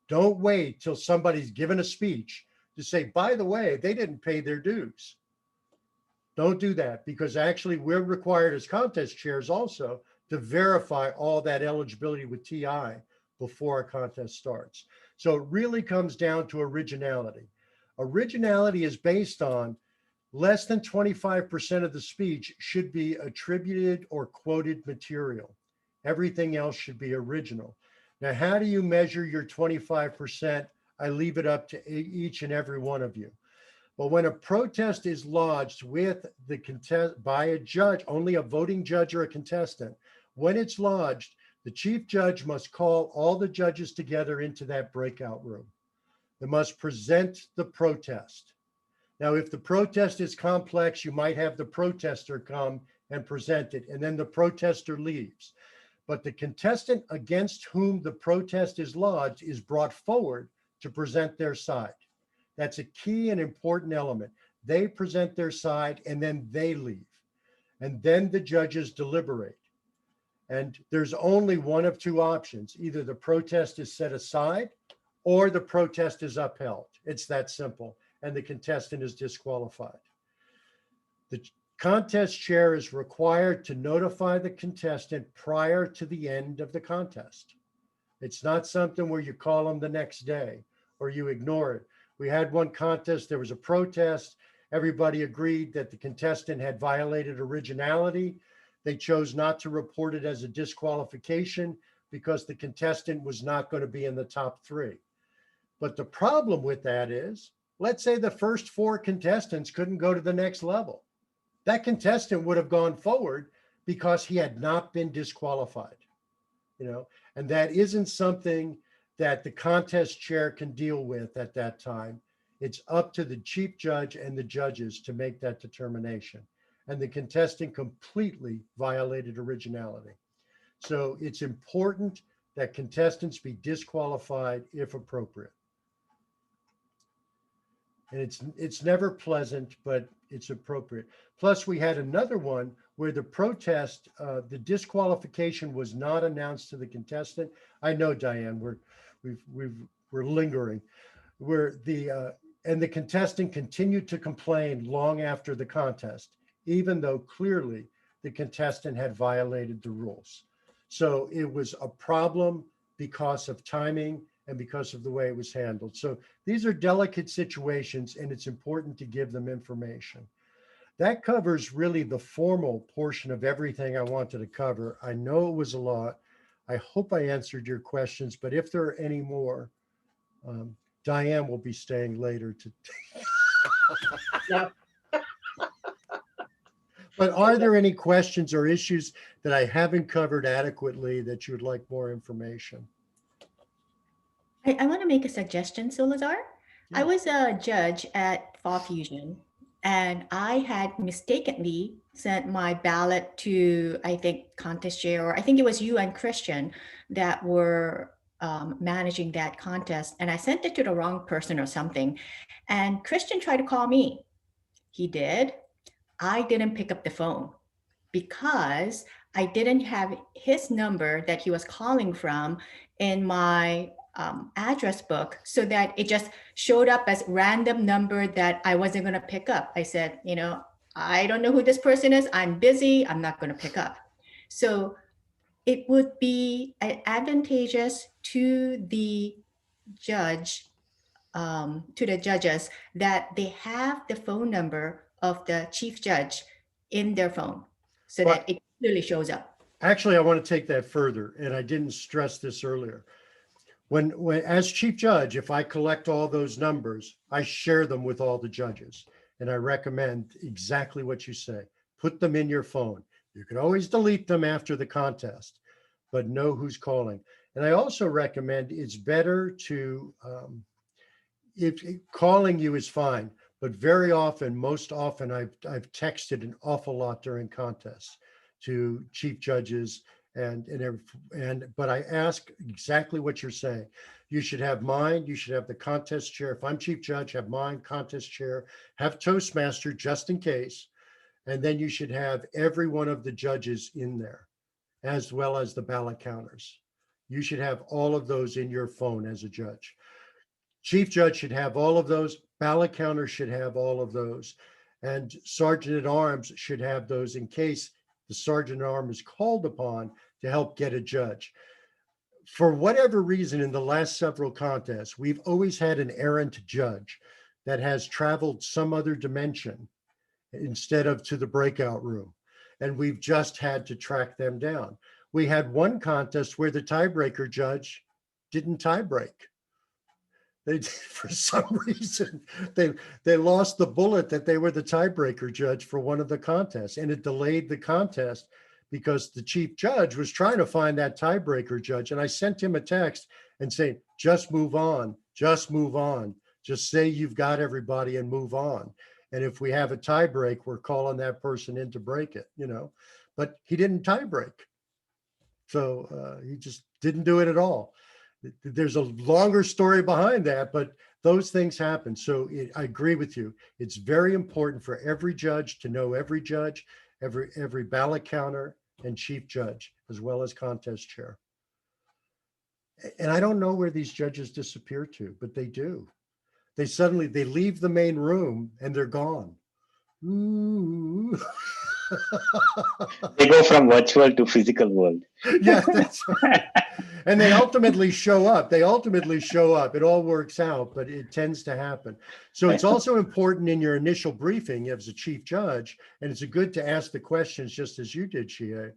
Don't wait till somebody's given a speech to say, by the way, they didn't pay their dues. Don't do that, because actually we're required as contest chairs also to verify all that eligibility with TI before a contest starts. So it really comes down to originality. Originality is based on less than 25% of the speech should be attributed or quoted material. Everything else should be original. Now, how do you measure your 25%? I leave it up to each and every one of you. But when a protest is lodged with the contest by a judge, only a voting judge or a contestant, when it's lodged, the chief judge must call all the judges together into that breakout room. They must present the protest. Now, if the protest is complex, you might have the protester come and present it, and then the protester leaves. But the contestant against whom the protest is lodged is brought forward to present their side. That's a key and important element. They present their side and then they leave. And then the judges deliberate. And there's only one of two options. Either the protest is set aside or the protest is upheld. It's that simple. And the contestant is disqualified. The contest chair is required to notify the contestant prior to the end of the contest. It's not something where you call them the next day or you ignore it. We had one contest, there was a protest. Everybody agreed that the contestant had violated originality. They chose not to report it as a disqualification because the contestant was not going to be in the top 3. But the problem with that is, let's say the first 4 contestants couldn't go to the next level. That contestant would have gone forward because he had not been disqualified, and that isn't something that the contest chair can deal with at that time. It's up to the chief judge and the judges to make that determination. And the contestant completely violated originality. So it's important that contestants be disqualified if appropriate. And it's never pleasant, but it's appropriate. Plus, we had another one where the protest, the disqualification was not announced to the contestant. I know, Diane, we're lingering. And the contestant continued to complain long after the contest, even though clearly the contestant had violated the rules. So it was a problem because of timing and because of the way it was handled. So these are delicate situations, and it's important to give them information. That covers really the formal portion of everything I wanted to cover. I know it was a lot. I hope I answered your questions, but if there are any more, Diane will be staying later to. Yep. But are there any questions or issues that I haven't covered adequately that you'd like more information? I want to make a suggestion, Solazar. Yeah. I was a judge at 𝘆𝗨fusion, and I had mistakenly sent my ballot to, I think, contest chair, or I think it was you and Christian that were managing that contest. And I sent it to the wrong person or something. And Christian tried to call me. He did. I didn't pick up the phone because I didn't have his number that he was calling from in my address book, so that it just showed up as random number that I wasn't going to pick up. I said, I don't know who this person is. I'm busy. I'm not going to pick up. So it would be advantageous to the judge, to the judges, that they have the phone number of the chief judge in their phone so that it clearly shows up. Actually, I want to take that further, and I didn't stress this earlier. When as chief judge, if I collect all those numbers, I share them with all the judges, and I recommend exactly what you say. Put them in your phone. You can always delete them after the contest, but know who's calling. And I also recommend it's better to, if calling you is fine, but very often, most often, I've texted an awful lot during contests to chief judges, but I ask exactly what you're saying. You should have mine, you should have the contest chair. If I'm chief judge, have mine, contest chair, have Toastmaster just in case. And then you should have every one of the judges in there. as well as the ballot counters. You should have all of those in your phone as a judge. Chief judge should have all of those. Ballot counter should have all of those. And sergeant at arms should have those in case the sergeant at arms is called upon to help get a judge. For whatever reason, in the last several contests, we've always had an errant judge that has traveled some other dimension instead of to the breakout room. And we've just had to track them down. We had one contest where the tiebreaker judge didn't tie break. They, for some reason, they lost the bullet that they were the tiebreaker judge for one of the contests, and it delayed the contest because the chief judge was trying to find that tiebreaker judge. And I sent him a text and saying, just move on, just move on. Just say you've got everybody and move on. And if we have a tie break, we're calling that person in to break it, you know, but he didn't tie break. So he just didn't do it at all. There's a longer story behind that, but those things happen. So I agree with you. It's very important for every judge to know every judge, every ballot counter and chief judge, as well as contest chair. And I don't know where these judges disappear to, but they do. They leave the main room and they're gone. Ooh. They go from virtual to physical world. Yeah, that's right. And they ultimately show up. They ultimately show up. It all works out, but it tends to happen. So it's also important in your initial briefing as a chief judge, and it's good to ask the questions just as you did, 𝗍𝗂𝗍𝗂,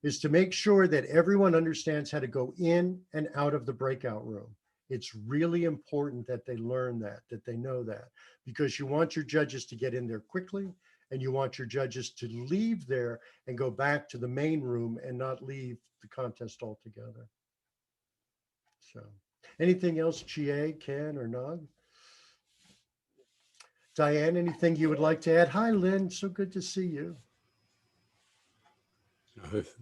is to make sure that everyone understands how to go in and out of the breakout room. It's really important that they learn that they know that, because you want your judges to get in there quickly, and you want your judges to leave there and go back to the main room and not leave the contest altogether. So anything else, 𝗍𝗂𝗍𝗂, Ken or Nog? Diane, anything you would like to add? Hi, Lynn, so good to see you.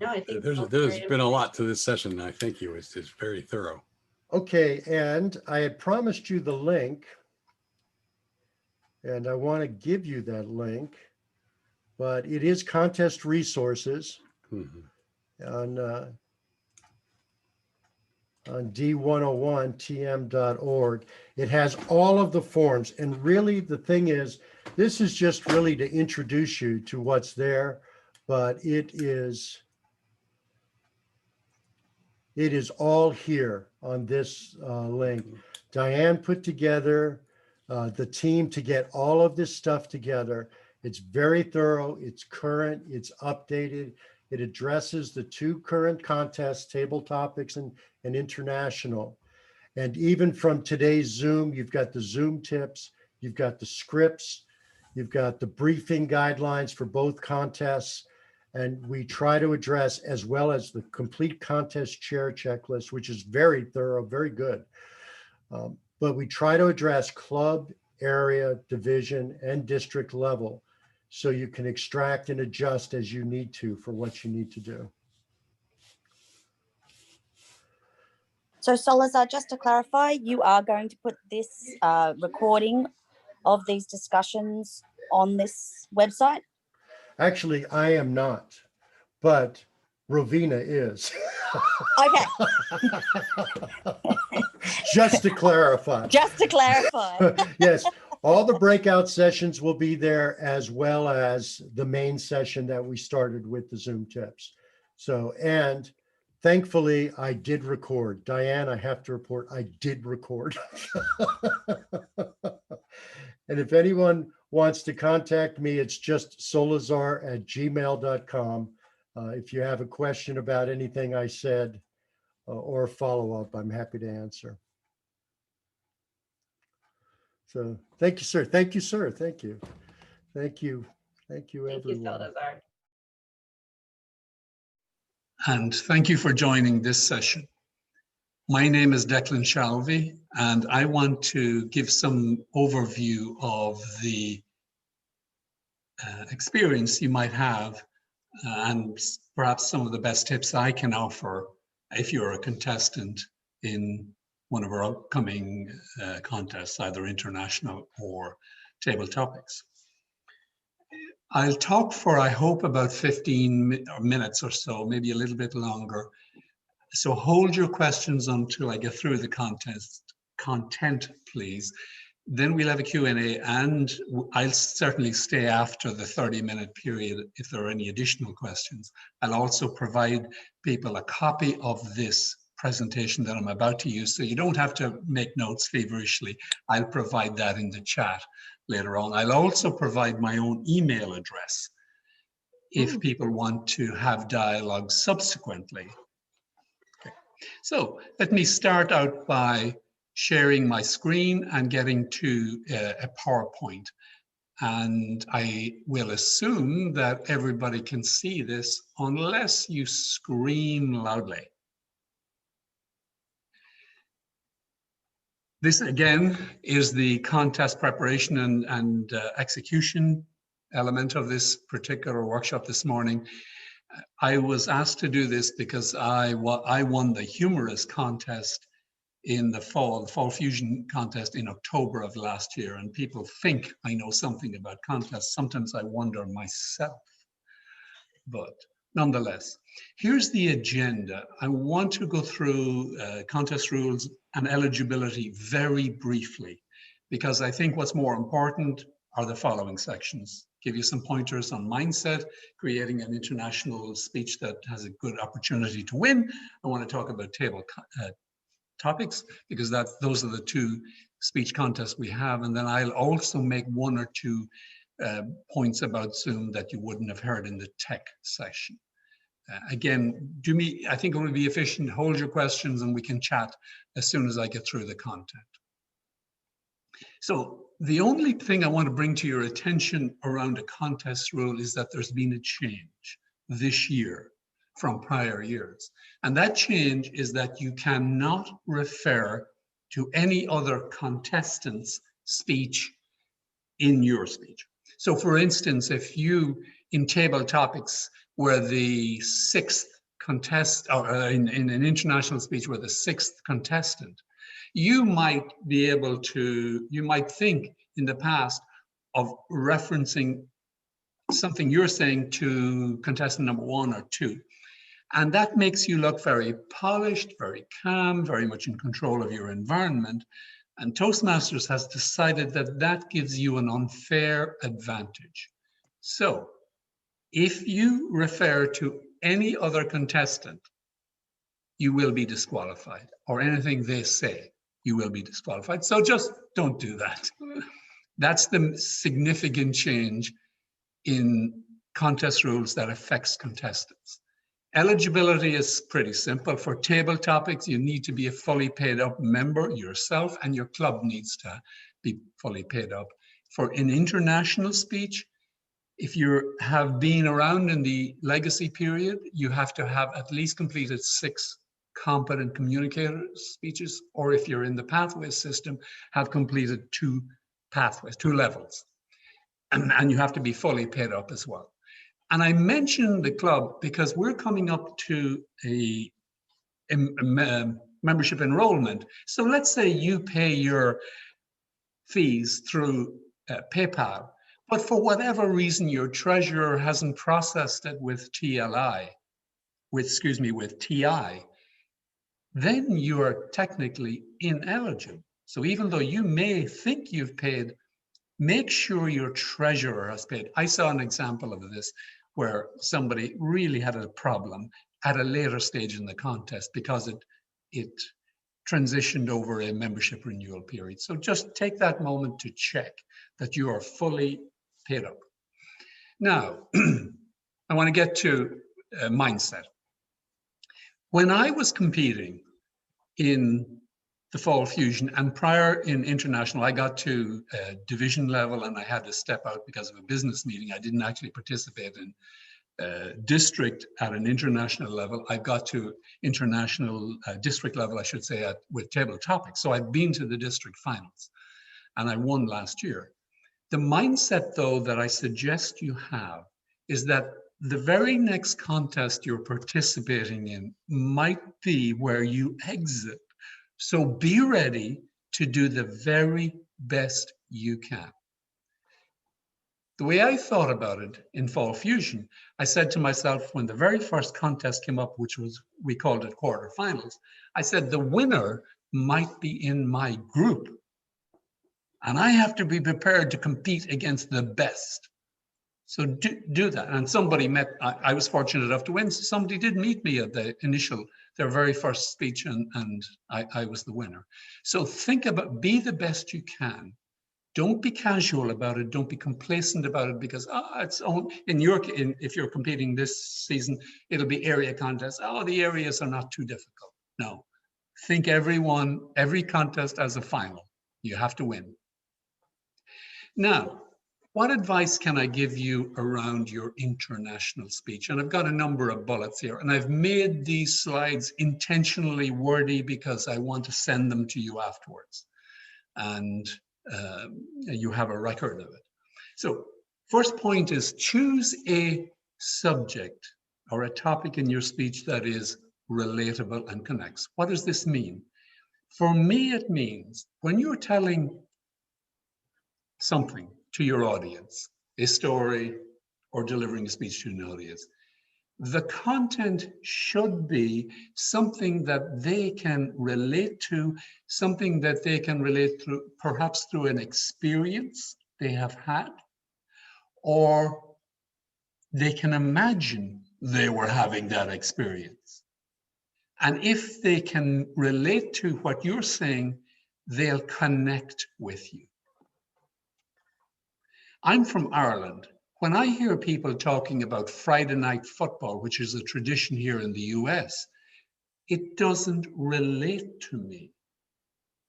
No, I think there's been a lot to this session. I thank you. It's very thorough. Okay, and I had promised you the link, and I want to give you that link, but it is contest resources on D101tm.org. It has all of the forms, and really the thing is, this is just really to introduce you to what's there, but it is all here on this link. Diane put together the team to get all of this stuff together. It's very thorough, it's current, it's updated. It addresses the two current contests, table topics and international. And even from today's Zoom, you've got the Zoom tips, you've got the scripts, you've got the briefing guidelines for both contests. And we try to address, as well as the complete contest chair checklist, which is very thorough, very good. But we try to address club, area, division, and district level, so you can extract and adjust as you need to for what you need to do. So Solazar, just to clarify, you are going to put this recording of these discussions on this website? Actually, I am not, but Rovina is. Okay. Just to clarify. Just to clarify. Yes, all the breakout sessions will be there, as well as the main session that we started with the Zoom tips. So, and thankfully I did record. Diane, I have to report, I did record. And if anyone wants to contact me, it's just solazar@gmail.com. If you have a question about anything I said or follow up, I'm happy to answer. So thank you, sir. Thank you, sir. Thank you. Thank you. Thank you, everyone. Thank you, Solazar. And thank you for joining this session. My name is Declan Shalvey, and I want to give some overview of the experience you might have and perhaps some of the best tips I can offer if you're a contestant in one of our upcoming contests, either international or table topics. I'll talk for, I hope, about 15 minutes or so, maybe a little bit longer. So hold your questions until I get through the content, please. Then we'll have a Q&A, and I'll certainly stay after the 30-minute period if there are any additional questions. I'll also provide people a copy of this presentation that I'm about to use, so you don't have to make notes feverishly. I'll provide that in the chat later on. I'll also provide my own email address if people want to have dialogue subsequently. Okay. So let me start out by sharing my screen and getting to a PowerPoint. And I will assume that everybody can see this unless you scream loudly. This again is the contest preparation and execution element of this particular workshop this morning. I was asked to do this because I won the humorous contest in the fall fusion contest in October of last year, and people think I know something about contests. Sometimes I wonder myself, but nonetheless, here's the agenda. I want to go through contest rules and eligibility very briefly, because I think what's more important are the following sections. Give you some pointers on mindset, creating an international speech that has a good opportunity to win. I want to talk about table topics, because those are the two speech contests we have. And then I'll also make one or two points about Zoom that you wouldn't have heard in the tech session. Again, I think it will be efficient. Hold your questions and we can chat as soon as I get through the content. So the only thing I want to bring to your attention around a contest rule is that there's been a change this year from prior years. And that change is that you cannot refer to any other contestant's speech in your speech. So for instance, if you, in table topics, were the sixth contest, or in an international speech were the sixth contestant, you might be able to, you might think in the past of referencing something you're saying to contestant number 1 or 2. And that makes you look very polished, very calm, very much in control of your environment. And Toastmasters has decided that that gives you an unfair advantage. So if you refer to any other contestant, you will be disqualified, or anything they say, you will be disqualified. So just don't do that. That's the significant change in contest rules that affects contestants. Eligibility is pretty simple. For table topics, you need to be a fully paid up member yourself, and your club needs to be fully paid up. For an international speech, if you have been around in the legacy period, you have to have at least completed 6 competent communicator speeches, or if you're in the pathways system, have completed 2 pathways, 2 levels. And you have to be fully paid up as well. And I mentioned the club because we're coming up to a membership enrollment. So let's say you pay your fees through PayPal, but for whatever reason, your treasurer hasn't processed it with TLI, with TI, then you are technically ineligible. So even though you may think you've paid, make sure your treasurer has paid. I saw an example of this where somebody really had a problem at a later stage in the contest because it transitioned over a membership renewal period. So just take that moment to check that you are fully paid up. Now, I want to get to mindset. When I was competing in the fall fusion and prior in international, I got to division level and I had to step out because of a business meeting. I didn't actually participate in district at an international level. I got to international district level, I should say, with table topics. So I've been to the district finals and I won last year. The mindset, though, that I suggest you have is that the very next contest you're participating in might be where you exit. So be ready to do the very best you can. The way I thought about it in Fall Fusion, I said to myself, when the very first contest came up, which was, we called it quarterfinals, I said, the winner might be in my group. And I have to be prepared to compete against the best. So do that. And somebody met, I was fortunate enough to win. So somebody did meet me at the initial, their very first speech, and I was the winner. So think about, be the best you can. Don't be casual about it. Don't be complacent about it because it's only, if you're competing this season, it'll be area contests. Oh, the areas are not too difficult. No, think every contest as a final. You have to win. Now, what advice can I give you around your international speech? And I've got a number of bullets here, and I've made these slides intentionally wordy because I want to send them to you afterwards. And you have a record of it. So first point is choose a subject or a topic in your speech that is relatable and connects. What does this mean? For me, it means when you're telling something to your audience, a story or delivering a speech to an audience, the content should be something that they can relate to, something that they can relate through, perhaps through an experience they have had, or they can imagine they were having that experience. And if they can relate to what you're saying, they'll connect with you. I'm from Ireland. When I hear people talking about Friday night football, which is a tradition here in the US, it doesn't relate to me.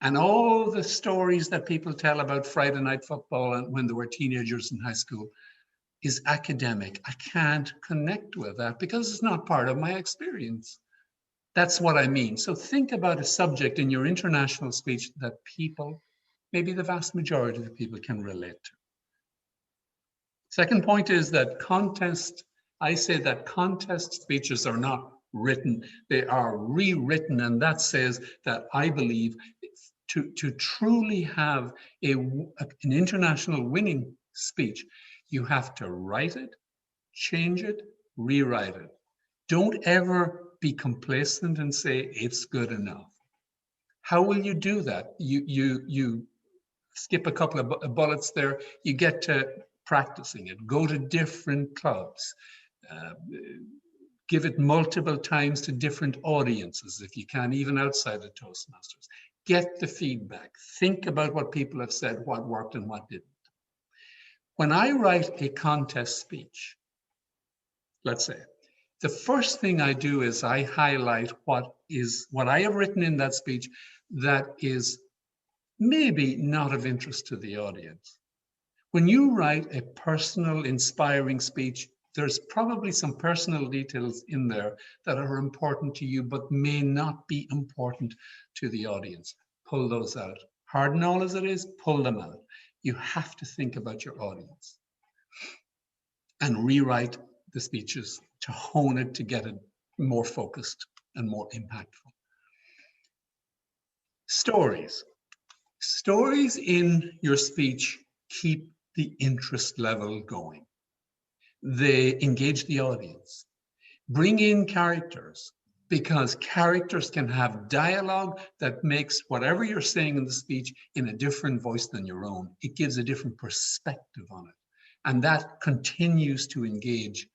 And all the stories that people tell about Friday night football and when they were teenagers in high school is academic. I can't connect with that because it's not part of my experience. That's what I mean. So think about a subject in your international speech that people, maybe the vast majority of the people, can relate to. Second point is that I say that contest speeches are not written, they are rewritten. And that says that I believe to truly have an international winning speech, you have to write it, change it, rewrite it. Don't ever be complacent and say it's good enough. How will you do that? You skip a couple of bullets there, you get to practicing it, go to different clubs, give it multiple times to different audiences, if you can, even outside of Toastmasters. Get the feedback, think about what people have said, what worked and what didn't. When I write a contest speech, let's say, the first thing I do is I highlight what I have written in that speech that is maybe not of interest to the audience. When you write a personal, inspiring speech, there's probably some personal details in there that are important to you, but may not be important to the audience. Pull those out. Hard and all as it is, pull them out. You have to think about your audience and rewrite the speeches to hone it, to get it more focused and more impactful. Stories. Stories in your speech keep the interest level going. They engage the audience. Bring in characters, because characters can have dialogue that makes whatever you're saying in the speech in a different voice than your own. It gives a different perspective on it. And that continues to engage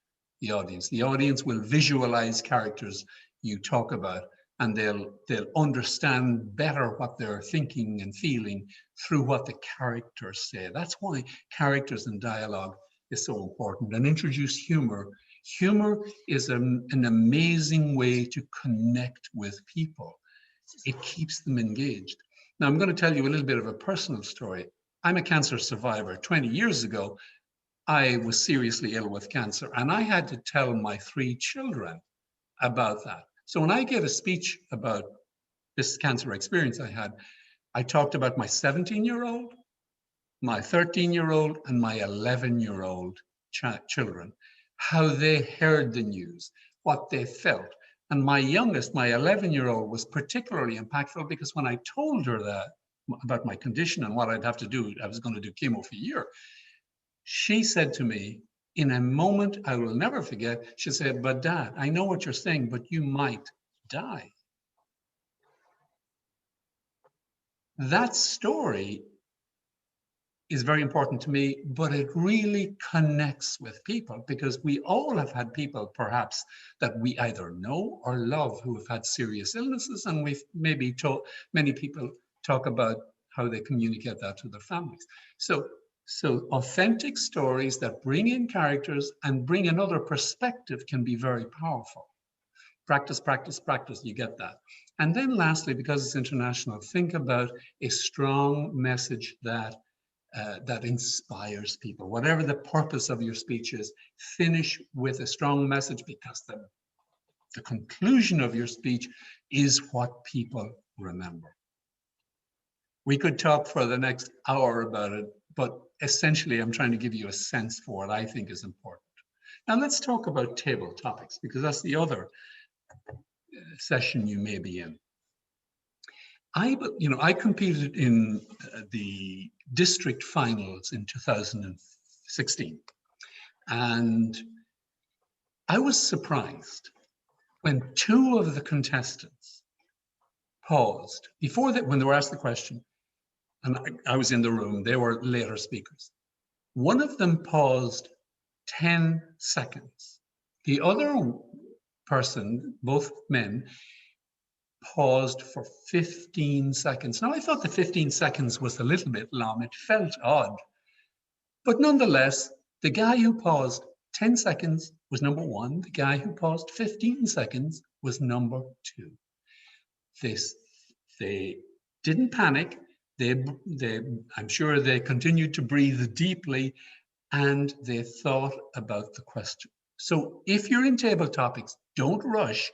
the audience. The audience will visualize characters you talk about, and they'll understand better what they're thinking and feeling through what the characters say. That's why characters and dialogue is so important. And introduce humor. Humor is an amazing way to connect with people. It keeps them engaged. Now, I'm going to tell you a little bit of a personal story. I'm a cancer survivor. 20 years ago, I was seriously ill with cancer, and I had to tell my 3 children about that. So when I gave a speech about this cancer experience I had, I talked about my 17-year-old, my 13-year-old, and my 11-year-old children, how they heard the news, what they felt. And my youngest, my 11-year-old, was particularly impactful because when I told her that about my condition and what I'd have to do, I was going to do chemo for a year, She said to me, in a moment I will never forget, she said, "But Dad, I know what you're saying, but you might die." That story is very important to me, but it really connects with people because we all have had people perhaps that we either know or love who have had serious illnesses, and we've maybe told, many people talk about how they communicate that to their families. So authentic stories that bring in characters and bring another perspective can be very powerful. Practice, practice, practice, you get that. And then lastly, because it's international, think about a strong message that that inspires people. Whatever the purpose of your speech is, finish with a strong message, because the conclusion of your speech is what people remember. We could talk for the next hour about it, but essentially I'm trying to give you a sense for what I think is important. Now let's talk about table topics, because that's the other session you may be in. I competed in the district finals in 2016, and I was surprised when two of the contestants paused before that, when they were asked the question, and I was in the room, they were later speakers. One of them paused 10 seconds. The other person, both men, paused for 15 seconds. Now, I thought the 15 seconds was a little bit long. It felt odd. But nonetheless, the guy who paused 10 seconds was number one. The guy who paused 15 seconds was number two. They didn't panic. I'm sure they continued to breathe deeply, and they thought about the question. So if you're in table topics, don't rush.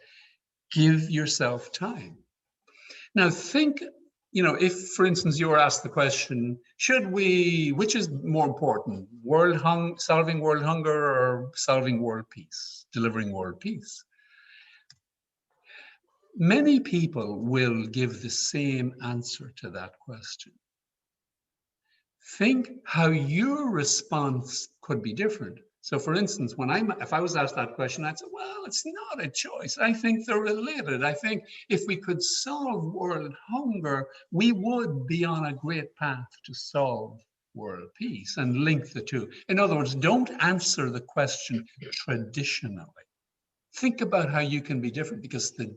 Give yourself time. Now think, if, for instance, you were asked the question, which is more important, solving world hunger or solving world peace, delivering world peace? Many people will give the same answer to that question. Think how your response could be different. So for instance, if I was asked that question, I'd say, well, it's not a choice. I think they're related. I think if we could solve world hunger, we would be on a great path to solve world peace, and link the two. In other words, don't answer the question traditionally. Think about how you can be different, because the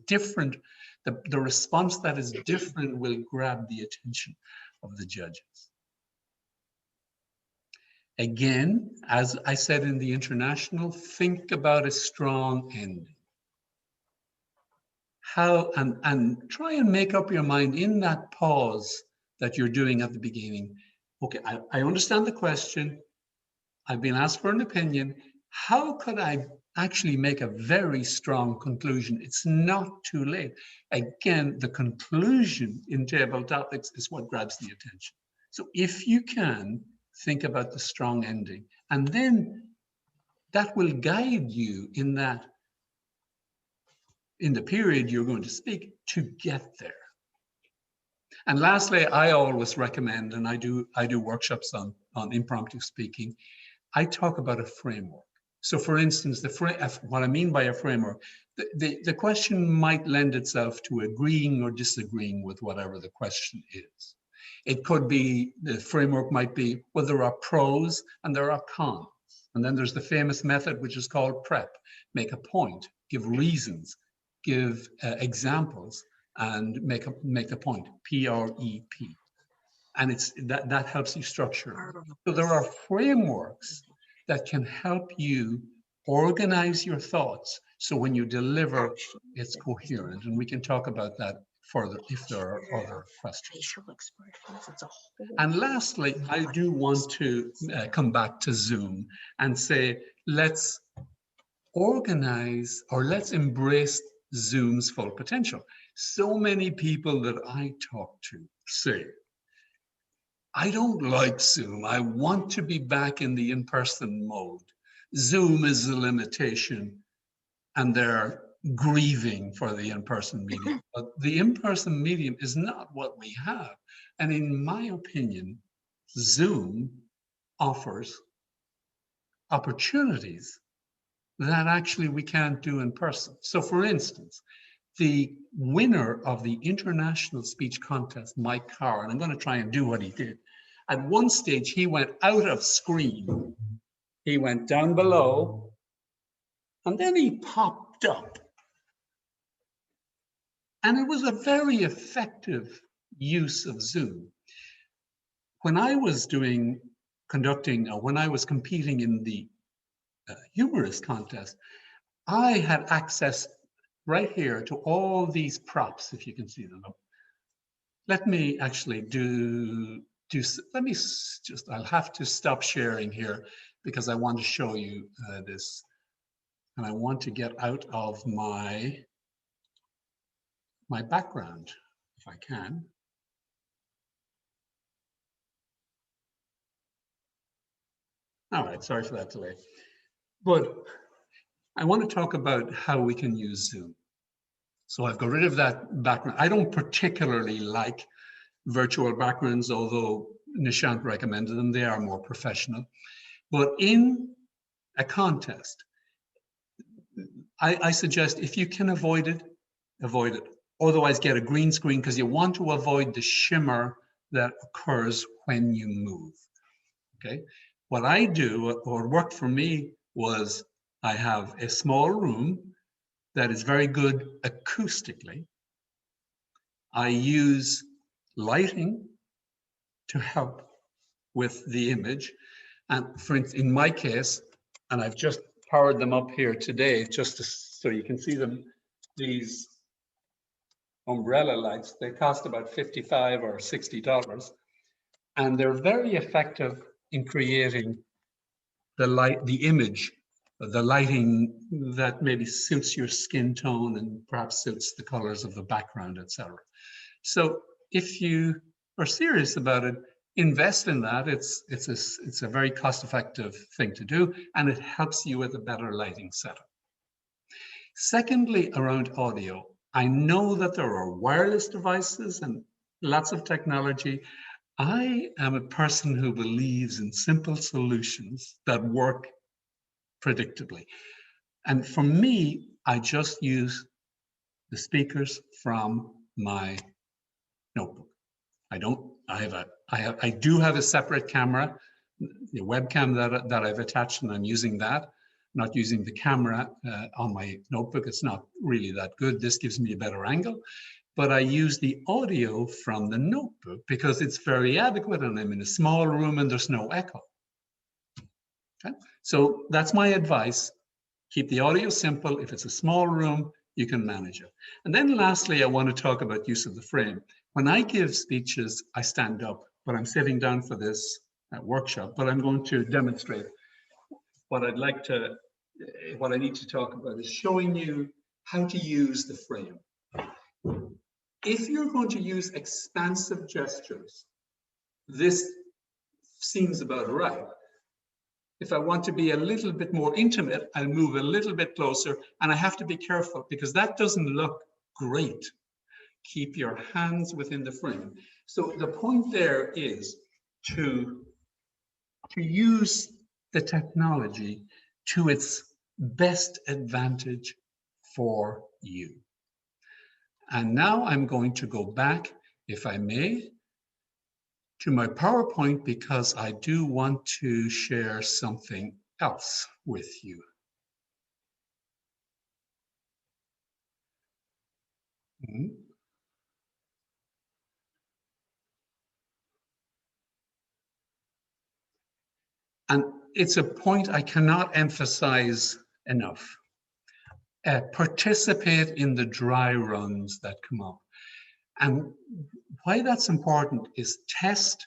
response that is different will grab the attention of the judges. Again, as I said in the international, think about a strong ending. And try and make up your mind in that pause that you're doing at the beginning. Okay, I understand the question. I've been asked for an opinion. How could I actually make a very strong conclusion? It's not too late. Again, the conclusion in table topics is what grabs the attention. So if you can, think about the strong ending, and then that will guide you in the period you're going to speak to get there. And lastly, I always recommend, and I do workshops on impromptu speaking, I talk about a framework. So for instance, what I mean by a framework, the question might lend itself to agreeing or disagreeing with whatever the question is. It could be, the framework might be, well, there are pros and there are cons. And then there's the famous method, which is called PrEP. Make a point, give reasons, give examples, and make a point, P-R-E-P. And that helps you structure. So there are frameworks that can help you organize your thoughts, so when you deliver, it's coherent. And we can talk about that further if there are other questions. And lastly, I do want to come back to Zoom and say, let's organize, or let's embrace Zoom's full potential. So many people that I talk to say, I don't like Zoom. I want to be back in the in-person mode. Zoom is a limitation, and they're grieving for the in-person medium. But the in-person medium is not what we have. And in my opinion, Zoom offers opportunities that actually we can't do in person. So for instance, the winner of the international speech contest, Mike Carr, and I'm going to try and do what he did. At one stage, he went out of screen. He went down below, and then he popped up. And it was a very effective use of Zoom. When I was when I was competing in the humorist contest, I had access right here to all these props, if you can see them. Let me actually I'll have to stop sharing here because I want to show you this. And I want to get out of my background, if I can. All right, sorry for that delay. But I want to talk about how we can use Zoom. So I've got rid of that background. I don't particularly like virtual backgrounds, although Nishant recommended them. They are more professional. But in a contest, I suggest if you can avoid it, avoid it. Otherwise, get a green screen because you want to avoid the shimmer that occurs when you move. Okay. What I do, or worked for me, was I have a small room that is very good acoustically. I use lighting to help with the image. And for instance, in my case, and I've just powered them up here today, just so you can see them, these umbrella lights, they cost about $55 or $60. And they're very effective in creating the image, the lighting that maybe suits your skin tone and perhaps suits the colors of the background, etc. So if you are serious about it, invest in that. It's a very cost-effective thing to do, and it helps you with a better lighting setup. Secondly, around audio, I know that there are wireless devices and lots of technology. I am a person who believes in simple solutions that work predictably. And for me, I just use the speakers from my notebook. I do have a separate camera, the webcam that I've attached, and I'm using that. Not using the camera on my notebook. It's not really that good. This gives me a better angle. But I use the audio from the notebook because it's very adequate and I'm in a small room and there's no echo. Okay? So that's my advice. Keep the audio simple. If it's a small room, you can manage it. And then lastly, I want to talk about use of the frame. When I give speeches, I stand up, but I'm sitting down for this workshop, but I'm going to demonstrate what I need to talk about is showing you how to use the frame. If you're going to use expansive gestures, this seems about right. If I want to be a little bit more intimate, I'll move a little bit closer, and I have to be careful because that doesn't look great. Keep your hands within the frame. So the point there is to use the technology to its best advantage for you. And now I'm going to go back, if I may, to my PowerPoint because I do want to share something else with you. And it's a point I cannot emphasize enough. Participate in the dry runs that come up. And why that's important is test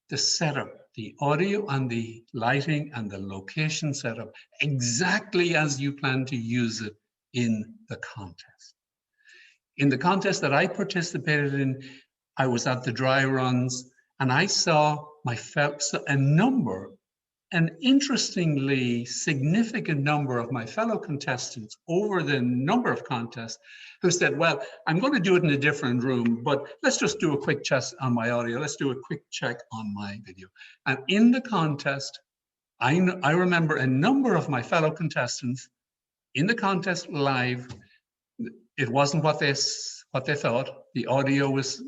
the setup, the audio and the lighting and the location setup exactly as you plan to use it in the contest. In the contest that I participated in, I was at the dry runs and I saw an interestingly significant number of my fellow contestants over the number of contests who said, well, I'm going to do it in a different room, but let's just do a quick check on my audio. Let's do a quick check on my video. And in the contest, I remember a number of my fellow contestants in the contest live. It wasn't what they thought. The audio was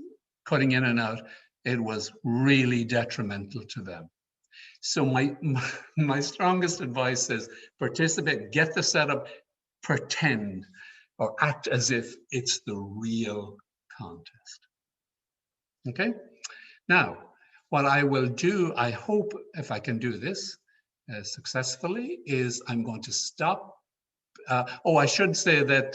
cutting in and out. It was really detrimental to them. So my strongest advice is participate, get the setup, pretend or act as if it's the real contest. Okay? Now, what I will do, I hope if I can do this successfully, is I'm going to stop. I should say that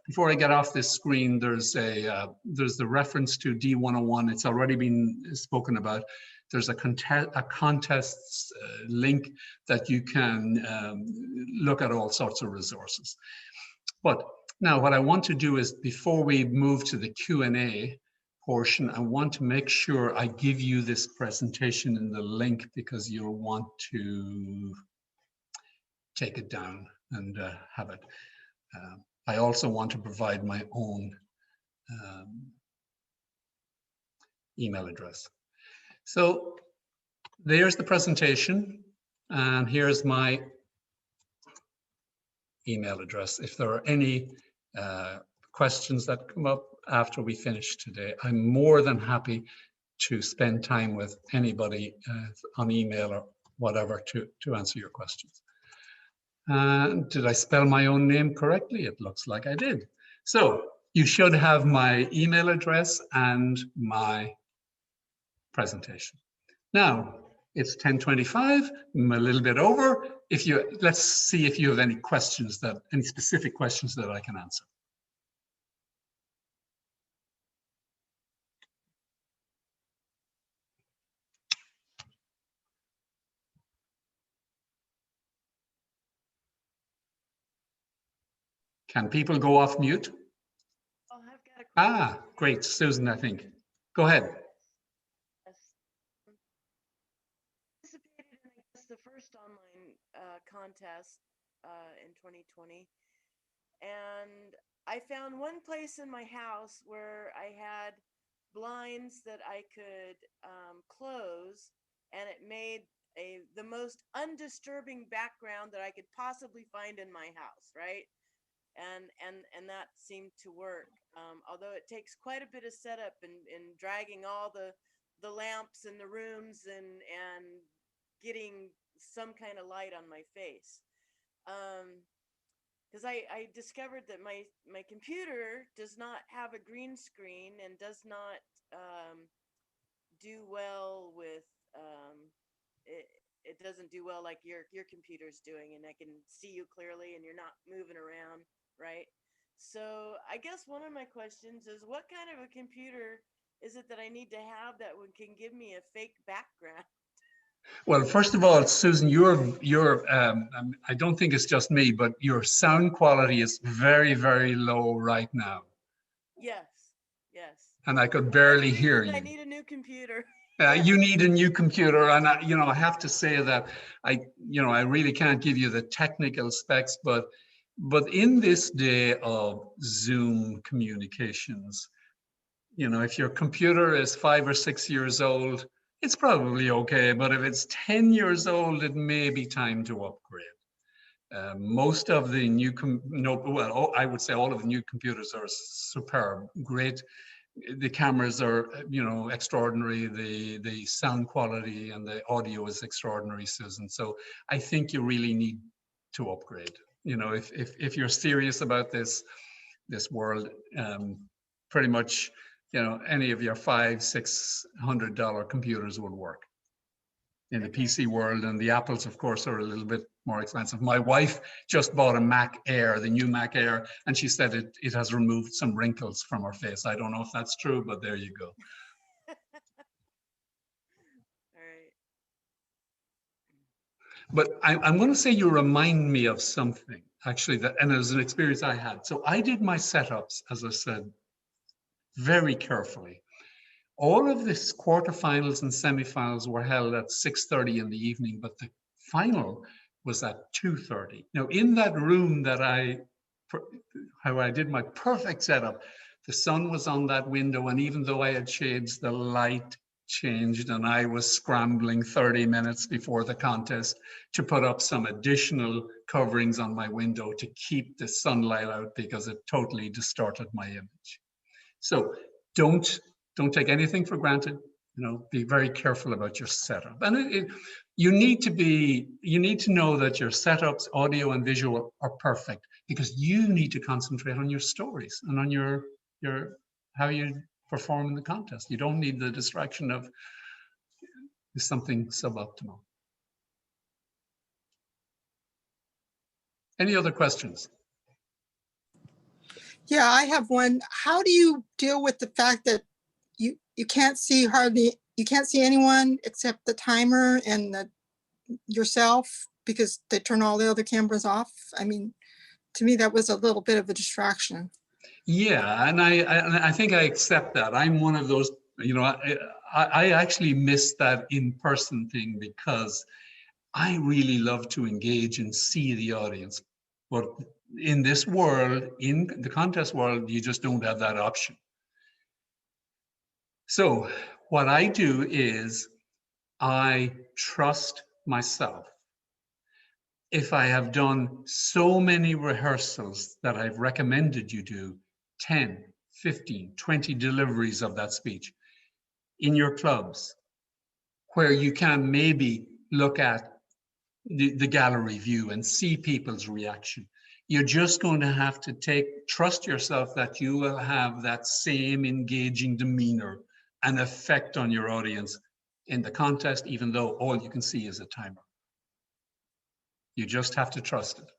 before I get off this screen, there's the reference to D101. It's already been spoken about. There's a contests link that you can look at all sorts of resources. But now what I want to do is, before we move to the Q&A portion, I want to make sure I give you this presentation in the link, because you'll want to take it down and have it. I also want to provide my own email address. So there's the presentation, and here's my email address. If there are any questions that come up after we finish today, I'm more than happy to spend time with anybody on email or whatever to answer your questions. Did I spell my own name correctly? It looks like I did. So you should have my email address and my presentation. Now it's 10:25. I'm a little bit over. Let's see if you have any questions, any specific questions that I can answer. Can people go off mute? Oh, I've got a question. Great. Susan, I think. Go ahead. Participated in, I guess, the first online contest in 2020. And I found one place in my house where I had blinds that I could close, and it made the most undisturbing background that I could possibly find in my house, right? And that seemed to work. Although it takes quite a bit of setup and dragging all the lamps in the rooms and getting some kind of light on my face. Because I discovered that my computer does not have a green screen and does not do well with it doesn't do well like your computer's doing, and I can see you clearly and you're not moving around, right? So I guess one of my questions is, what kind of a computer is it that I need to have that can give me a fake background? Well, first of all, Susan, I don't think it's just me, but your sound quality is very, very low right now. Yes, yes. And I could barely hear you. I need a new computer. You need a new computer, and I have to say that I really can't give you the technical specs, but in this day of Zoom communications, if your computer is 5 or 6 years old, it's probably okay. But if it's 10 years old, it may be time to upgrade. Most of the new, I would say all of the new computers are superb, great. The cameras are, extraordinary. The sound quality and the audio is extraordinary, Susan. So I think you really need to upgrade. If you're serious about this world, pretty much, any of your $500-600 computers will work in the PC world. And the Apples, of course, are a little bit more expensive. My wife just bought a Mac Air, the new Mac Air, and she said it has removed some wrinkles from her face. I don't know if that's true, but there you go. All right. But I'm going to say you remind me of something, actually, and it was an experience I had. So I did my setups, as I said, very carefully. All of this quarterfinals and semifinals were held at 6:30 in the evening, but the final was at 2:30. Now, in that room how I did my perfect setup, the sun was on that window, and even though I had shades, the light changed, and I was scrambling 30 minutes before the contest to put up some additional coverings on my window to keep the sunlight out because it totally distorted my image. So don't take anything for granted. You know, be very careful about your setup. And you need to know that your setups, audio and visual, are perfect, because you need to concentrate on your stories and on your how you perform in the contest. You don't need the distraction of something suboptimal. Any other questions? Yeah, I have one. How do you deal with the fact that you can't see anyone except the timer and yourself because they turn all the other cameras off? I mean, to me, that was a little bit of a distraction. Yeah, and I think I accept that. I'm one of those, you know, I actually miss that in-person thing because I really love to engage and see the audience. But in this world, in the contest world, you just don't have that option. So what I do is I trust myself. If I have done so many rehearsals that I've recommended you do, 10, 15, 20 deliveries of that speech in your clubs, where you can maybe look at the gallery view and see people's reaction. You're just going to have to trust yourself that you will have that same engaging demeanor and effect on your audience in the contest, even though all you can see is a timer. You just have to trust it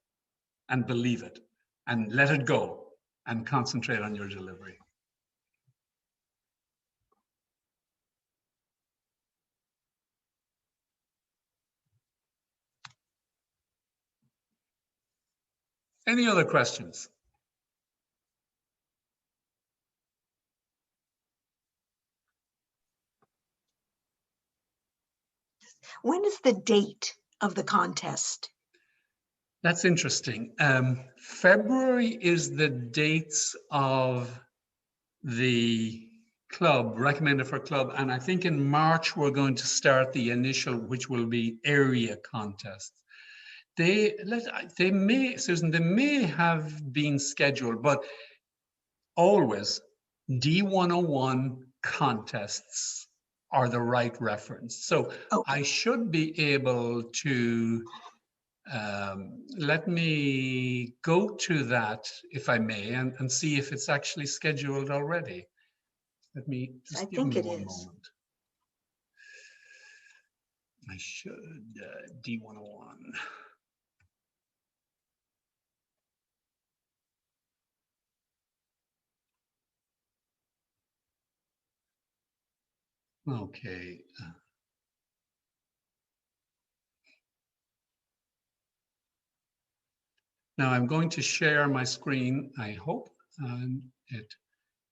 and believe it and let it go and concentrate on your delivery. Any other questions? When is the date of the contest? That's interesting. February is the dates of the club, recommended for club. And I think in March, we're going to start the initial, which will be area contests. They may have been scheduled, but always D101 contests are the right reference. So I should be able to, let me go to that, if I may, and see if it's actually scheduled already. Let me just give me one moment. I should, D101. Okay. Now I'm going to share my screen, I hope, and it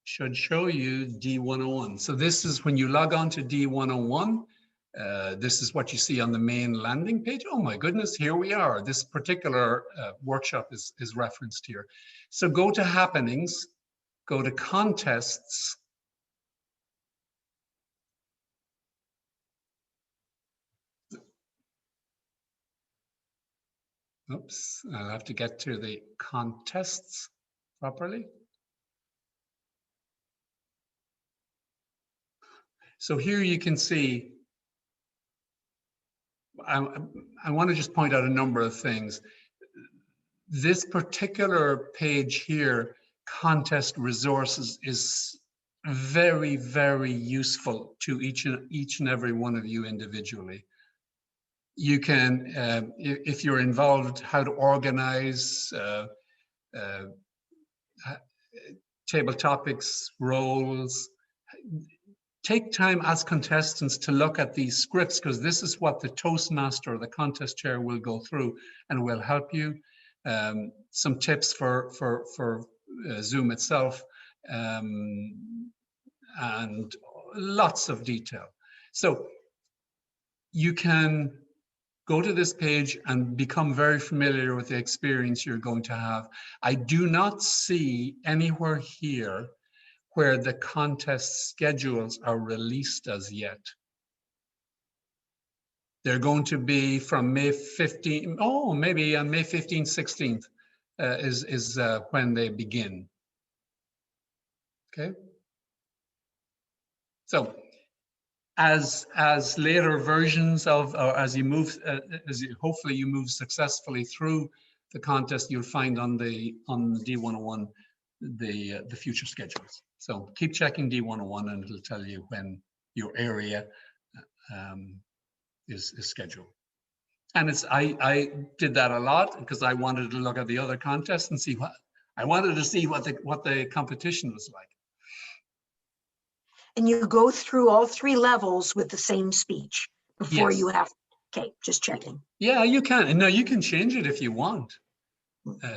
should show you D101. So this is when you log on to D101. This is what you see on the main landing page. Oh my goodness, here we are. This particular workshop is referenced here. So go to happenings, go to contests. Oops, I'll have to get to the contests properly. So here you can see, I want to just point out a number of things. This particular page here, contest resources, is very, very useful to each and every one of you individually. You can, if you're involved, how to organize table topics, roles. Take time as contestants to look at these scripts, because this is what the Toastmaster or the contest chair will go through and will help you. Some tips for Zoom itself, and lots of detail. So you can go to this page and become very familiar with the experience you're going to have. I do not see anywhere here where the contest schedules are released as yet. They're going to be from May 15, oh, maybe on May 15th, 16th is when they begin. Okay. So as later versions of, or as you move, hopefully you move successfully through the contest, you'll find on the D101 the future schedules. So keep checking D101 and it'll tell you when your area is scheduled. And I did that a lot because I wanted to look at the other contests and see what what the competition was like. And you go through all 3 levels with the same speech before Yes. you have, okay, just checking. Yeah, you can. No, you can change it if you want,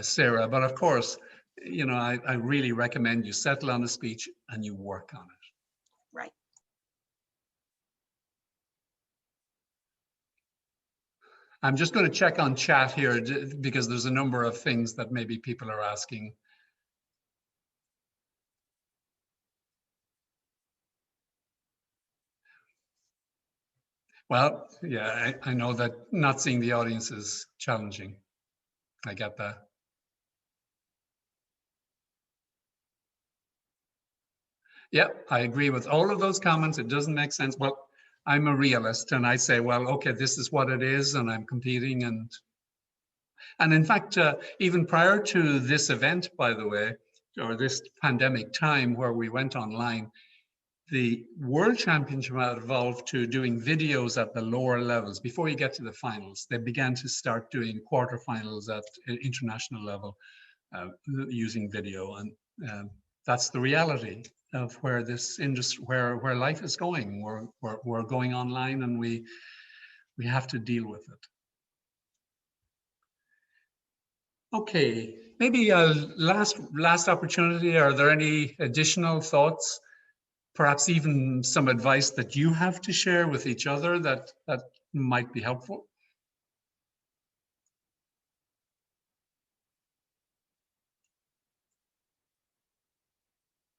Sarah. But of course, you know, I really recommend you settle on a speech and you work on it. Right. I'm just going to check on chat here because there's a number of things that maybe people are asking. Well, yeah, I know that not seeing the audience is challenging. I get that. Yeah, I agree with all of those comments. It doesn't make sense. Well, I'm a realist and I say, well, okay, this is what it is and I'm competing. And in fact, even prior to this event, by the way, or this pandemic time where we went online, the World Championship had evolved to doing videos at the lower levels. Before you get to the finals, they began to start doing quarterfinals at international level using video. And that's the reality of where this industry, where life is going. We're going online and we have to deal with it. Okay, maybe a last opportunity. Are there any additional thoughts? Perhaps even some advice that you have to share with each other that might be helpful?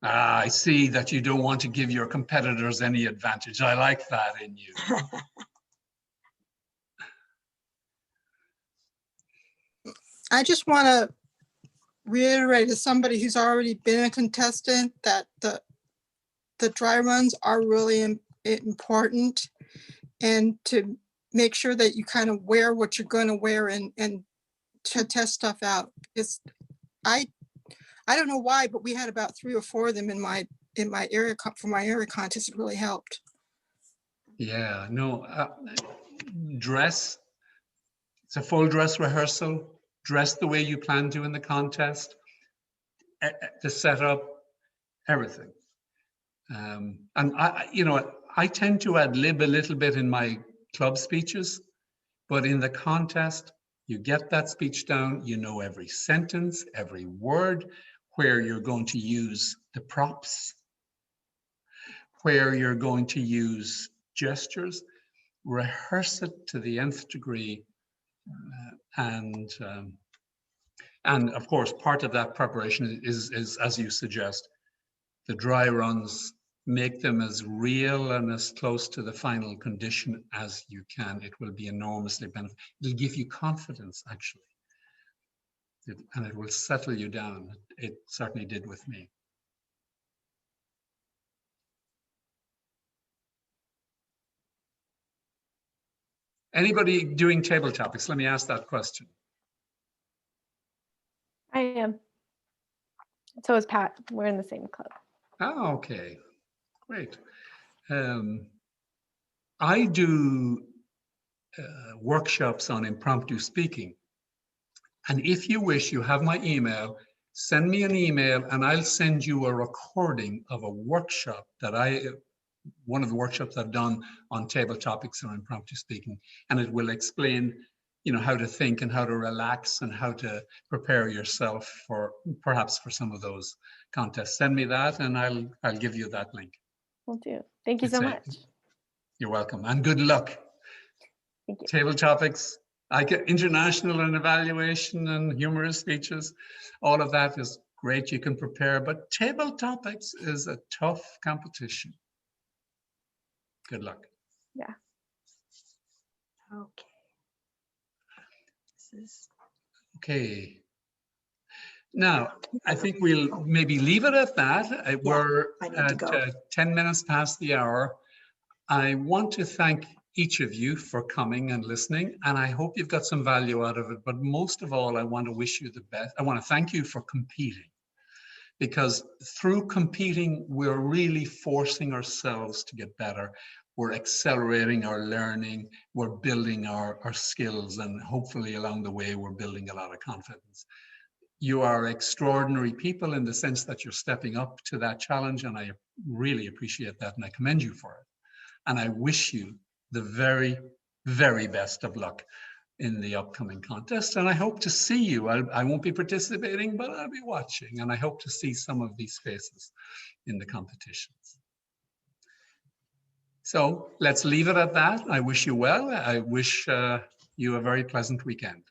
I see that you don't want to give your competitors any advantage. I like that in you. I just want to reiterate as somebody who's already been a contestant that the dry runs are really important, and to make sure that you kind of wear what you're going to wear and to test stuff out. Because I don't know why, but we had about 3 or 4 of them in my area for my area contest. It really helped. Yeah, no, dress. It's a full dress rehearsal. Dress the way you plan to in the contest. The setup, everything. And you know, I tend to ad lib a little bit in my club speeches, but in the contest, you get that speech down, you know every sentence, every word, where you're going to use the props, where you're going to use gestures, rehearse it to the nth degree. And of course, part of that preparation is, as you suggest, the dry runs. Make them as real and as close to the final condition as you can. It will be enormously beneficial. It'll give you confidence, actually. And it will settle you down. It certainly did with me. Anybody doing table topics? Let me ask that question. I am. So is Pat. We're in the same club. Oh, okay. Great. I do workshops on impromptu speaking. And if you wish, you have my email, send me an email and I'll send you a recording of a workshop that one of the workshops I've done on table topics or impromptu speaking. And it will explain, you know, how to think and how to relax and how to prepare yourself for perhaps for some of those contests. Send me that and I'll give you that link. Will do. Thank you so much. You're welcome and good luck. Thank you. Table topics, I get international and evaluation and humorous speeches. All of that is great, you can prepare, but table topics is a tough competition. Good luck. Yeah. Okay. This is Okay. Now, I think we'll maybe leave it at that. We're I need to at go. 10 minutes past the hour. I want to thank each of you for coming and listening, and I hope you've got some value out of it. But most of all, I want to wish you the best. I want to thank you for competing, because through competing, we're really forcing ourselves to get better. We're accelerating our learning, we're building our skills, and hopefully along the way, we're building a lot of confidence. You are extraordinary people in the sense that you're stepping up to that challenge, and I really appreciate that, and I commend you for it. And I wish you the very, very best of luck in the upcoming contest. And I hope to see you. I won't be participating, but I'll be watching, and I hope to see some of these faces in the competitions. So let's leave it at that. I wish you well. I wish you a very pleasant weekend.